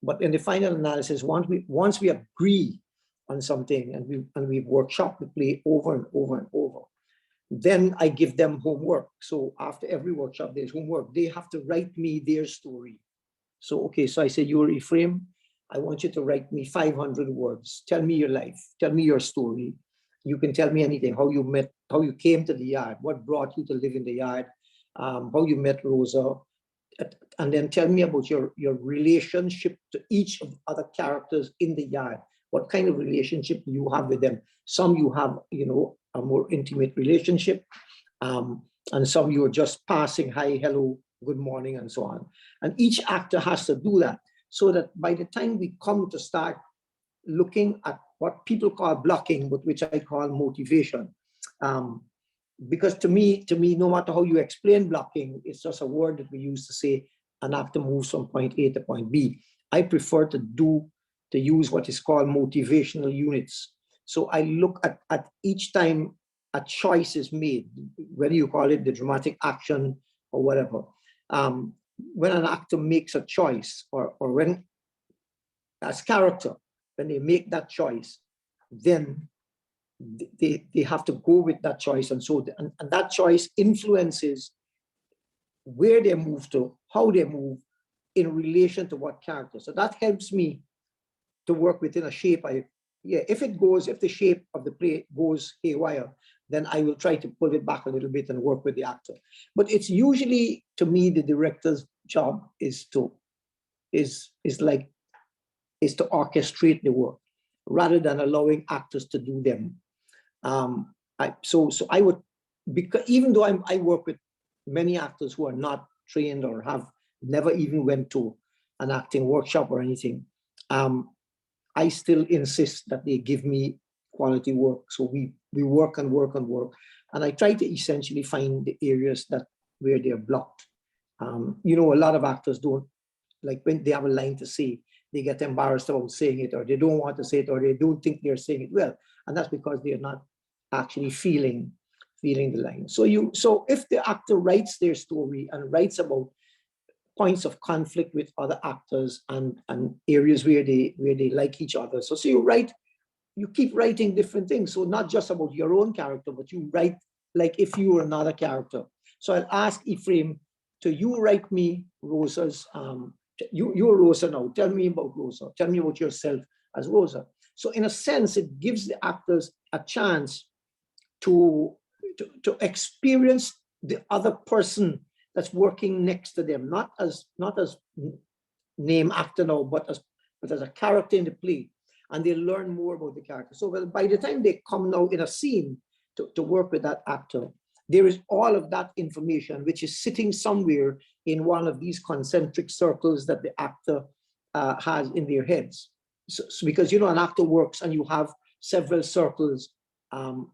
But in the final analysis, once we agree on something and we've workshopped the play over and over and over, then I give them homework. So after every workshop, there's homework. They have to write me their story. So, okay, so I said, you're Ephraim, I want you to write me 500 words. Tell me your life. Tell me your story. You can tell me anything, how you met, how you came to the yard, what brought you to live in the yard, how you met Rosa, and then tell me about your relationship to each of the other characters in the yard. What kind of relationship you have with them? Some you have, you know, a more intimate relationship, and some you are just passing, hi, hello, good morning, and so on. And each actor has to do that, so that by the time we come to start looking at what people call blocking, but which I call motivation, because to me, no matter how you explain blocking, it's just a word that we use to say an actor moves from point A to point B. I prefer to use what is called motivational units. So I look at each time a choice is made, whether you call it the dramatic action or whatever. When an actor makes a choice, or when as character, when they make that choice, then they have to go with that choice, and so and that choice influences where they move to, how they move in relation to what character. So that helps me to work within a shape. If the shape of the play goes haywire, then I will try to pull it back a little bit and work with the actor. But it's usually, to me, the director's job is to orchestrate the work rather than allowing actors to do them. So I would, because even though I work with many actors who are not trained or have never even went to an acting workshop or anything, I still insist that they give me quality work. So we work and work and work, and I try to essentially find the areas where they're blocked. You know, a lot of actors don't like when they have a line to say, they get embarrassed about saying it, or they don't want to say it, or they don't think they're saying it well. And that's because they're not actually feeling the line. So if the actor writes their story and writes about points of conflict with other actors and areas where they like each other. So you keep writing different things. So not just about your own character, but you write like if you were another character. So I'll ask Ephraim to you write me Rosa's, you're Rosa now. Tell me about Rosa. Tell me about yourself as Rosa. So in a sense, it gives the actors a chance to experience the other person that's working next to them, not as name actor now, but as a character in the play, and they learn more about the character. So by the time they come now in a scene to work with that actor, there is all of that information which is sitting somewhere in one of these concentric circles that the actor has in their heads. So because an actor works and you have several circles. I'm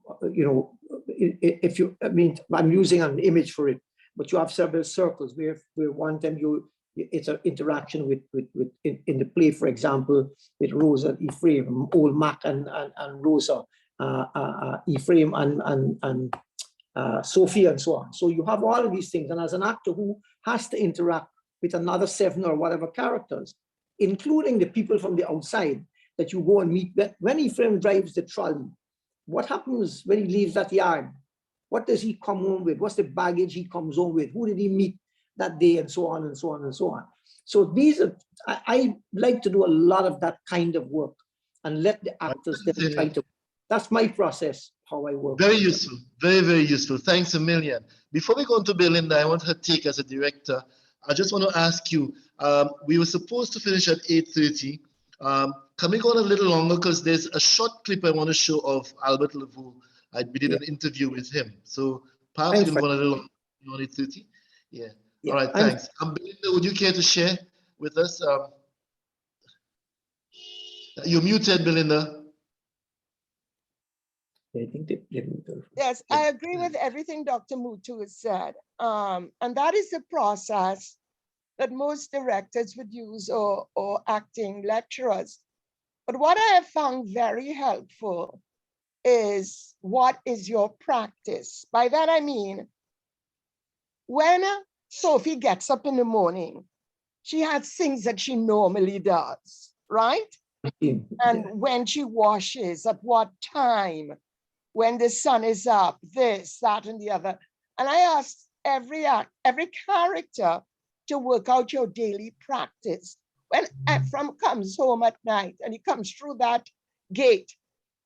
using an image for it, but you have several circles where one time it's an interaction with in the play, for example, with Rosa and Ephraim, old Mac and Rosa, Ephraim and Sophie, and so on. So you have all of these things, and as an actor who has to interact with another 7 or whatever characters, including the people from the outside that you go and meet. When Ephraim drives the trolley, what happens when he leaves that yard? What does he come home with? What's the baggage he comes home with? Who did he meet that day? And so on and so on and so on. So these are, I like to do a lot of that kind of work and let the actors then try to, that's my process, how I work. Very useful, very, very useful. Thanks a million. Before we go on to Belinda, I want her take as a director. I just want to ask you, we were supposed to finish at 8:30. Can we go on a little longer? Because there's a short clip I want to show of Albert Laveau. We did an interview with him. So perhaps we can go on a little longer on 8:30. Yeah. All right, thanks. Belinda, would you care to share with us? You're muted, Belinda. Yes, I agree with everything Dr. Mutu has said. And that is the process that most directors would use or acting lecturers. But what I have found very helpful is what is your practice? By that I mean, when Sophie gets up in the morning, she has things that she normally does, right? And when she washes, at what time, when the sun is up, this, that, and the other. And I asked every character to work out your daily practice. When Ephraim comes home at night and he comes through that gate,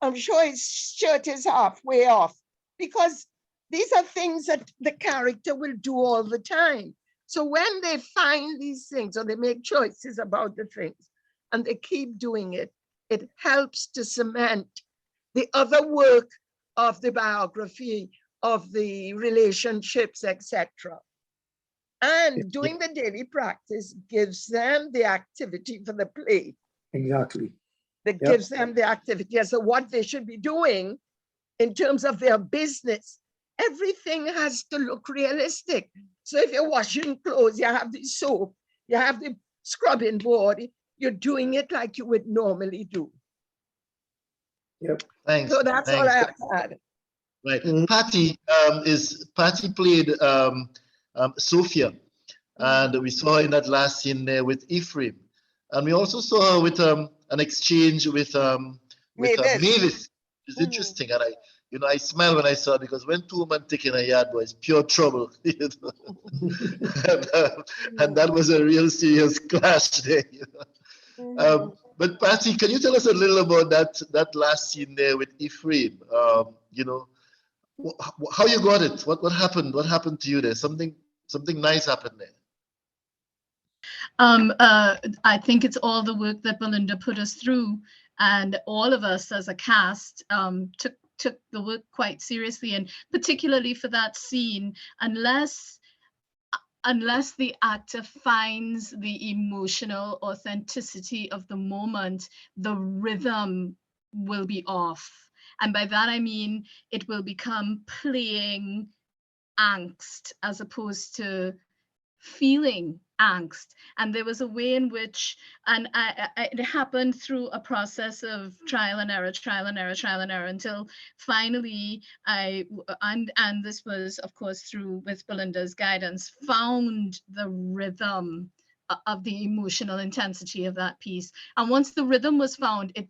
I'm sure his shirt is halfway off, because these are things that the character will do all the time. So when they find these things or they make choices about the things and they keep doing it, it helps to cement the other work of the biography, of the relationships, etc. And doing the daily practice gives them the activity for the play. Exactly. That gives them the activity as to what they should be doing in terms of their business. Everything has to look realistic. So if you're washing clothes, you have the soap, you have the scrubbing board, you're doing it like you would normally do. Yep. Thanks. So that's all I have to add. Right. Patty played Sophia, and we saw her in that last scene there with Ephraim, and we also saw her with an exchange with Mavis. It's interesting, and I smile when I saw it, because when two women taking a yard, boy, it's pure trouble. And that was a real serious clash there. But Patty, can you tell us a little about that last scene there with Ephraim? How you got it? What happened? What happened to you there? Something nice happened there. I think it's all the work that Belinda put us through, and all of us as a cast took the work quite seriously, and particularly for that scene, unless the actor finds the emotional authenticity of the moment, the rhythm will be off. And by that, I mean, it will become playing angst as opposed to feeling angst. And there was a way in which, and it happened through a process of trial and error, until finally and this was, of course, through with Belinda's guidance, found the rhythm of the emotional intensity of that piece. And once the rhythm was found, it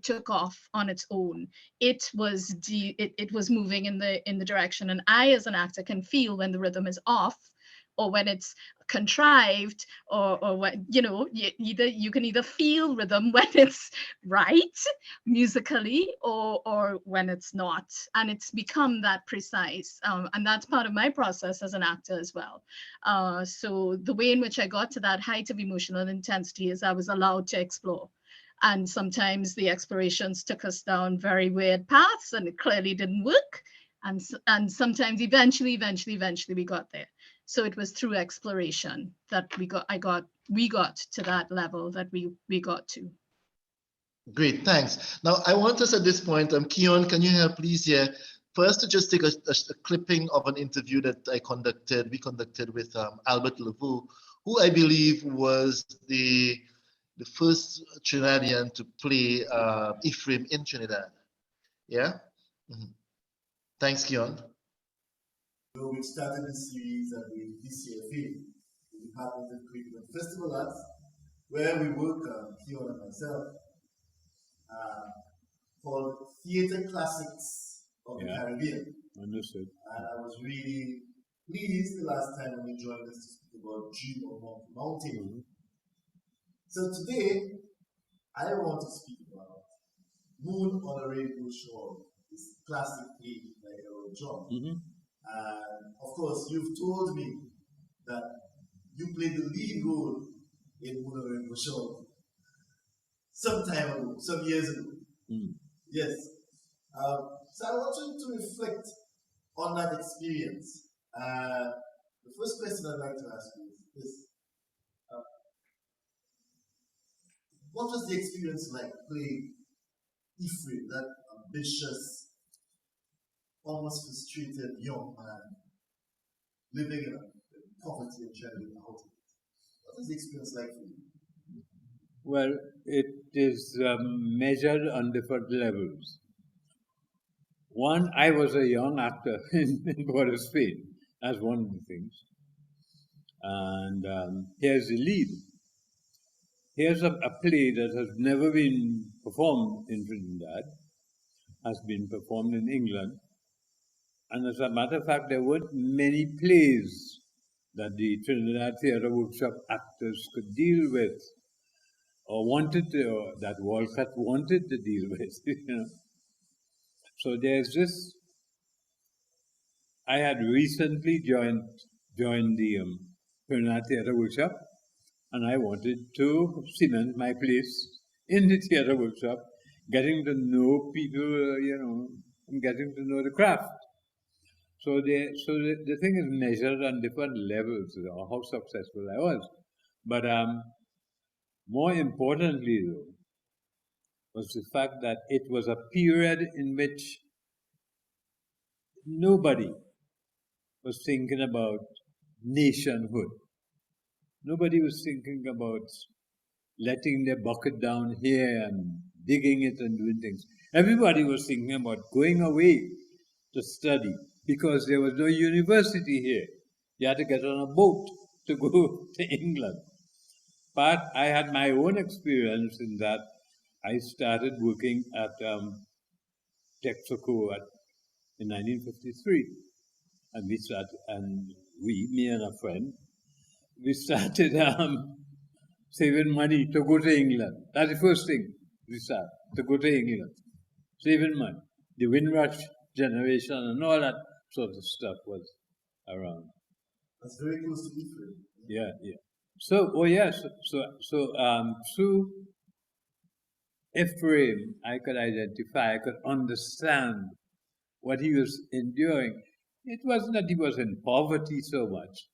took off on its own. It was it was moving in the direction, and I as an actor can feel when the rhythm is off, or when it's contrived, or when, you know, you can either feel rhythm when it's right musically, or when it's not, and it's become that precise, and that's part of my process as an actor as well. So the way in which I got to that height of emotional intensity is I was allowed to explore. And sometimes the explorations took us down very weird paths, and it clearly didn't work. And sometimes eventually we got there. So it was through exploration that we got to that level that we got to. Great, thanks. Now I want us at this point, Keon, can you help please here? First, to just take a clipping of an interview that we conducted with Albert Laveau, who I believe was the first Trinidadian to play Ephraim in Trinidad. Yeah? Mm-hmm. Thanks, Keon. So we started this series at the DCFA, the Department of Creative and Festival Arts, where we work, Keon and myself, called Theatre Classics of the Caribbean. Understood. And I was really pleased the last time when you joined us to speak about Dream of Monkey Mountain. Mm-hmm. So today, I want to speak about Moon on a Rainbow Shawl, this classic play by Harold John. Mm-hmm. And of course, you've told me that you played the lead role in Moon on a Rainbow Shawl some time ago, some years ago. Mm. Yes. So I want you to reflect on that experience. The first question I'd like to ask you is this. What was the experience like playing Ephraim, that ambitious, almost frustrated young man living in poverty and trying to get out of it? What was the experience like for you? Well, it is measured on different levels. One, I was a young actor in Port of Spain. That's one of the things. And here's the lead. Here's a play that has never been performed in Trinidad, has been performed in England. And as a matter of fact, there weren't many plays that the Trinidad Theatre Workshop actors could deal with, or wanted to, or that Walcott wanted to deal with, you know. So there's this. I had recently joined the Trinidad Theatre Workshop, and I wanted to cement my place in the theatre workshop, getting to know people, you know, and getting to know the craft. So the thing is measured on different levels, you know, how successful I was. But more importantly, though, was the fact that it was a period in which nobody was thinking about nationhood. Nobody was thinking about letting their bucket down here and digging it and doing things. Everybody was thinking about going away to study because there was no university here. You had to get on a boat to go to England. But I had my own experience in that I started working at Texaco in 1953. And me and a friend, we started saving money to go to England. That's the first thing we started, to go to England. Saving money. The Windrush generation and all that sort of stuff was around. That's very close to Ephraim. Yeah, yeah. So, through Ephraim, I could identify, I could understand what he was enduring. It wasn't that he was in poverty so much.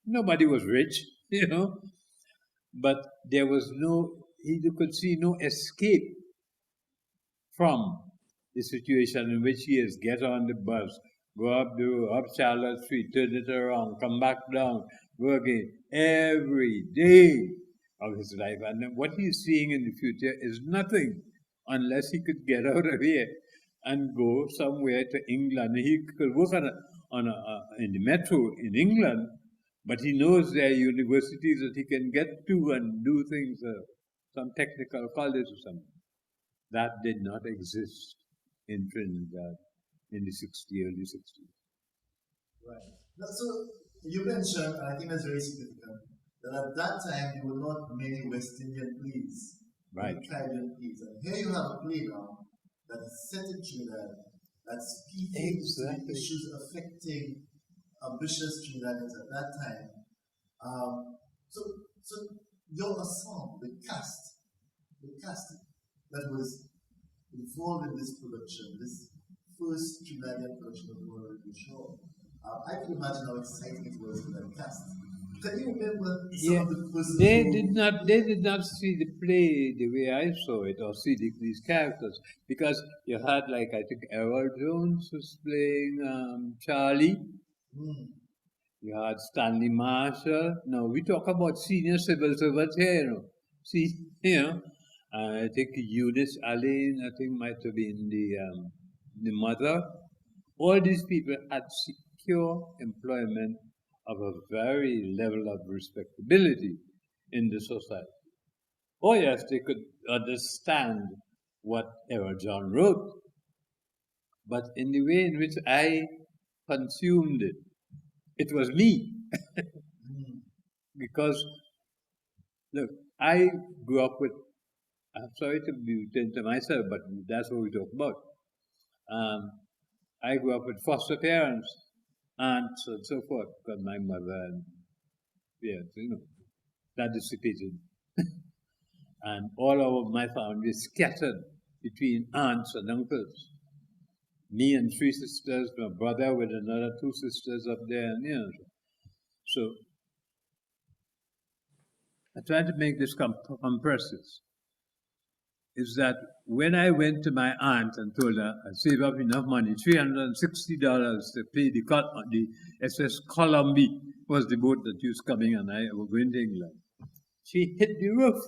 Nobody was rich, you know. But there was he could see no escape from the situation in which he is get on the bus, go up Charlotte Street, turn it around, come back down, working every day of his life. And what he's seeing in the future is nothing unless he could get out of here and go somewhere to England. He could work in the metro in England, but he knows there are universities that he can get to and do things, some technical college or something. That did not exist in Trinidad in the early 60s. Right. Now, so you mentioned, and I think that's very significant, that at that time there were not many West Indian plays, right? Caribbean plays. And here you have a play now that is set in Trinidad, that's speaking to the issues affecting ambitious Trinidadians at that time. So your ensemble, the cast that was involved in this production, this first Trinidadian production of the Shawl, I can imagine how exciting it was for that cast. Can you remember some of the persons they did not see the play the way I saw it, or see these characters, because you had, like, I think Errol Jones was playing Charlie. You had Stanley Marshall. Now we talk about senior civil servants here, I think Eunice Allen, I think, might have been the mother. All these people had secure employment of a very level of respectability in the society. Oh yes, they could understand what Errol John wrote, but in the way in which I consumed it, it was me. Because, look, I grew up with, I'm sorry to be to myself, but that's what we talk about. I grew up with foster parents, aunts, and so forth, because my mother and that dissipated. And all of my family scattered between aunts and uncles. Me and 3 sisters, my brother with another 2 sisters up there, and so I tried to make this compressive. Is that when I went to my aunt and told her I saved up enough money, $360 to pay the SS Columbia was the boat that was coming, and I was going to England. She hit the roof,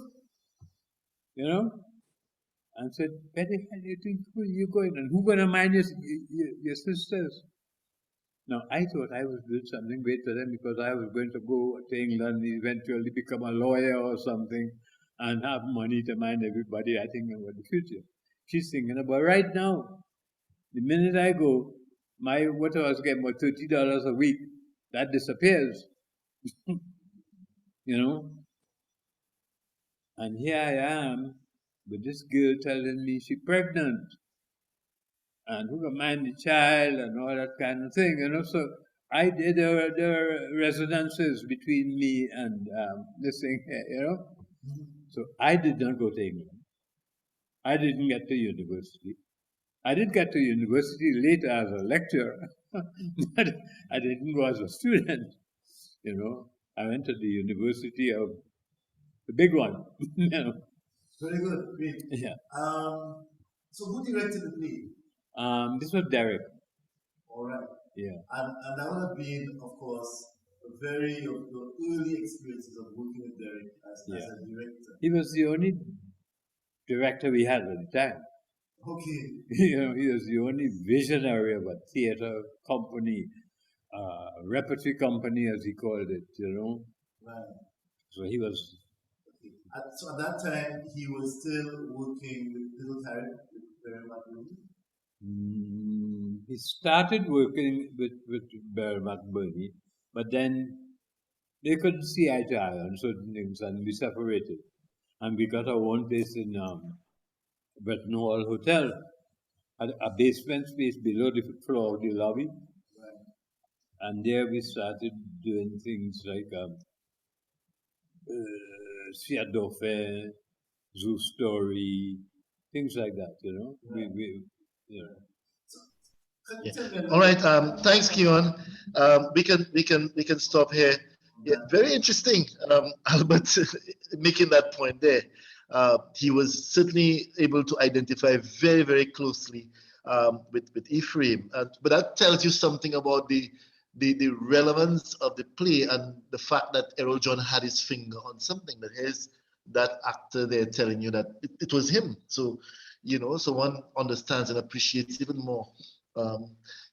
and said, "Where the hell do you think you're going? And who's going to mind your sisters?" Now, I thought I was doing something great for them because I was going to go to England, eventually become a lawyer or something, and have money to mind everybody. I think about the future. She's thinking about right now. The minute I go, what I was getting about $30 a week, that disappears. And here I am with this girl telling me she's pregnant, and who can mind the child and all that kind of thing, So there were resonances between me and this thing here, So I did not go to England. I didn't get to university. I did get to university later as a lecturer, but I didn't go as a student, I went to the University of the big one, Very good, great. Yeah. So who directed the play? This was Derek. All right. Yeah. And that would have been, of course, very of the early experiences of working with Derek as a director. He was the only director we had at the time. Okay. He was the only visionary of a theater company, repertory company, as he called it, Right. So he was. Okay. So at that time, he was still working with Little Tarrant, with Barry McBurney? He started working with Barry McBurney, but then they couldn't see eye to eye on certain things, and we separated. And we got our own place in Bretton Hall Hotel, a basement space below the floor of the lobby. Right. And there we started doing things like Fiat Dauphin, Zoo Story, things like that, Right. Yeah. All right. Thanks, Keon. We can stop here. Yeah, very interesting, Albert, making that point there. He was certainly able to identify very, very closely with Ephraim, but that tells you something about the the relevance of the play and the fact that Errol John had his finger on something, that here's that actor there telling you that it was him. So, you know, so one understands and appreciates even more,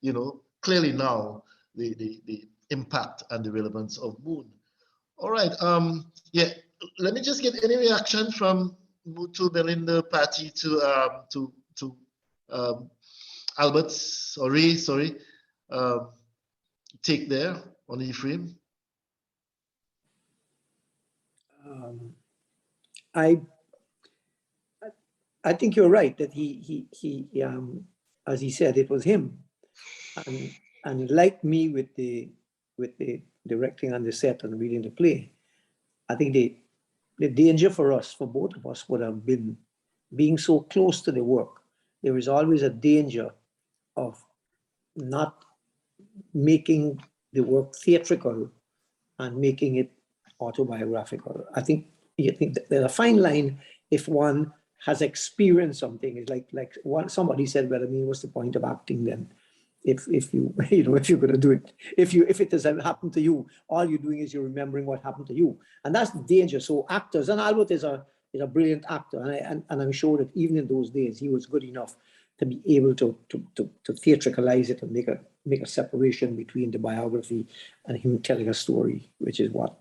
you know, clearly now the impact and the relevance of Moon. All right, yeah, let me just get any reaction from Mutu, Belinda, Patty to Albert or Ray, sorry, take there on Ephraim. I think you're right that he as he said, it was him, and like me with the directing on the set and reading the play, I think the danger for us, for both of us, would have been being so close to the work. There is always a danger of not making the work theatrical and making it autobiographical. I think there's a fine line if one has experienced something. It's like somebody said, well, I mean, what's the point of acting then? If you if you're going to do it, if it has happened to you, all you're doing is you're remembering what happened to you, and that's the danger. So actors, and Albert is a brilliant actor, and I'm sure that even in those days he was good enough to be able to theatricalize it and make a separation between the biography and him telling a story, which is what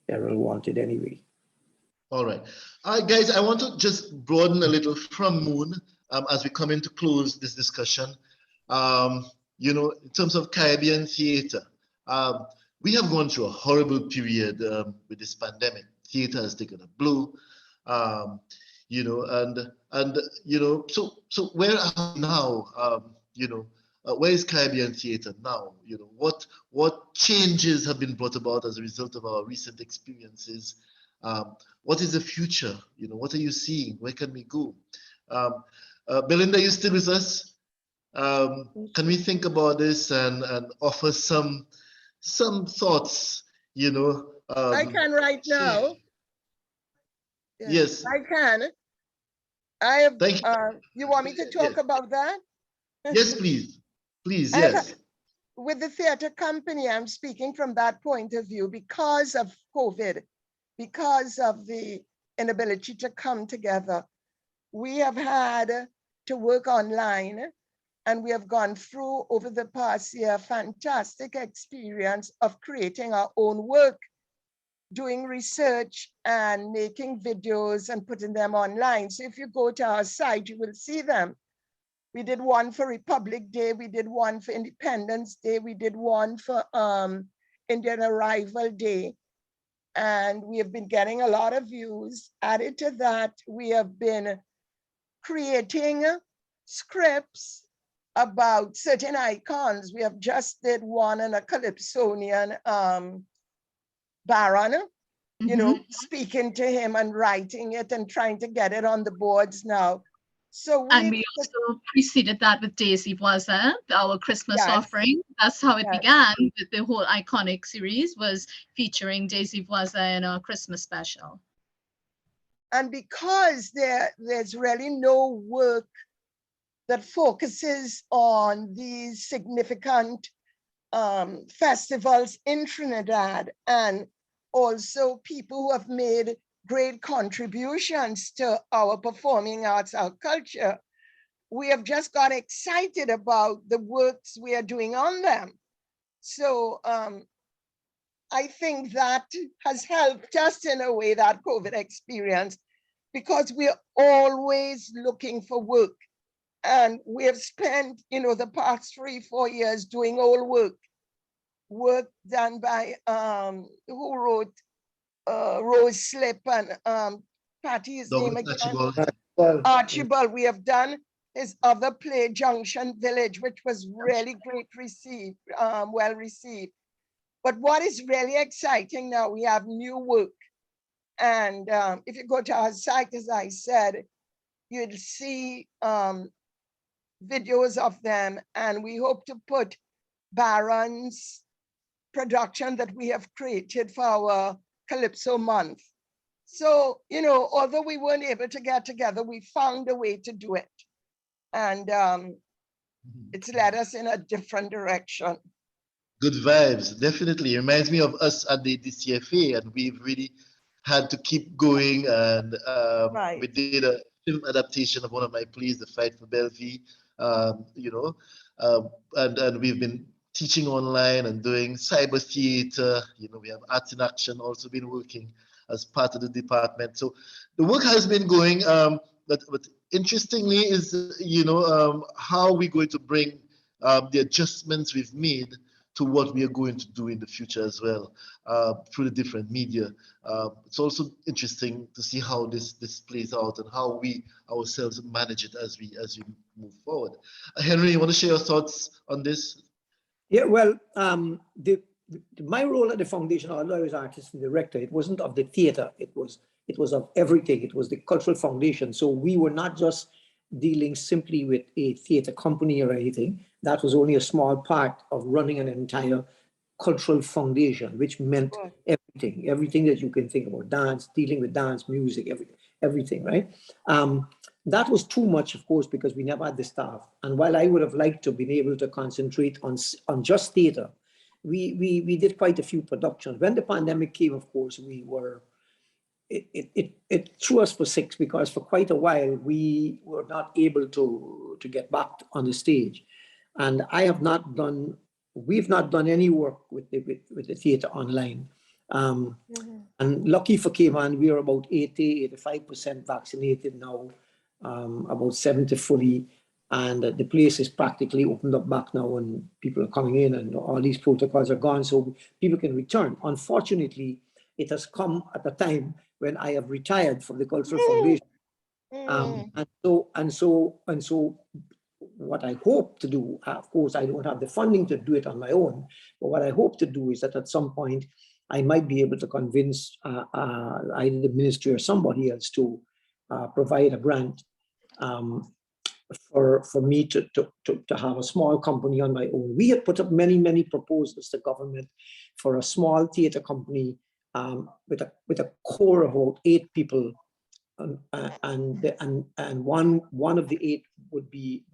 Errol wanted anyway. All right, guys, I want to just broaden a little from Moon as we come in to close this discussion. You know, in terms of Caribbean theater, we have gone through a horrible period with this pandemic. Theater has taken a blow, you know, and you know, so where are we now? You know, where is Caribbean theater now? You know, what changes have been brought about as a result of our recent experiences? What is the future? You know, what are you seeing? Where can we go? Belinda, you still with us? Can we think about this and offer some thoughts? You know, I can right now. Yeah, yes, I can. I have. Thank you. You want me to talk about that? Yes, please. Please, yes. With the theater company, I'm speaking from that point of view because of COVID, because of the inability to come together. We have had to work online, and we have gone through over the past year fantastic experience of creating our own work, doing research and making videos and putting them online. So if you go to our site, you will see them. We did one for Republic Day, we did one for Independence Day, we did one for Indian Arrival Day. And we have been getting a lot of views. Added to that, we have been creating scripts about certain icons. We have just did one on a Calypsonian baron, you know, speaking to him and writing it and trying to get it on the boards now. So we also preceded that with Daisy Voisin, our Christmas offering. That's how it began. The whole iconic series was featuring Daisy Voisin in our Christmas special. And because there's really no work that focuses on these significant festivals in Trinidad, and also people who have made great contributions to our performing arts, our culture, we have just got excited about the works we are doing on them. So I think that has helped us in a way, that COVID experience, because we're always looking for work. And we have spent, you know, the past 3-4 years doing all work done by who wrote Rose Slip and Patty's name again. Archibald. We have done his other play, Junction Village, which was really well received. But what is really exciting now, we have new work. And if you go to our site, as I said, you'll see videos of them. And we hope to put Baron's production that we have created for our Calypso month. So, you know, although we weren't able to get together, we found a way to do it. And it's led us in a different direction. Good vibes, definitely. Reminds me of us at the CFA, and we've really had to keep going. And we did a film adaptation of one of my plays, The Fight for Bellevue. And we've been teaching online and doing cyber theater. We have Arts in Action also been working as part of the department. So the work has been going. But interestingly is, how we're going to bring the adjustments we've made to what we are going to do in the future as well, through the different media. It's also interesting to see how this plays out and how we ourselves manage it as we move forward. Henry, you want to share your thoughts on this? Yeah, well, my role at the foundation, although I was artist and director, it wasn't of the theater. It was of everything. It was the cultural foundation. So we were not just dealing simply with a theater company or anything. That was only a small part of running an entire cultural foundation, which meant everything that you can think about, dance, dealing with dance, music, everything, right? That was too much, of course, because we never had the staff. And while I would have liked to have been able to concentrate on just theater, we did quite a few productions. When the pandemic came, of course, it threw us for six, because for quite a while we were not able to get back on the stage. And we've not done any work with the theater online. And lucky for Cayman, we are about 85% vaccinated now, about 70 fully. And the place is practically opened up back now, and people are coming in, and all these protocols are gone, so people can return. Unfortunately, it has come at a time when I have retired from the Cultural Foundation. And so what I hope to do, of course, I don't have the funding to do it on my own, but what I hope to do is that at some point, I might be able to convince either the ministry or somebody else to provide a grant for me to have a small company on my own. We had put up many proposals to government for a small theater company with a core of about 8 people, and one of the 8 would be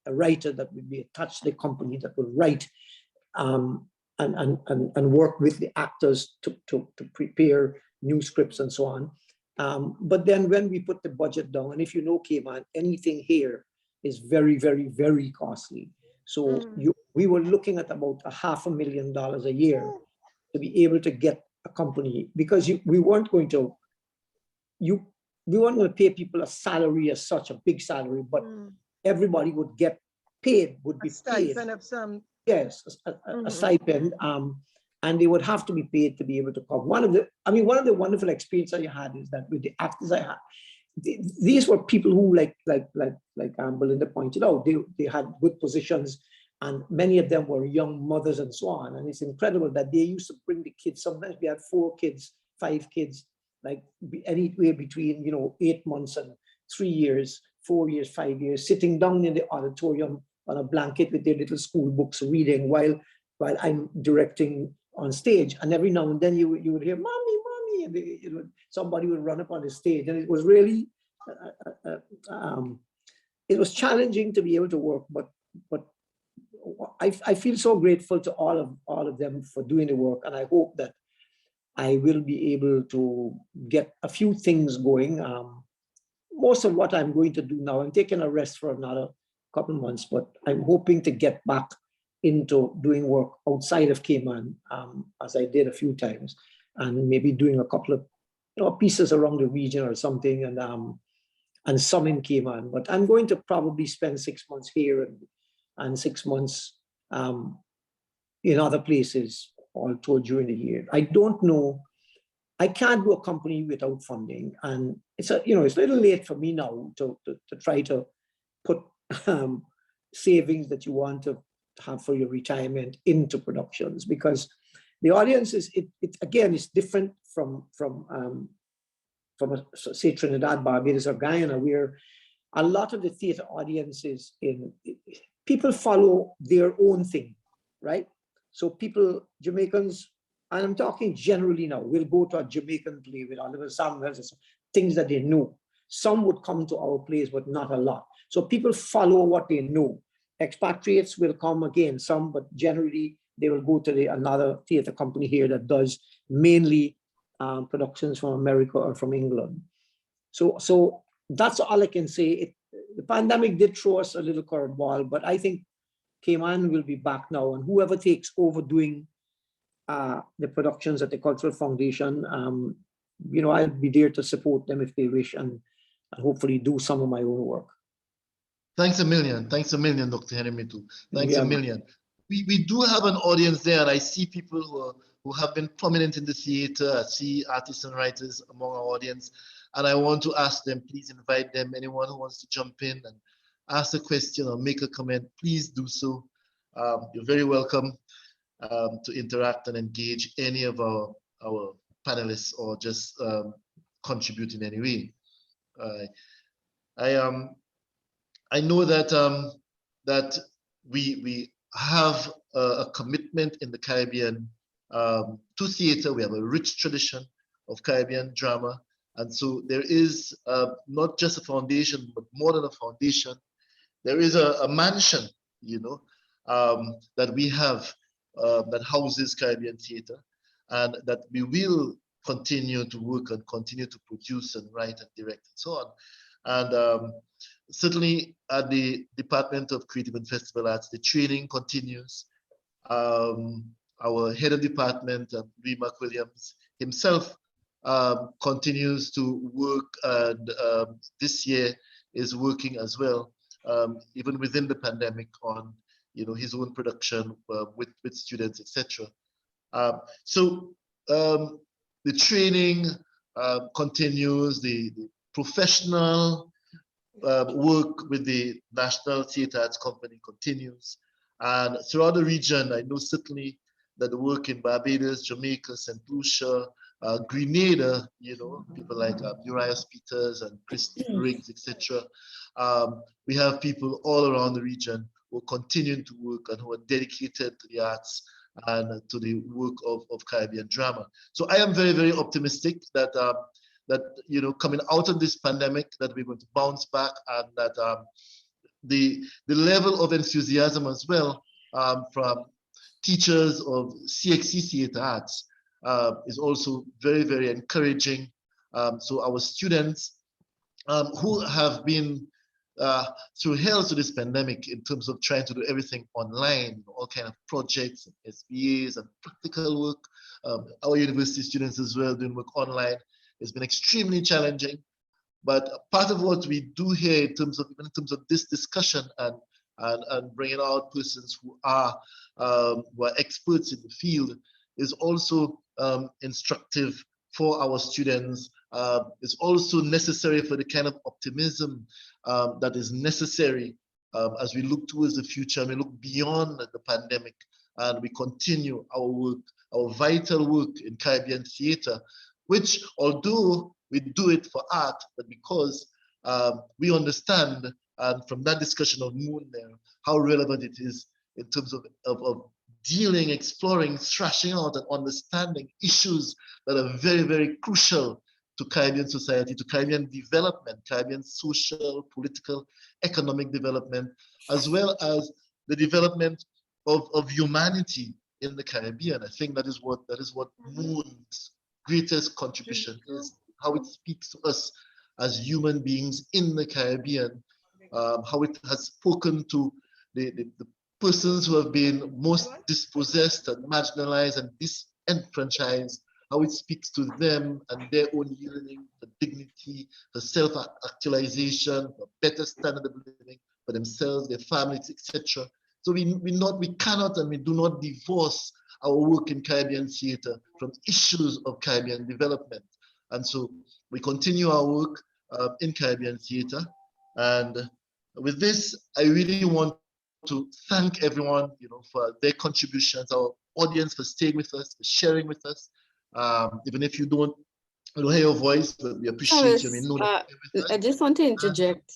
a writer that would be attached to the company that would write and work with the actors to prepare new scripts and so on. But then when we put the budget down, and if you know, Cayman, anything here is very costly. So we were looking at about $500,000 a year to be able to get a company, because we weren't going to pay people a salary as such, a big salary, but everybody would get paid, would be paid. Stipend of some. Yes, a stipend. And they would have to be paid to be able to come. One of the wonderful experiences I had is that with the actors I had, these were people who, like Belinda pointed out, they had good positions, and many of them were young mothers and so on. And it's incredible that they used to bring the kids. Sometimes we had 4 kids, 5 kids, like anywhere between 8 months and 3 years, 4 years, 5 years, sitting down in the auditorium on a blanket with their little school books, reading while I'm directing on stage. And every now and then you would hear, "Mommy," and somebody would run up on the stage. And it was really, it was challenging to be able to work, but I feel so grateful to all of them for doing the work. And I hope that I will be able to get a few things going. Most of what I'm going to do now, I'm taking a rest for another couple of months, but I'm hoping to get back into doing work outside of Cayman, as I did a few times, and maybe doing a couple of pieces around the region or something, and some in Cayman. But I'm going to probably spend 6 months here and 6 months in other places all told during the year. I don't know. I can't do a company without funding, and it's a little late for me now to try to put savings that you want to have for your retirement into productions, because the audience is again is different from say Trinidad, Barbados, or Guyana, where a lot of the theater audiences people follow their own thing, right? So Jamaicans, and I'm talking generally now, will go to a Jamaican play with Oliver Samuels, things that they know. Some would come to our plays, but not a lot. So people follow what they know. Expatriates will come again, some, but generally they will go to another theater company here that does mainly productions from America or from England. So that's all I can say. The pandemic did throw us a little curveball, but I think Cayman will be back now, and whoever takes over doing the productions at the Cultural Foundation, I'll be there to support them if they wish, and hopefully do some of my own work. Thanks a million, Dr. Henemitu. Thanks Yeah, a million. We do have an audience there, and I see people who have been prominent in the theater. I see artists and writers among our audience, and I want to ask them, please invite them. Anyone who wants to jump in and ask a question or make a comment, please do so. You're very welcome to interact and engage any of our panelists or just contribute in any way. I know that that we have a commitment in the Caribbean to theater. We have a rich tradition of Caribbean drama, and so there is not just a foundation, but more than a foundation. There is a mansion, that we have that houses Caribbean theater, and that we will continue to work and continue to produce and write and direct and so on. And certainly at the Department of Creative and Festival Arts, the training continues. Our head of department, Lee McWilliams himself, continues to work, and this year is working as well, even within the pandemic, on his own production with students, etc. So the training continues, the professional work with the National Theatre Arts Company continues. And throughout the region, I know certainly that the work in Barbados, Jamaica, St. Lucia, Grenada, people like Uriah Peters and Christine Riggs, etc. We have people all around the region who are continuing to work and who are dedicated to the arts and to the work of Caribbean drama. So I am very, very optimistic that coming out of this pandemic, that we're going to bounce back, and that the level of enthusiasm as well from teachers of CXC Theatre Arts is also very, very encouraging. So our students who have been through hell to this pandemic in terms of trying to do everything online, all kind of projects, SBAs and practical work. Our university students as well doing work online. It's been extremely challenging, but part of what we do here in terms of this discussion and bringing out persons who are experts in the field is also instructive for our students. It's also necessary for the kind of optimism that is necessary as we look towards the future and we look beyond the pandemic, and we continue our work, our vital work in Caribbean theatre, which, although we do it for art, but because we understand, and from that discussion of Moon there, how relevant it is in terms of dealing, exploring, thrashing out and understanding issues that are very, very crucial to Caribbean society, to Caribbean development, Caribbean social, political, economic development, as well as the development of humanity in the Caribbean. I think that is what Moon's greatest contribution is, how it speaks to us as human beings in the Caribbean, how it has spoken to the persons who have been most dispossessed and marginalized and disenfranchised, how it speaks to them and their own yearning for dignity, for self-actualization, for better standard of living for themselves, their families, etc. So we cannot and we do not divorce our work in Caribbean theatre from issues of Caribbean development. And so we continue our work in Caribbean theatre. And with this, I really want to thank everyone, for their contributions, our audience for staying with us, for sharing with us. Even if you don't hear your voice, but we appreciate you. I just want to interject.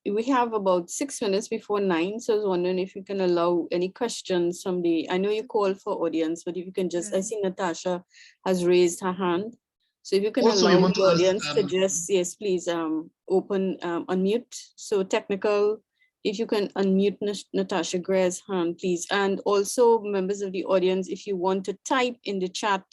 We have about 6 minutes before 9, so I was wondering if you can allow any questions from I know you called for audience, but if you can just, I see Natasha has raised her hand. So if you can also, allow the audience to just, yes, please, unmute. So technical if you can unmute Natasha Greer's hand, please. And also members of the audience, if you want to type in the chat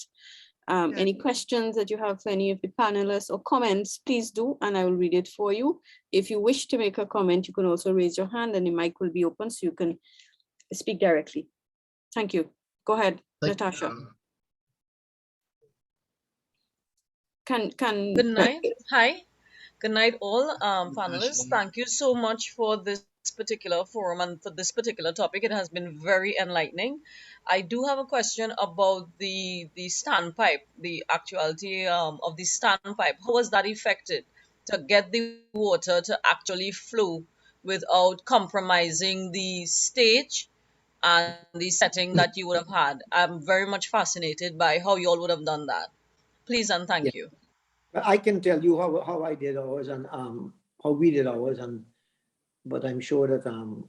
any questions that you have for any of the panelists or comments, please do, and I will read it for you. If you wish to make a comment, you can also raise your hand and the mic will be open so you can speak directly. Thank you. Go ahead, Natasha. Good night. Hi. Good night, all panelists. Thank you so much for this particular forum and for this particular topic. It has been very enlightening. I do have a question about the standpipe, the actuality of the standpipe. How was that affected to get the water to actually flow without compromising the stage and the setting that you would have had? I'm very much fascinated by how you all would have done that. Please and thank you. I can tell you how I did ours and how we did ours, but I'm sure that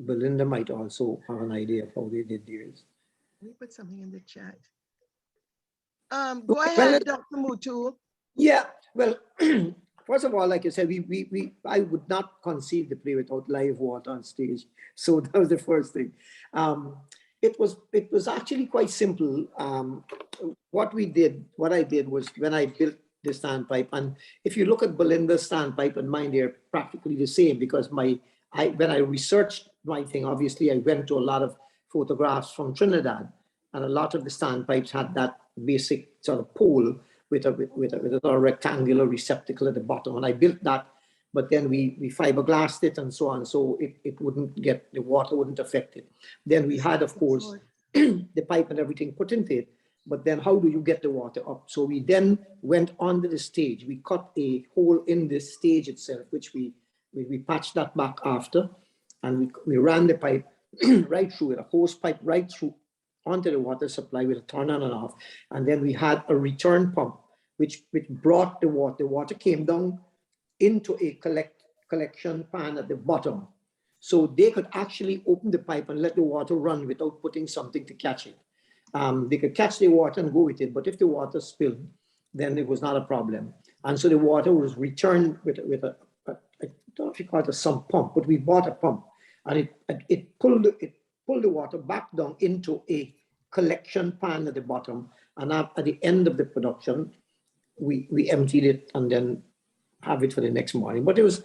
Belinda might also have an idea of how they did theirs. Let me put something in the chat. Go ahead, Dr. Mutu. Yeah, well, first of all, like I said, I would not conceive the play without live water on stage. So that was the first thing. It was actually quite simple. What I did was when I built the standpipe, and if you look at Belinda's standpipe and mine, they're practically the same, because when I researched my thing, obviously I went to a lot of photographs from Trinidad, and a lot of the standpipes had that basic sort of pole with a rectangular receptacle at the bottom, and I built that. But then we fiberglassed it and so on, so it wouldn't get, the water wouldn't affect it. Then we had, of course, the pipe and everything put into it. But then how do you get the water up? So we then went onto the stage. We cut a hole in the stage itself, which we patched that back after. And we ran the pipe right through it, a hose pipe right through onto the water supply with a turn on and off. And then we had a return pump, which brought the water. The water came down into a collection pan at the bottom. So they could actually open the pipe and let the water run without putting something to catch it. They could catch the water and go with it, but if the water spilled, then it was not a problem. And so the water was returned with a I don't know if you call it a sump pump, but we bought a pump, and it pulled the water back down into a collection pan at the bottom. And at the end of the production, we emptied it and then have it for the next morning. But it was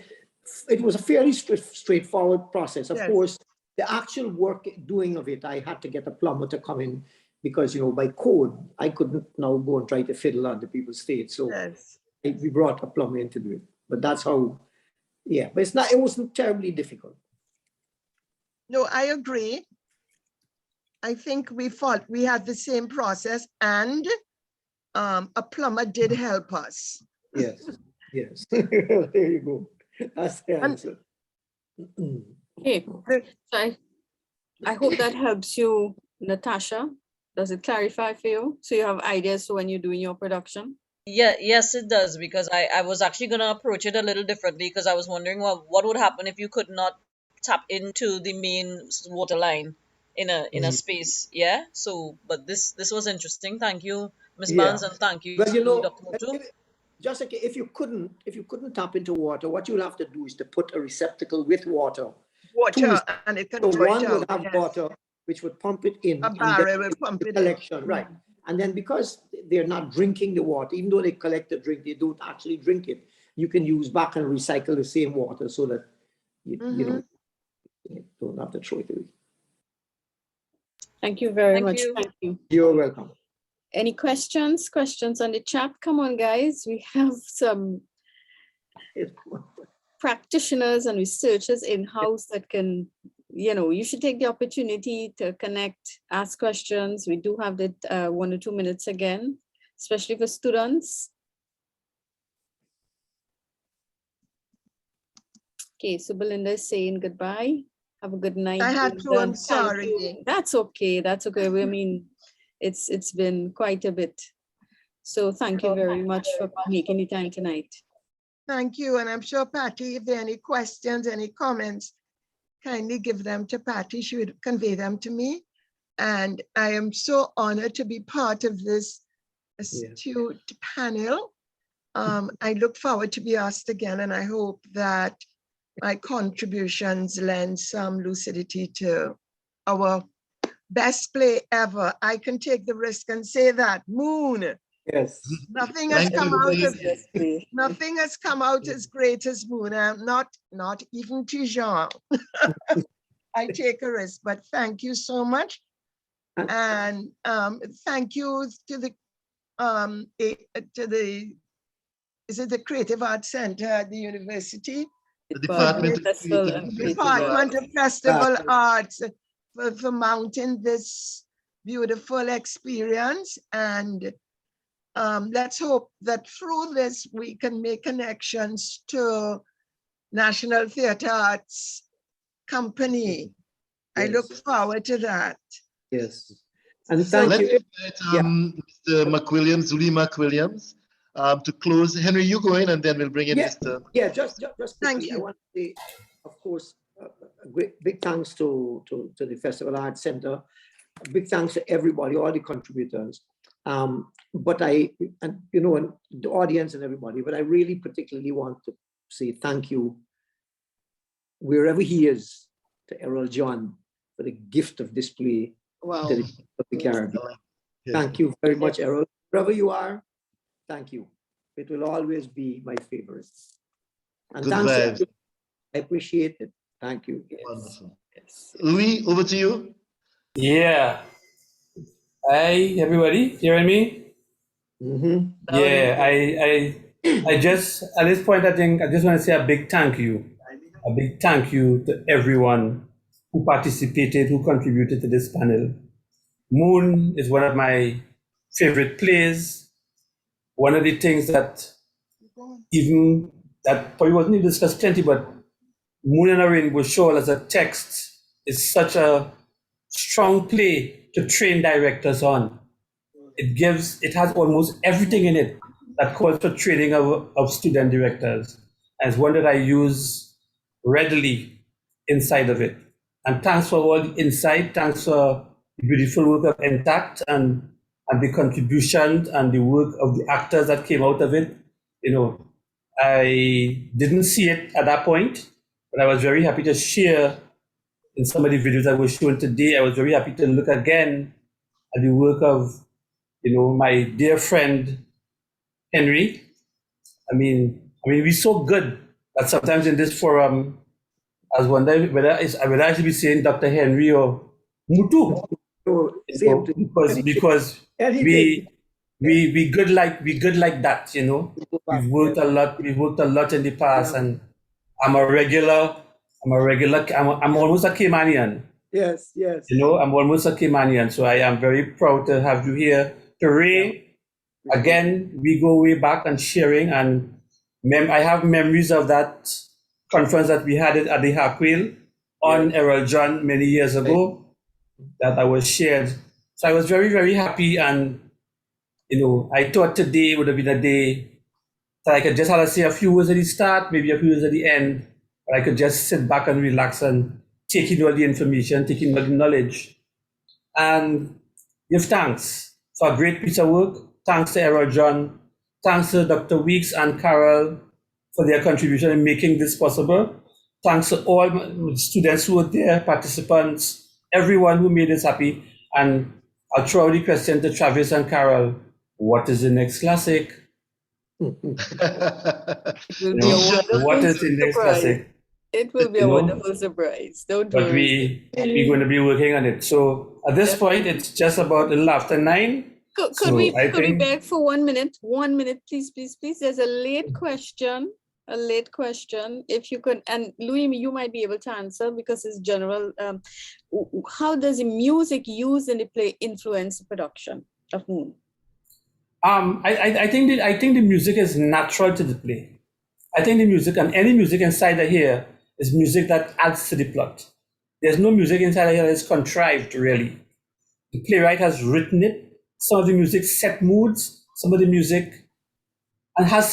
a fairly straightforward process. Of course, the actual work doing of it, I had to get a plumber to come in, because, you know, by code, I couldn't now go and try to fiddle on the people's stage. So we brought a plumber in to do it. But that's how, but it wasn't terribly difficult. No, I agree. I think we had the same process, and a plumber did help us. Yes. There you go. That's the answer. Okay, so I hope that helps you, Natasha. Does it clarify for you? So you have ideas for when you're doing your production? Yeah, yes, it does, because I was actually going to approach it a little differently, because I was wondering, well, what would happen if you could not tap into the main water line in a space? Yeah. So, but this was interesting. Thank you, Ms. Barnes, and thank you, Well, you know, Dr. Mutu. Just like if you couldn't tap into water, what you'll have to do is to put a receptacle with water. And it can so push one out, would have water, which would pump it in. A barrel will pump it collection, in. Right. And then because they're not drinking the water, even though they collect the drink, they don't actually drink it. You can use back and recycle the same water so that you don't have to throw it away. Thank you very much. Thank you. You're welcome. Any questions? Questions on the chat? Come on, guys. We have some practitioners and researchers in-house that can, you should take the opportunity to connect, ask questions. We do have that 1 or 2 minutes again, especially for students. Okay, so Belinda is saying goodbye. Have a good night. I had to, I'm sorry. That's okay. That's okay. I mean, it's been quite a bit. So thank you very much for making the time tonight. Thank you. And I'm sure, Patty, if there are any questions, any comments, kindly give them to Patty. She would convey them to me. And I am so honored to be part of this astute panel. I look forward to be asked again, and I hope that my contributions lend some lucidity to our best play ever. I can take the risk and say that. Moon. Yes. Nothing has come out of Yes, please. nothing has come out as great as Moon. Not even Tijan. I take a risk, but thank you so much. And thank you to the is it the Creative Arts Center at the university? The Department of Department of Festival Arts for mounting this beautiful experience. And let's hope that through this we can make connections to National Theatre Arts Company. I look forward to that. Yes. And thank Let's you. invite Mr. McWilliams, Zuli McWilliams, to close. Henry, you go in and then we'll bring in Mr. Yeah, just Thank quickly, you. I want to say, of course, a great big thanks to the Festival Arts Center. A big thanks to everybody, all the contributors. But and the audience and everybody, but I really particularly want to say thank you wherever he is to Errol John for the gift of display to the Caribbean. Thank you very much, Errol. Wherever you are, thank you. It will always be my favorite. And Good thanks, vibes. everyone. I appreciate it. Thank you. Wonderful. Louis, over to you. Yeah. Hi, everybody. Hearing me? Mm-hmm. Yeah, I just, at this point, I think I just want to say a big thank you. A big thank you to everyone who participated, who contributed to this panel. Moon is one of my favorite plays. One of the things that probably wasn't even discussed plenty, but Moon and a Rainbow Shawl as a text is such a strong play to train directors on. It has almost everything in it that calls for training of student directors. And it's one that I use readily inside of it. And thanks for all the insight, thanks for the beautiful work of Intact and the contribution and the work of the actors that came out of it. I didn't see it at that point, but I was very happy to share in some of the videos I was shown today. I was very happy to look again at the work of my dear friend, Henry. I mean, we're so good that sometimes in this forum, I was wondering whether I should be saying Dr. Henry or Mutu. Because we good like that, We've worked a lot in the past, and I'm almost a Caymanian. Yes. I'm almost a Caymanian, so I am very proud to have you here. To Ray, again, we go way back and sharing, and I have memories of that conference that we had at the Hartwell on Errol John many years ago that I was shared. So I was very, very happy, and I thought today would have been a day that I could just have to say a few words at the start, maybe a few words at the end, but I could just sit back and relax and take in all the information, take in all the knowledge, and give thanks for a great piece of work. Thanks to Errol John. Thanks to Dr. Weeks and Carol for their contribution in making this possible. Thanks to all students who were there, participants, everyone who made us happy. And I'll throw the question to Travis and Carol. What is the next classic? It will be a wonderful surprise. It will be a wonderful surprise. Don't worry. But we're going to be working on it. So at this point, it's just about a little after 9. Could we beg for 1 minute? 1 minute, please. There's a late question. If you could, and Louis, you might be able to answer because it's general. How does the music used in the play influence the production of Moon? I think the music is natural to the play. I think the music, and any music inside of here is music that adds to the plot. There's no music inside of here that is contrived, really. The playwright has written it. Some of the music set moods, some of the music, and it has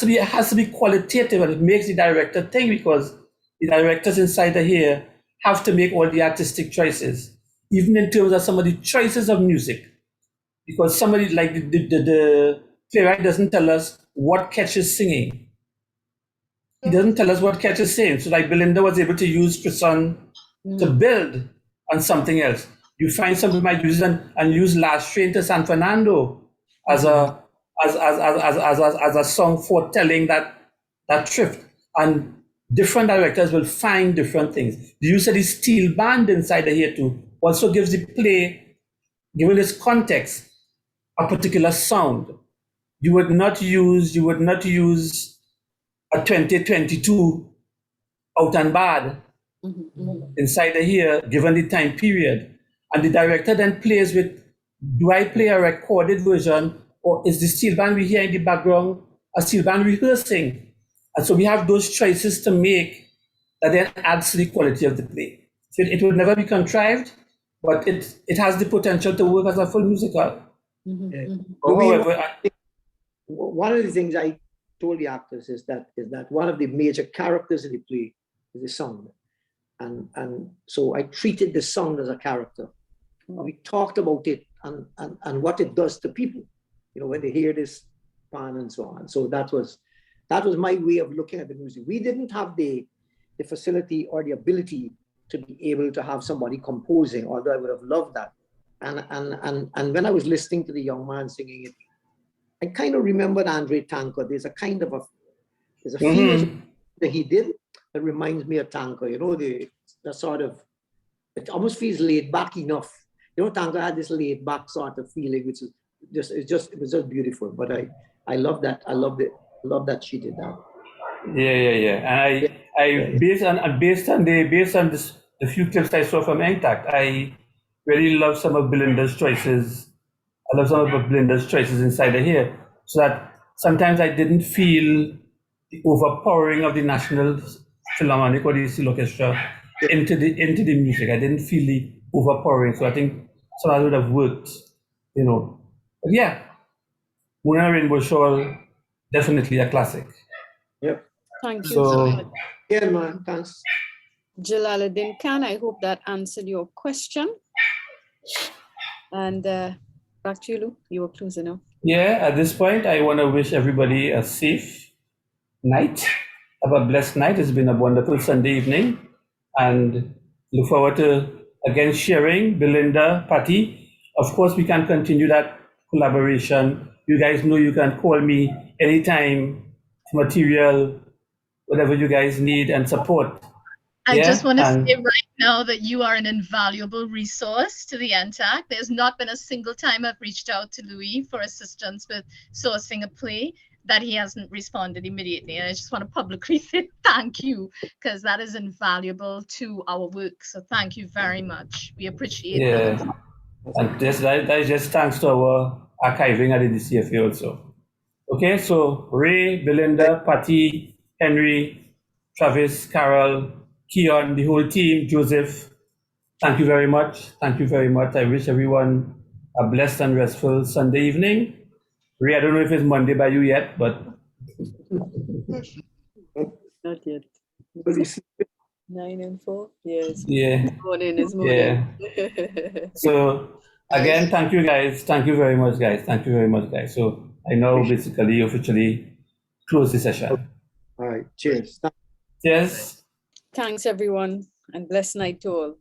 to be qualitative, and it makes the director think, because the directors inside of here have to make all the artistic choices, even in terms of some of the choices of music. Because somebody like the playwright doesn't tell us what catches singing. he doesn't tell us what Ketch is saying. So like Belinda was able to use Frisson to build on something else. You find some people might use it and use Last Train to San Fernando as a as a song foretelling that trip. And different directors will find different things. The use of the steel band inside the here too also gives the play, given its context, a particular sound. You would not use a 2022 out and bad inside the here, given the time period. And the director then plays with, do I play a recorded version, or is the steel band we hear in the background a steel band rehearsing? And so we have those choices to make that then adds to the quality of the play. So it will never be contrived, but it has the potential to work as a full musical. However, one of the things I told the actors is that one of the major characters in the play is the sound. And so I treated the sound as a character. We talked about it and what it does to people, when they hear this pan and so on. So that was my way of looking at the music. We didn't have the facility or the ability to be able to have somebody composing, although I would have loved that. And when I was listening to the young man singing it, I kind of remembered Andre Tanker. There's a feel that he did that reminds me of Tanker. The sort of, it almost feels laid back enough. Tanker had this laid back sort of feeling, which is it was just beautiful. But I love that. I love that she did that. Yeah. And based on the few clips I saw from Intact, I really love some of Belinda's choices. I love some of Belinda's choices inside of here, so that sometimes I didn't feel the overpowering of the National Philharmonic or the Steel Orchestra into the music. I didn't feel the overpowering, so I think some of it would have worked, But yeah, Moon and Rainbow Shawl, definitely a classic. Yep. Thank you So so much. Yeah, man. Thanks. Jalaluddin Khan, I hope that answered your question. And back to you, Lou. You were close enough. Yeah, at this point, I want to wish everybody a safe night. Have a blessed night. It's been a wonderful Sunday evening. And look forward to, again, sharing. Belinda, Patty. Of course, we can continue that collaboration. You guys know you can call me anytime, material, whatever you guys need and support. I just want to say right now that you are an invaluable resource to the NTAC. There's not been a single time I've reached out to Louis for assistance with sourcing a play that he hasn't responded immediately. And I just want to publicly say thank you, because that is invaluable to our work. So thank you very much. We appreciate that. And that is just thanks to our archiving at the DCFA also. Okay, so Ray, Belinda, Patty, Henry, Travis, Carol, Keon, the whole team, Joseph, thank you very much. Thank you very much. I wish everyone a blessed and restful Sunday evening. Ray, I don't know if it's Monday by you yet, but... Not yet. 9 and 4? Yes. Yeah. Morning is morning. Yeah. So, again, thank you guys. Thank you very much, guys. Thank you very much, guys. So, I now basically officially close the session. All right. Cheers. Cheers. Thanks, everyone, and blessed night to all.